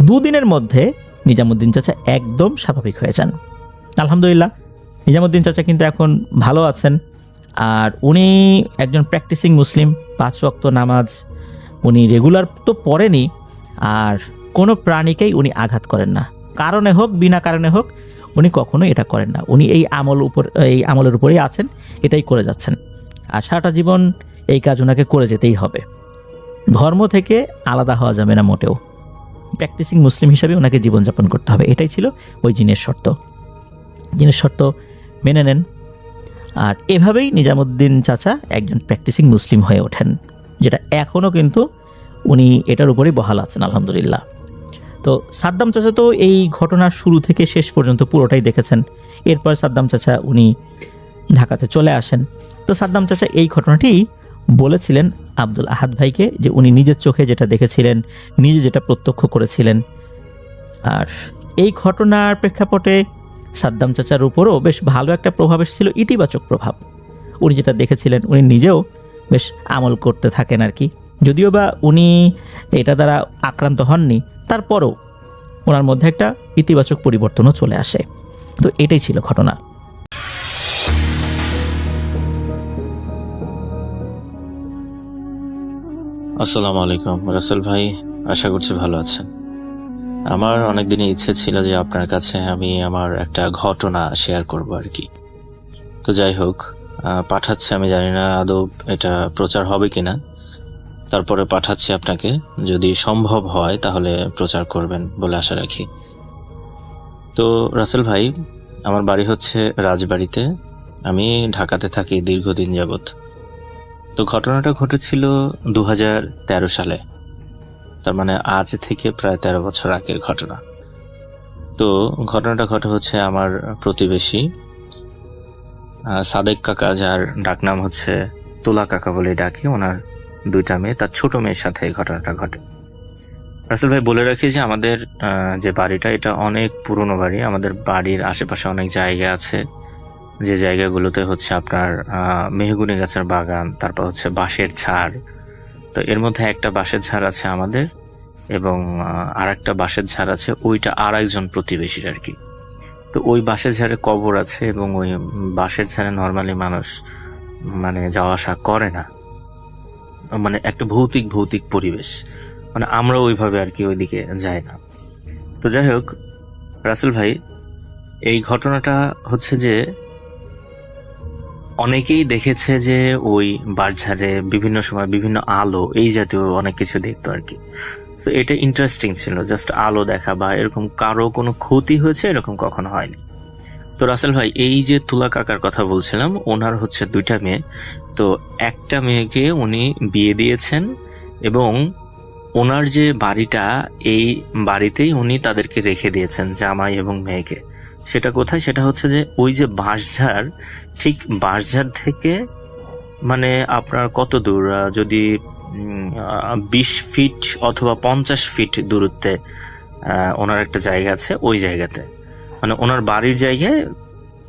2 দিনের মধ্যে নিজামুদ্দিন চাচা একদম স্বাভাবিক হয়ে যান। আলহামদুলিল্লাহ, নিজামুদ্দিন চাচা কিন্তু এখন ভালো আছেন। আর উনি একজন প্র্যাকটিসিং মুসলিম, 5 ওয়াক্ত নামাজ উনি রেগুলার তো পড়েনি, আর কোনো প্রাণীকেই উনি আঘাত করেন না, কারণে হোক বিনা কারণে হোক উনি কখনো এটা করেন না। উনি এই আমলের উপরেই আছেন, এটাই করে যাচ্ছেন। আর সারাটা জীবন এই কাজ ওনাকে করে যেতেই হবে, ধর্ম থেকে আলাদা হওয়া যাবে না মোটেও। প্র্যাকটিসিং মুসলিম হিসাবে ওনাকে জীবনযাপন করতে হবে, এটাই ছিল ওই জিনের শর্ত। জিনের শর্ত মেনে নেন। আর এভাবেই নিজামুদ্দিন চাচা একজন প্র্যাকটিসিং মুসলিম হয়ে ওঠেন, যেটা এখনও কিন্তু উনি এটার উপরেই বহাল আছেন আলহামদুলিল্লাহ। তো সাদ্দাম চাচা তো এই ঘটনার শুরু থেকে শেষ পর্যন্ত পুরোটাই দেখেছেন। এরপর সাদ্দাম চাচা উনি ঢাকাতে চলে আসেন। তো সাদ্দাম চাচা এই ঘটনাটি বলেছিলেন আব্দুল আহাদ ভাইকে, যে উনি নিজের চোখে যেটা দেখেছিলেন, নিজে যেটা প্রত্যক্ষ করেছিলেন। আর এই ঘটনার প্রেক্ষাপটে সাদ্দাম চাচার উপরও বেশ ভালো একটা প্রভাব এসেছিল, ইতিবাচক প্রভাব। উনি যেটা দেখেছিলেন উনি নিজেও বেশ আমল করতে থাকেন আর কি। যদিও বা উনি এটা দ্বারা আক্রান্ত হননি, তারপরও ওনার মধ্যে একটা ইতিবাচক পরিবর্তনও চলে আসে। তো এটাই ছিল ঘটনা। আসসালামু আলাইকুম রাসেল ভাই, আশা করছি ভালো আছেন। আমার অনেকদিনই ইচ্ছে ছিল যে আপনার কাছে আমি আমার একটা ঘটনা শেয়ার করব আর কি। তো যাই হোক, পাঠাচ্ছি, আমি জানি না আদৌ এটা প্রচার হবে কিনা, তারপরে পাঠাচ্ছি আপনাকে। যদি সম্ভব হয় তাহলে প্রচার করবেন বলে আশা রাখি। তো রাসেল ভাই, আমার বাড়ি হচ্ছে রাজবাড়িতে, আমি ঢাকাতে থাকি দীর্ঘদিন যাবত। তো ঘটনাটা ঘটেছিল 2013 সালে, তার মানে আজ থেকে প্রায় 13 বছর আগের ঘটনা। তো ঘটনাটা ঘটে হচ্ছে আমার প্রতিবেশী সাদেক কাকা, যার ডাকনাম হচ্ছে তুলা কাকা বলে ডাকি, ওনার 2টা মেয়ে, তার ছোট মেয়ের সাথে এই ঘটনাটা ঘটে। রাসেল ভাই, বলে রাখি যে আমাদের যে বাড়িটা, এটা অনেক পুরনো বাড়ি। আমাদের বাড়ির আশেপাশে অনেক জায়গা আছে, যে জায়গাগুলোতে হচ্ছে আপনার মেহগুনি গাছের বাগান, তারপর হচ্ছে বাঁশের ঝাড়। তো এর মধ্যে একটা বাঁশের ঝাড় আছে আমাদের, এবং আর একটা বাঁশের ঝাড় আছে ওইটা আর একজন প্রতিবেশীর আর কি। তো ওই বাঁশের ঝাড়ে কবর আছে, এবং ওই বাঁশের ঝাড়ে নর্মালি মানুষ মানে যাওয়া আসা করে না, মানে একটা ভৌতিক পরিবেশ, মানে আমরা ওইভাবে আর কি ওইদিকে যাই না। তো যাই হোক রাসেল ভাই, এই ঘটনাটা হচ্ছে যে অনেকেই দেখেছে যে ওই বাঁশঝাড়ে বিভিন্ন সময় বিভিন্ন আলো, এই জাতীয় অনেক কিছু দেখতো আর কি। তো এটা ইন্টারেস্টিং ছিল, জাস্ট আলো দেখা, বা এরকম কারো কোনো ক্ষতি হয়েছে এরকম কখনো হয়নি। তো রাসেল ভাই, এই যে তুলা কাকার কথা বলছিলাম, ওনার হচ্ছে 2টা মেয়ে। তো একটা মেয়েকে উনি বিয়ে দিয়েছেন, এবং ওনার যে বাড়িটা, এই বাড়িতেই উনি তাদেরকে রেখে দিয়েছেন, জামাই এবং মেয়েকে। সেটা কোথায়? সেটা হচ্ছে যে ওই যে বাঁশঝাড়, ঠিক বাঁশঝাড় থেকে মানে আপনার কত দূর, যদি 20 ফিট অথবা 50 ফিট দূরত্বে ওনার একটা জায়গা আছে। ওই জায়গাতে মানে ওনার বাড়ির জায়গায়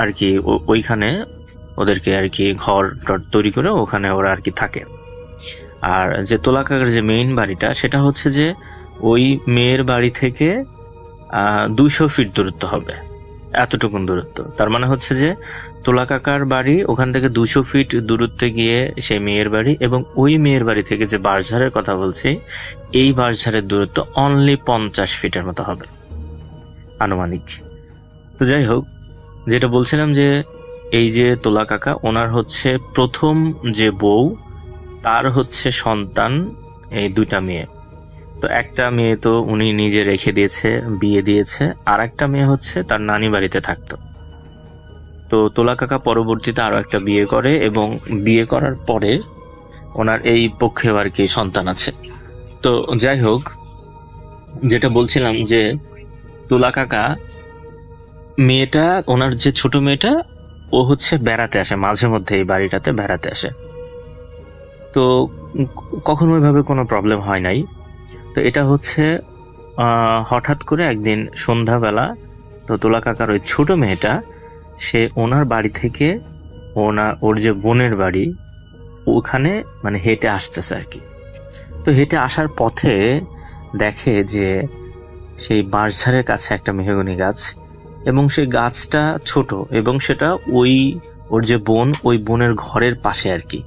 আর কি, ওইখানে ওদেরকে আর কি ঘর টর তৈরি করে ওখানে ওরা আর কি থাকে। আর যে তোলা কাকার যে মেইন বাড়িটা, সেটা হচ্ছে যে ওই মেয়ের বাড়ি থেকে 200 ফিট দূরত্ব হবে, এতটুকুন দূরত্ব। তার মানে হচ্ছে যে তোলা কাকার বাড়ি ওখান থেকে 200 ফিট দূরত্বে গিয়ে সেই মেয়ের বাড়ি, এবং ওই মেয়ের বাড়ি থেকে যে বাঁশঝাড়ের কথা বলছি, এই বাঁশঝাড়ের দূরত্ব অনলি 50 ফিটের মতো হবে আনুমানিক। তো যাই হোক, যেটা বলছিলাম যে এই যে তোলা কাকা, ওনার হচ্ছে প্রথম যে বউ, তার হচ্ছে সন্তান এই 2টা মেয়ে। তো একটা মেয়ে তো উনি নিজে রেখে দিয়েছে, বিয়ে দিয়েছে, আর একটা মেয়ে হচ্ছে তার নানি বাড়িতে থাকতো। তো তোলা কাকা পরবর্তীতে আরো একটা বিয়ে করে, এবং বিয়ে করার পরে ওনার এই পক্ষে আর কি সন্তান আছে। তো যাই হোক, যেটা বলছিলাম যে তোলা কাকা মেয়েটা, ওনার যে ছোট মেয়েটা, ও হচ্ছে বেড়াতে আসে মাঝে মধ্যে, এই বাড়িটাতে বেড়াতে আসে। তো কখনো ওইভাবে কোনো প্রবলেম হয় নাই। তো এটা হচ্ছে হঠাৎ করে একদিন সন্ধ্যাবেলা, তো তোলা কাকার ওই ছোট মেয়েটা, সে ওনার বাড়ি থেকে ওর যে বোনের বাড়ি ওখানে মানে হেঁটে আসতেছে আর কি। তো হেঁটে আসার পথে দেখে যে সেই বাঁশঝাড়ের কাছে একটা মেহগনি গাছ, এবং সেই গাছটা ছোট, এবং সেটা ওর যে বোন, ওই বোনের ঘরের পাশে আর কি।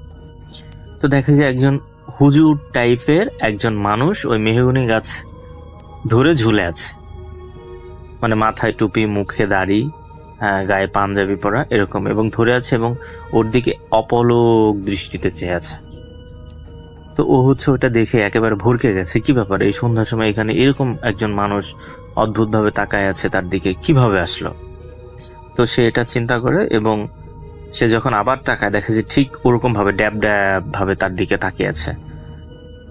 তো দেখে যে একজন হুজুর টাইপের একজন মানুষ ওই মেহগনি গাছ ধরে ঝুলে আছে, মানে মাথায় টুপি, মুখে দাড়ি, গায়ে পাঞ্জাবি পরা এরকম, এবং ধরে আছে, এবং ওর দিকে অপলক দৃষ্টিতে চেয়ে আছে। তো ও হচ্ছে ওটা দেখে একেবারে ভরকে গেছে, কি ব্যাপার, এই সন্ধ্যার সময় এখানে এরকম একজন মানুষ অদ্ভুতভাবে তাকায় আছে, তার দিকে কিভাবে আসলো? তো সে এটা চিন্তা করে, এবং সে যখন আবার তাকায় দেখে যে ঠিক ওরকম ভাবে ড্যাব ড্যাব ভাবে তার দিকে তাকিয়ে আছে।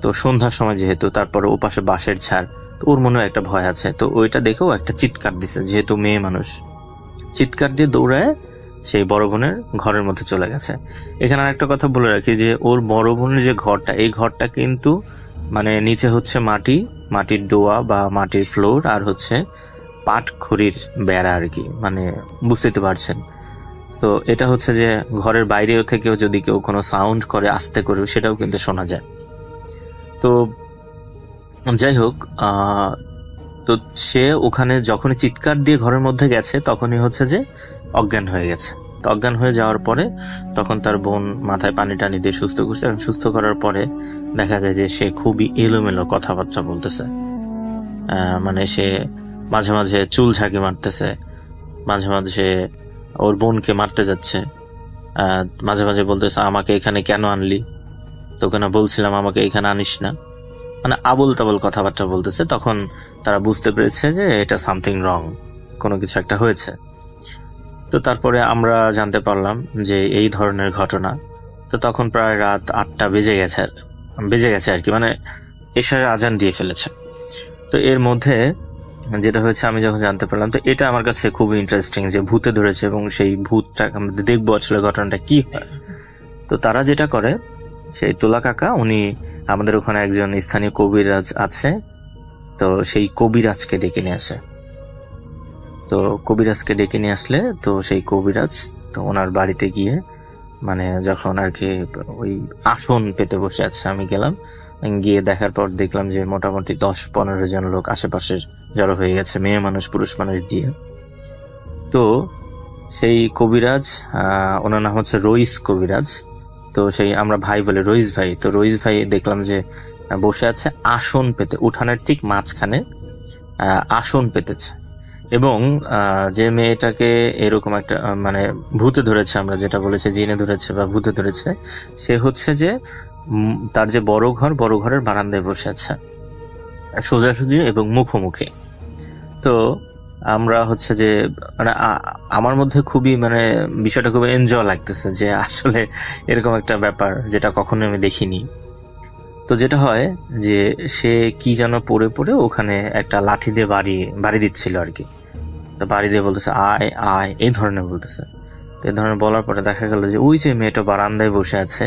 তো সন্ধ্যার সময় যেহেতু, তারপরে ওপাশে বাঁশের ঝাড়, তো ওর মনে হয় একটা ভয় আছে, তো ওইটা দেখেও একটা চিৎকার দিছে, যেহেতু মেয়ে মানুষ, চিৎকার দিয়ে দৌড়ায় সেই বড় বোনের ঘরের মধ্যে চলে গেছে। এখানে আরেকটা কথা বলে রাখি যে ওর বড় বোনের যে ঘরটা, এই ঘরটা কিন্তু মানে নিচে হচ্ছে মাটির ডোয়া বা মাটির ফ্লোর, আর হচ্ছে পাটখড়ির বেড়া আর কি, মানে বুঝতে তো পারছেন। তো এটা হচ্ছে যে ঘরের বাইরেও থেকেও যদি কেউ কোনো সাউন্ড করে আস্তে করে, সেটাও কিন্তু শোনা যায়। তো যাই হোক, তো সে ওখানে যখনই চিৎকার দিয়ে ঘরের মধ্যে গেছে তখনই হচ্ছে যে অজ্ঞান হয়ে গেছে। তো অজ্ঞান হয়ে যাওয়ার পরে তখন তার বোন মাথায় পানি টানি দিয়ে সুস্থ করছে, এবং সুস্থ করার পরে দেখা যায় যে সে খুবই এলোমেলো কথাবার্তা বলতেছে। মানে সে মাঝে মাঝে চুল ঝাঁকি মারতেছে, মাঝে মাঝে সে ওর বোনকে মারতে যাচ্ছে, মাঝে মাঝে বলতেছে আমাকে এখানে কেন আনলি, তোকে না বলছিলাম আমাকে এখানে আনিস না, মানে আবল তাবল কথাবার্তা বলতেছে। তখন তারা বুঝতে পেরেছে যে এটা সামথিং রং, কোনো কিছু একটা হয়েছে। তো তারপরে আমরা জানতে পারলাম যে এই ধরনের ঘটনা। তো তখন প্রায় রাত 8টা বেজে গেছে আর কি, মানে এশারের আজান দিয়ে ফেলেছে। তো এর মধ্যে যেটা হয়েছে আমি যখন জানতে পারলাম, তো এটা আমার কাছে খুবই ইন্টারেস্টিং যে ভূতে ধরেছে, এবং সেই ভূতটা আমরা দেখবো আসলে ঘটনাটা কি হয়। তো তারা যেটা করে, সেই তোলা কাকা, উনি আমাদের ওখানে একজন স্থানীয় কবিরাজ আছে, তো সেই কবিরাজকে ডেকে নিয়ে আসে। তো কবিরাজকে ডেকে নিয়ে আসলে তো সেই কবিরাজ তো ওনার বাড়িতে গিয়ে, মানে যখন আর কি ওই আসন পেতে বসে আছে, আমি গেলাম, গিয়ে দেখার পর দেখলাম যে মোটামুটি 10-15 জন লোক আশেপাশের জড়ো হয়ে গেছে, মেয়ে মানুষ পুরুষ মানুষ দিয়ে। তো সেই কবিরাজ, ওনার নাম হচ্ছে রইস কবিরাজ, তো সেই আমরা ভাই বলে রইস ভাই। তো রইস ভাই দেখলাম যে বসে আছে আসন পেতে, উঠানের ঠিক মাঝখানে আসন পেতেছে। এবং যে মেয়েটাকে এরকম একটা মানে ভূতে ধরেছে, আমরা যেটা বলেছি জিনে ধরেছে বা ভূতে ধরেছে, সে হচ্ছে যে তার যে বড় ঘরের বারান্দায় বসে আছে, সোজাসুজি এবং মুখোমুখি। তো আমরা হচ্ছে যে মানে আমার মধ্যে খুবই মানে বিষয়টা খুবই এনজয় লাগতেছে যে আসলে এরকম একটা ব্যাপার যেটা কখনো আমি দেখিনি। তো যেটা হয় যে সে কি যেন পড়ে ওখানে একটা লাঠি দিয়ে বাড়ি দিচ্ছিল আর কি। তো বাড়ি দিয়ে বলতেছে আয় আয়, এই ধরনের বলতেছে। তো এই ধরনের বলার পরে দেখা গেল যে ওই যে মেয়েটা বারান্দায় বসে আছে,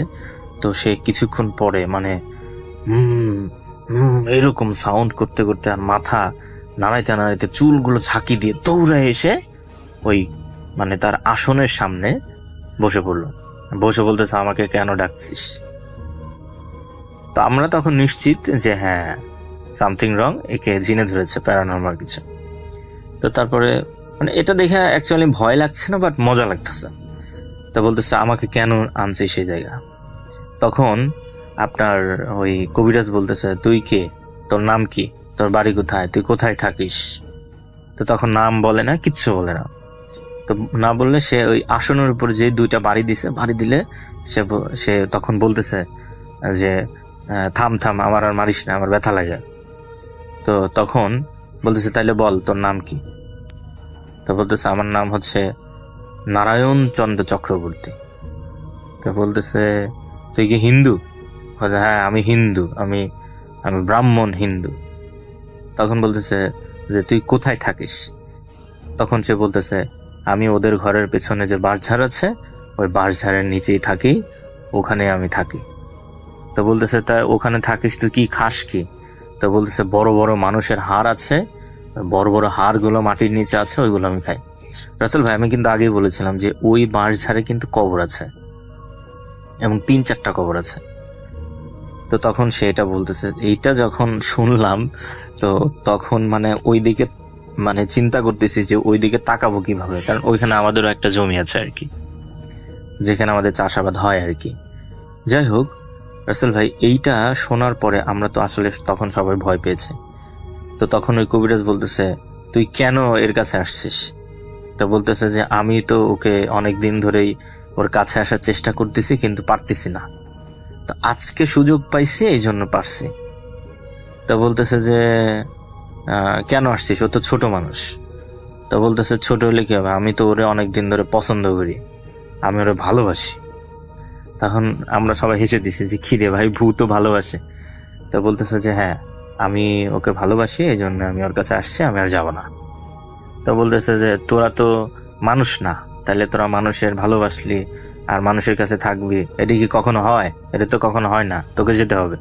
তো সে কিছুক্ষণ পরে মানে এরকম সাউন্ড করতে করতে আর মাথা নাড়াইতে চুলগুলো ঝাঁকি দিয়ে দৌড়ে এসে ওই মানে তার আসনের সামনে বসে পড়লো, বসে বলতেছে আমাকে কেন ডাকছিস। তো আমরা তখন নিশ্চিত যে হ্যাঁ সামথিং রং, একে জিনে ধরেছে, প্যারানর্মাল কিছু। তো তারপরে মানে এটা দেখে অ্যাকচুয়ালি ভয় লাগছে না, বাট মজা লাগতেছে। তো বলতেছে আমাকে কেন আনছিস সেই জায়গা। তখন আপনার ওই কবিরাজ বলতেছে তুই কে, তোর নাম কি, তোর বাড়ি কোথায়, তুই কোথায় থাকিস। তো তখন নাম বলে না, কিচ্ছু বলে না। তো না বললে সে ওই আসনের উপর যে 2টা বাড়ি দিলে সে তখন বলতেছে যে থাম আমার আর মারিস না, আমার ব্যথা লাগে। তো তখন বলতেছে তাইলে বল তোর নাম কি। তো বলতেছে আমার নাম হচ্ছে নারায়ণ চন্দ্র চক্রবর্তী। তো বলতেছে তুই কি হিন্দু? হ্যাঁ আমি হিন্দু, আমি ব্রাহ্মণ হিন্দু। তখন বলতেছে যে তুই কোথায় থাকিস। তখন সে বলতেছে আমি ওদের ঘরের পেছনে যে বাঁশঝাড় আছে, ওই বাঁশঝাড়ের নিচেই থাকি, ওখানে আমি থাকি। তো বলতেছে তা ওখানে থাকিস তুই কি খাস কি? তো বলতেছে বড় বড় মানুষের হাড় আছে, বড় বড় হাড়গুলো মাটির নিচে আছে, ওইগুলো আমি খাই। রাসেল ভাই, আমি কিন্তু আগেই বলেছিলাম যে ওই বাঁশঝাড়ে কিন্তু কবর আছে, এবং 3-4টা কবর আছে। তো তখন সে এটা বলতেছে। এইটা যখন শুনলাম তো তখন মানে ওইদিকে মানে চিন্তা করতেছি যে ওইদিকে তাকাবো কিভাবে, কারণ ওইখানে আমাদেরও একটা জমি আছে আর কি, যেখানে আমাদের চাষাবাদ হয় আর কি। যাই হোক রাসেল ভাই, এইটা শোনার পরে আমরা তো আসলে তখন সবাই ভয় পেয়েছি। তো তখন ওই কবিরাজ বলতেছে তুই কেন এর কাছে আসছিস। তো বলতেছে যে আমি তো ওকে অনেক দিন ধরেই ওর কাছে আসার চেষ্টা করতেছি, কিন্তু পারতেছি না, তো আজকে সুযোগ পাইছি, এই জন্য পারছি। তো বলতেছে যে কেন আসছিস, ও তো ছোট মানুষ। তো বলতেছে ছোট হলে কি হবে, আমি তো ওরে অনেকদিন ধরে পছন্দ করি, আমি ওরে ভালোবাসি। তখন আমরা সবাই হেসে দিছি যে কি রে ভাই, ভূত তো ভালোবাসে। তো বলতেছে যে হ্যাঁ আমি ওকে ভালোবাসি, এই জন্য আমি ওর কাছে আসছি, আমি আর যাব না। তো বলতেছে যে তোরা তো মানুষ না, তাহলে তোরা মানুষের ভালোবাসলি আর মানুষের কাছে থাকবি, এটা কি কখনো হয়? এটা তো কখনো হয় না, তোকে যেতে হবে।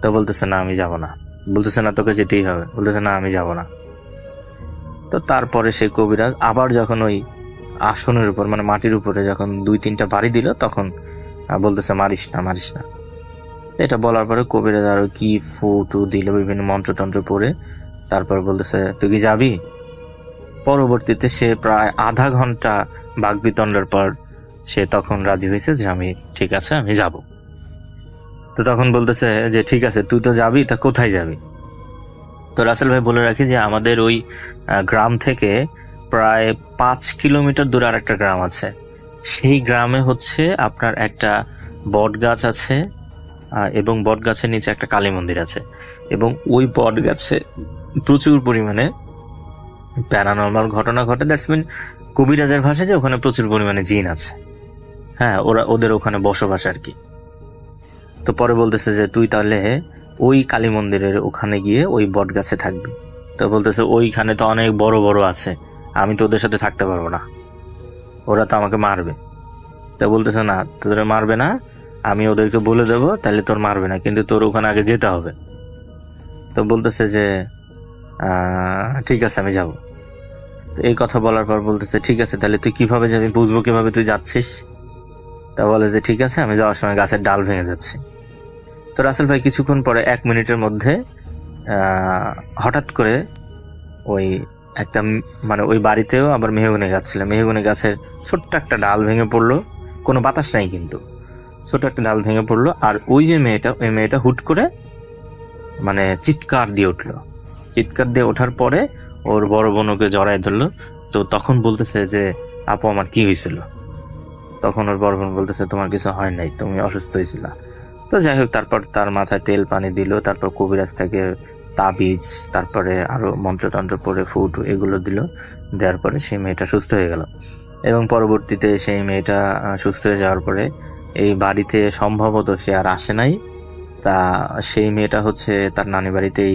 তো বলতেছে না আমি যাব না। বলতেছে না তোকে যেতেই হবে। বলতেছে না আমি যাব না। তো তারপরে সেই কবিরাজ আবার যখন ওই আসনের উপর মানে মাটির উপরে যখন 2-3টা বাড়ি দিল, তখন বলতেছে মারিস না, মারিস না। এটা বলার পরে কবিরাজ আরো কি ফু দিল, বিভিন্ন মন্ত্রতন্ত্র পড়ে তারপর বলতেছে তুই কি যাবি? পরবর্তীতে সে প্রায় আধা ঘন্টা বাকবিতণ্ডার পর সে তখন রাজি হয়েছে যে আমি ঠিক আছে, আমি যাব। তো তখন বলতেছে যে ঠিক আছে তুই তো যাবি, তা কোথায় যাবি? তো রাসেল ভাই বলে রাখি যে আমাদের ওই গ্রাম থেকে প্রায় 5 কিলোমিটার দূরে আর একটা গ্রাম আছে। সেই গ্রামে হচ্ছে আপনার একটা বট গাছ আছে, এবং বট গাছের নিচে একটা কালী মন্দির আছে, এবং ওই বট গাছে প্রচুর পরিমাণে প্যারানর্মাল ঘটনা ঘটে। দ্যাটস মিন কবিরাজের ভাষায় যে ওখানে প্রচুর পরিমাণে জিন আছে। হ্যাঁ, ওদের ওখানে বসবাস আর কি। তো পরে বলতেছে যে তুই তাহলে ওই কালী মন্দিরের ওখানে গিয়ে ওই বট গাছে থাকবি। তো বলতেছে ওইখানে তো অনেক বড় বড় আছে, আমি তো ওদের সাথে থাকতে পারবো না, ওরা তো আমাকে মারবে। তো বলতেছে না তোদের মারবে না, আমি ওদেরকে বলে দেবো, তাহলে তোর মারবে না, কিন্তু তোর ওখানে আগে যেতে হবে। তো বলতেছে যে ঠিক আছে আমি যাব। তো এই কথা বলার পর বলতেছে ঠিক আছে তাহলে তুই কিভাবে যাবি, বুঝবো কিভাবে তুই যাচ্ছিস? তা বলে যে ঠিক আছে আমি যাওয়ার সময় গাছের ডাল ভেঙে যাচ্ছি। তো রাসেল ভাই কিছুক্ষণ পরে 1 মিনিটের মধ্যে হঠাৎ করে ওই একটা মানে ওই বাড়িতেও আবার মেহগনি গাছ ছিল, মেহগনি গাছের ছোট্ট একটা ডাল ভেঙে পড়লো, কোনো বাতাস নাই কিন্তু ছোট একটা ডাল ভেঙে পড়লো। আর ওই যে মেয়েটা, ওই মেয়েটা হুট করে মানে চিৎকার দিয়ে উঠলো। চিৎকার দিয়ে ওঠার পরে ওর বড় বোন ওকে জড়ায় ধরলো। তো তখন বলতেছে যে আপু আমার কি হয়েছিল? তখন ওর বড় বোন বলতেছে তোমার কিছু হয় নাই, তুমি অসুস্থ হয়েছিলা। তো যাই হোক, তারপর তার মাথায় তেল পানি দিল, তারপর কবিরাজ থেকে তাবিজ, তারপরে আরো মন্ত্রতন্ত্র পড়ে ফুট এগুলো দিল, দেওয়ার পরে সেই মেয়েটা সুস্থ হয়ে গেল। এবং পরবর্তীতে সেই মেয়েটা সুস্থ হয়ে যাওয়ার পরে এই বাড়িতে সম্ভবত সে আর আসে নাই। তা সেই মেয়েটা হচ্ছে তার নানি বাড়িতেই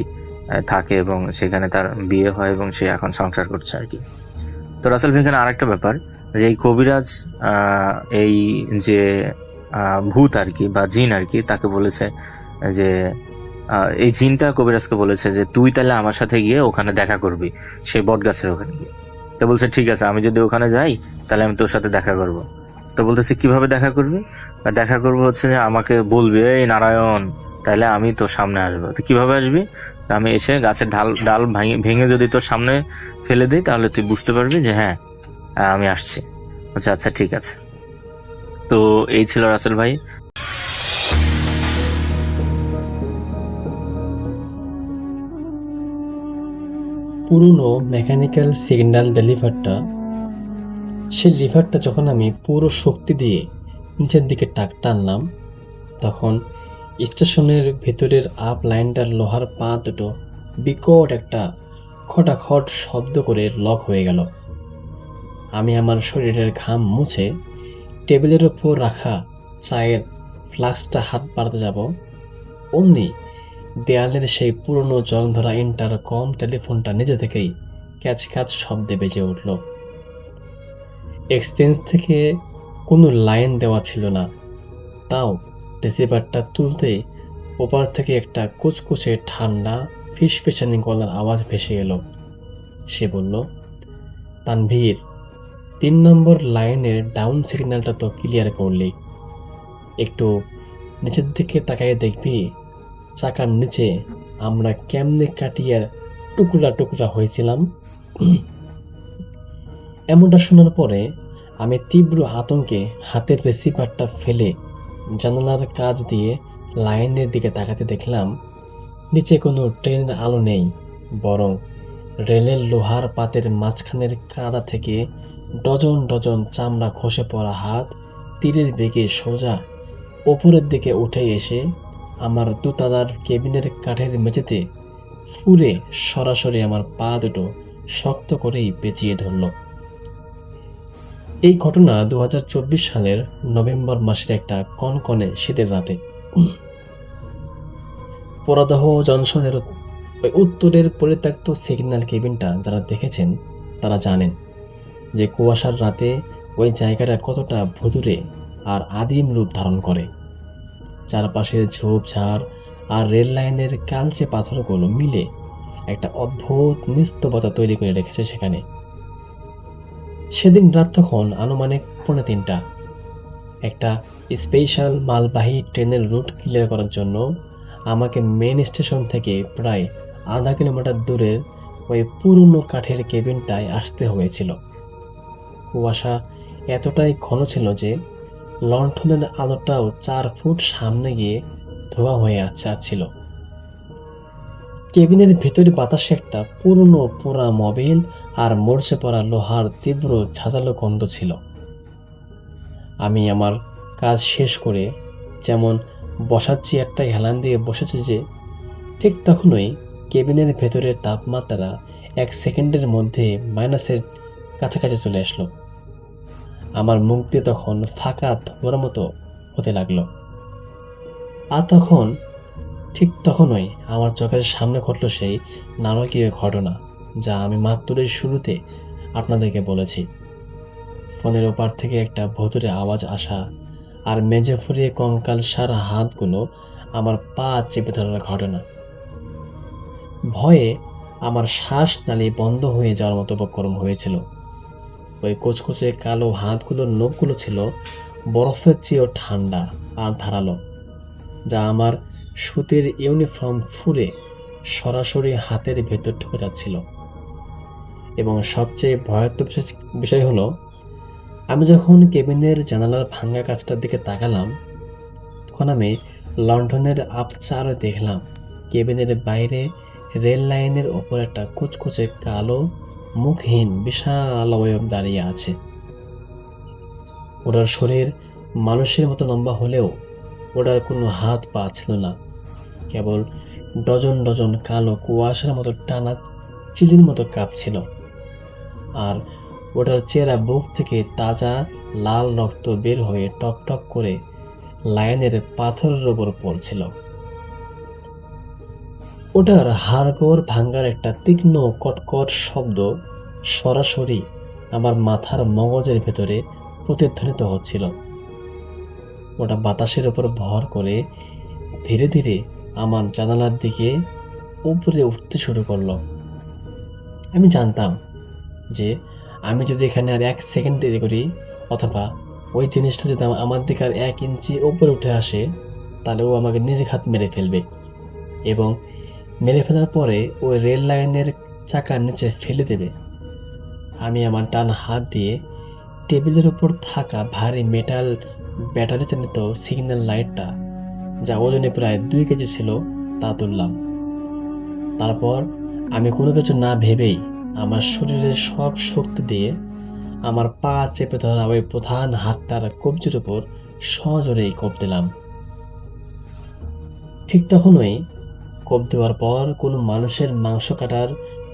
থাকে এবং সেখানে তার বিয়ে হয় এবং সে এখন সংসার করছে আর কি। তো রাসেল ভাই এখানে আরেকটা ব্যাপার, যে এই কবিরাজ এই যে ভূত আর কি বা জিন আর কি, তাকে বলেছে যে এই জিনটা কবিরাজকে বলেছে যে তুই তাহলে আমার সাথে গিয়ে ওখানে দেখা করবি, সেই বট গাছের ওখানে গিয়ে। তো বলছে ঠিক আছে আমি যদি ওখানে যাই তাহলে আমি তোর সাথে দেখা করব। তো বলতেছে কিভাবে দেখা করবি? দেখা করবো হচ্ছে যে আমাকে বলবি এই নারায়ণ, তাহলে আমি তোর সামনে আসবো। তো কিভাবে আসবি? আমি এসে গাছের ডাল ভেঙে যদি তোর সামনে ফেলে দিই তাহলে তুই বুঝতে পারবি যে হ্যাঁ আমি আসছি। আচ্ছা আচ্ছা ঠিক আছে। তো এই ছিল রাসেল ভাই। পুরনো মেকানিক্যাল সিগন্যাল লিভারটা, সেই লিভারটা যখন আমি পুরো শক্তি দিয়ে নিচের দিকে টানলাম, তখন স্টেশনের ভেতরের আপ লাইনটার লোহার পা দুটো বিকট একটা খটাখট শব্দ করে লক হয়ে গেল। আমি আমার শরীরের ঘাম মুছে টেবিলের ওপর রাখা চায়ের ফ্লাস্কটা হাত বাড়াতে যাব, অমনি দেয়ালের সেই পুরনো জংধরা ইন্টারকম টেলিফোনটা নিজে থেকেই ক্যাচ ক্যাচ শব্দে বেজে উঠল। এক্সচেঞ্জ থেকে কোনো লাইন দেওয়া ছিল না, তাও রিসিভারটা তুলতেই ওপার থেকে একটা কুচকুচে ঠান্ডা ফিসফিসানি গলার আওয়াজ ভেসে এলো। সে বলল, তানভীর, 3 নম্বর লাইনের ডাউন সিগন্যালটা তো ক্লিয়ার করলি, একটু নিচের দিকে তাকাইয়ে দেখবি চাকার নিচে আমরা কেমনে কাটিয়ে টুকরা টুকরা হয়েছিলাম। এমনটা শোনার পরে আমি তীব্র আতঙ্কে হাতের রিসিভারটা ফেলে জানালার কাজ দিয়ে লাইনের দিকে তাকাতে দেখলাম নিচে কোনো ট্রেনের আলো নেই, বরং রেলের লোহার পাতের মাঝখানের কাদা থেকে ডজন ডজন চামড়া খসে পড়া হাত তীরের বেগে সোজা ওপরের দিকে উঠে এসে আমার দোতলার কেবিনের কাঠের মেঝেতে ফুরে সরাসরি আমার পা দুটো শক্ত করেই পেঁচিয়ে ধরল। এই ঘটনা 2024 সালের নভেম্বর মাসের একটা কনকনে শীতের রাতে। পোড়াদহ জংশনের ওই উত্তরের পরিত্যক্ত সিগন্যাল কেবিনটা যারা দেখেছেন তারা জানেন যে কুয়াশার রাতে ওই জায়গাটা কতটা ভুতুড়ে আর আদিম রূপ ধারণ করে। চারপাশের ঝোপঝাড় আর রেল লাইনের কালচে পাথরগুলো মিলে একটা অদ্ভুত নিস্তবতা তৈরি করে রেখেছে সেখানে। সেদিন রাত তখন আনুমানিক 2:45। একটা স্পেশাল মালবাহী ট্রেনের রুট ক্লিয়ার করার জন্য আমাকে মেন স্টেশন থেকে প্রায় আধা কিলোমিটার দূরের ওই পুরনো কাঠের কেবিনটায় আসতে হয়েছিল। কুয়াশা এতটাই ঘন ছিল যে লণ্ঠনের আলোটাও 4 ফুট সামনে গিয়ে ধোয়া হয়ে যাচ্ছিল। কেবিনের ভেতরে বাতাসে একটা পুরনো পোড়া মবিল আর মরচে পড়া লোহার তীব্র ঝাঁঝালো গন্ধ ছিল। আমি আমার কাজ শেষ করে যেমন বসার চেয়ারটায় হেলান দিয়ে বসেছি যে ঠিক তখনই কেবিনের ভেতরের তাপমাত্রা 1 সেকেন্ডের মধ্যে মাইনাসের কাছাকাছি চলে আসলো। আমার মুখ দিয়ে তখন ফাঁকা ধোঁয়ার মতো হতে লাগলো। আর ঠিক তখনই আমার চোখের সামনে ঘটল সেই নারকীয় ঘটনা যা আমি মাত্রই শুরুতে আপনাদেরকে বলেছি। ফোনের ওপার থেকে একটা ভুতুড়ে আওয়াজ আসা আর মেঝে ফুরিয়ে কঙ্কাল সারা হাতগুলো আমার পা চেপে ধরার ঘটনা। ভয়ে আমার শ্বাসনালী বন্ধ হয়ে যাওয়ার মতো উপক্রম হয়েছিল। ওই কুচকুচে কালো হাতগুলোর নখগুলো ছিল বরফের চেয়েও ঠান্ডা আর ধারালো, যা আমার সুতির ইউনিফর্ম ফুঁড়ে সরাসরি হাতের ভেতর ঢুকে যাচ্ছিল। এবং সবচেয়ে ভয়াত্মক বিষয় হলো, আমি যখন কেবিনের জানালার ভাঙা কাঁচটার দিকে তাকালাম তখন আমি লন্ডনের আবচারে দেখলাম কেবিনের বাইরে রেল লাইনের ওপর একটা কুচকুচে কালো মুখহীন বিশাল অবয়ব দাঁড়িয়ে আছে। ওটার শরীর মানুষের মতো লম্বা হলেও ওটার কোনো হাত পা ছিল না, কেবল ডজন ডজন কালো কুয়াশার মতো টানা চিলির মতো কাঁপছিল। আর ওটার চেহারা বুক থেকে তাজা লাল রক্ত বের হয়ে টপ টপ করে লাইনের পাথরের ওপর পড়ছিল। ওটার হাড়গোড় ভাঙ্গার একটা তীক্ষ্ণ কটকট শব্দ সরাসরি আমার মাথার মগজের ভেতরে প্রতিধ্বনিত হচ্ছিল। ওটা বাতাসের উপর ভর করে ধীরে ধীরে আমার জানালার দিকে উপরে উঠতে শুরু করলো। আমি জানতাম যে আমি যদি এখানে আর 1 সেকেন্ড দেরি করি অথবা ওই জিনিসটা যদি আমার দিকে আর 1 ইঞ্চি উপরে উঠে আসে তাহলে ও আমাকে নির্ঘাত মেরে ফেলবে, এবং মেরে ফেলার পরে ওই রেল লাইনের চাকার নিচে ফেলে দেবে। আমি আমার ডান হাত দিয়ে টেবিলের উপর থাকা ভারী মেটাল ব্যাটারি চালিত সিগন্যাল লাইটটা, যা ওজনে প্রায় 2 কেজি ছিল, তা তুললাম। তারপর আমি কোনো কিছু না ভেবেই আমার শরীরের সব শক্তি দিয়ে আমার পা চেপে ধরা ওই প্রধান হাতটার কবজির উপর সজোরেই কোপ দিলাম। ঠিক তখনই কোপ দেওয়ার পর কোনো মানুষের মাংস কাটার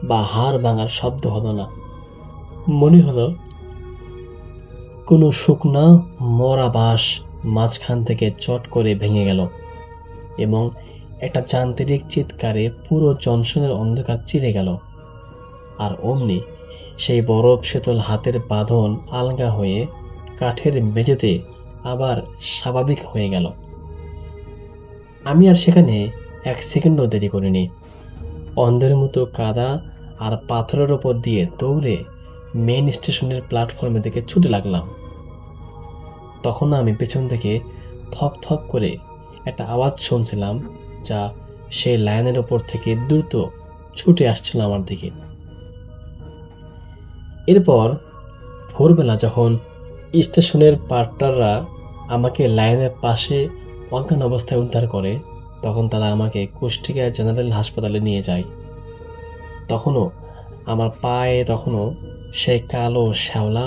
বা হাড় ভাঙার শব্দ হলো না। মনে হলো কোনো শুকনা মরা বাঁশ মাঝখান থেকে চট করে ভেঙে গেল এবং একটা যান্ত্রিক চিৎকারে পুরো জনশনের অন্ধকার চিরে গেল। আর অমনি সেই বরফ শীতল হাতের বাঁধন আলগা হয়ে কাঠের মেঝেতে আবার স্বাভাবিক হয়ে গেল। আমি আর সেখানে 1 সেকেন্ডও দেরি করিনি। অন্ধের মতো কাদা আর পাথরের ওপর দিয়ে দৌড়ে মেইন স্টেশনের প্ল্যাটফর্মের দিকে ছুটে লাগলাম। তখন আমি পেছন থেকে থপ থপ করে একটা আওয়াজ শুনছিলাম, যা সেই লাইনের ওপর থেকে দ্রুত ছুটে আসছিল আমার দিকে। এরপর ভোরবেলা যখন স্টেশনের পার্টাররা আমাকে লাইনের পাশে অজ্ঞান অবস্থায় উদ্ধার করে, তখন তারা আমাকে কুষ্টিয়া জেনারেল হাসপাতালে নিয়ে যায়। তখনও আমার পায়ে সেই কালো শ্যাওলা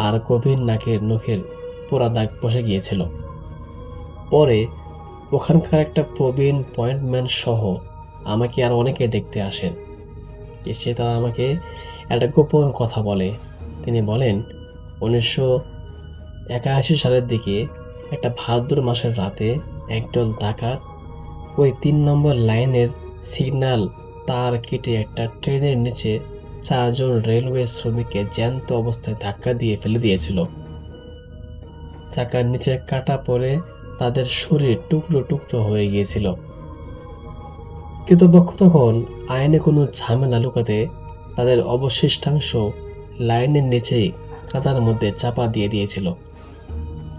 আর গভীর নাকের নখের পোড়া দাগ বসে গিয়েছিল। পরে ওখানকার একটা প্রবীণ পয়েন্টম্যান সহ আমাকে আর অনেকে দেখতে আসেন। এসে তারা আমাকে একটা গোপন কথা বলে। তিনি বলেন 1981 সালের দিকে একটা ভাদ্র মাসের রাতে একদল ডাকাত ওই 3 নম্বর লাইনের সিগন্যাল তার কেটে একটা ট্রেনের নিচে 4 জন রেলওয়ে শ্রমিককে জ্যান্ত অবস্থায় ধাক্কা দিয়ে ফেলে দিয়েছিল। চাকার নিচে কাটা পড়ে তাদের শরীর টুকরো টুকরো হয়ে গিয়েছিল। কৃতপক্ষ তখন আইনে কোনো ঝামেলা লুকাতে তাদের অবশিষ্টাংশ লাইনের নিচেই কাদার মধ্যে চাপা দিয়ে দিয়েছিল।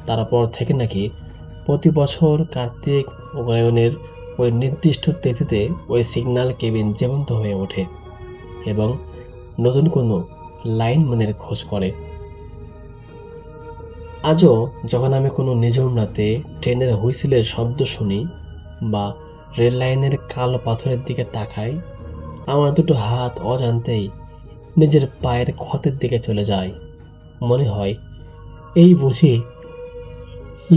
তারপর থেকে নাকি প্রতি বছর কার্তিক অগ্রহায়ণের ওই নির্দিষ্ট তিথিতে ওই সিগন্যাল কেবিন জীবন্ত হয়ে ওঠে এবং নতুন কোনো লাইনম্যানের খোঁজ করে। আজও যখন আমি কোনো নিঝুম রাতে ট্রেনের হুইসেলের শব্দ শুনি বা রেল লাইনের কালো পাথরের দিকে তাকাই, আমার দুটো হাত অজান্তেই নিজের পায়ের ক্ষতের দিকে চলে যায়। মনে হয় এই বুঝি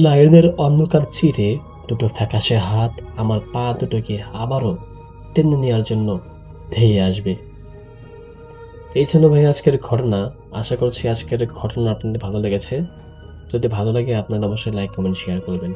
লাইনের অন্ধকার চিরে দুটো ফ্যাকাশে হাত আমার পা দুটোকে আবারও টেনে নেওয়ার জন্য ধেয়ে আসবে। এই ছিল ভাই আজকের ঘটনা। আশা করছি আজকের ঘটনা আপনাদের ভালো লেগেছে। যদি ভালো লাগে আপনারা অবশ্যই লাইক কমেন্ট শেয়ার করবেন।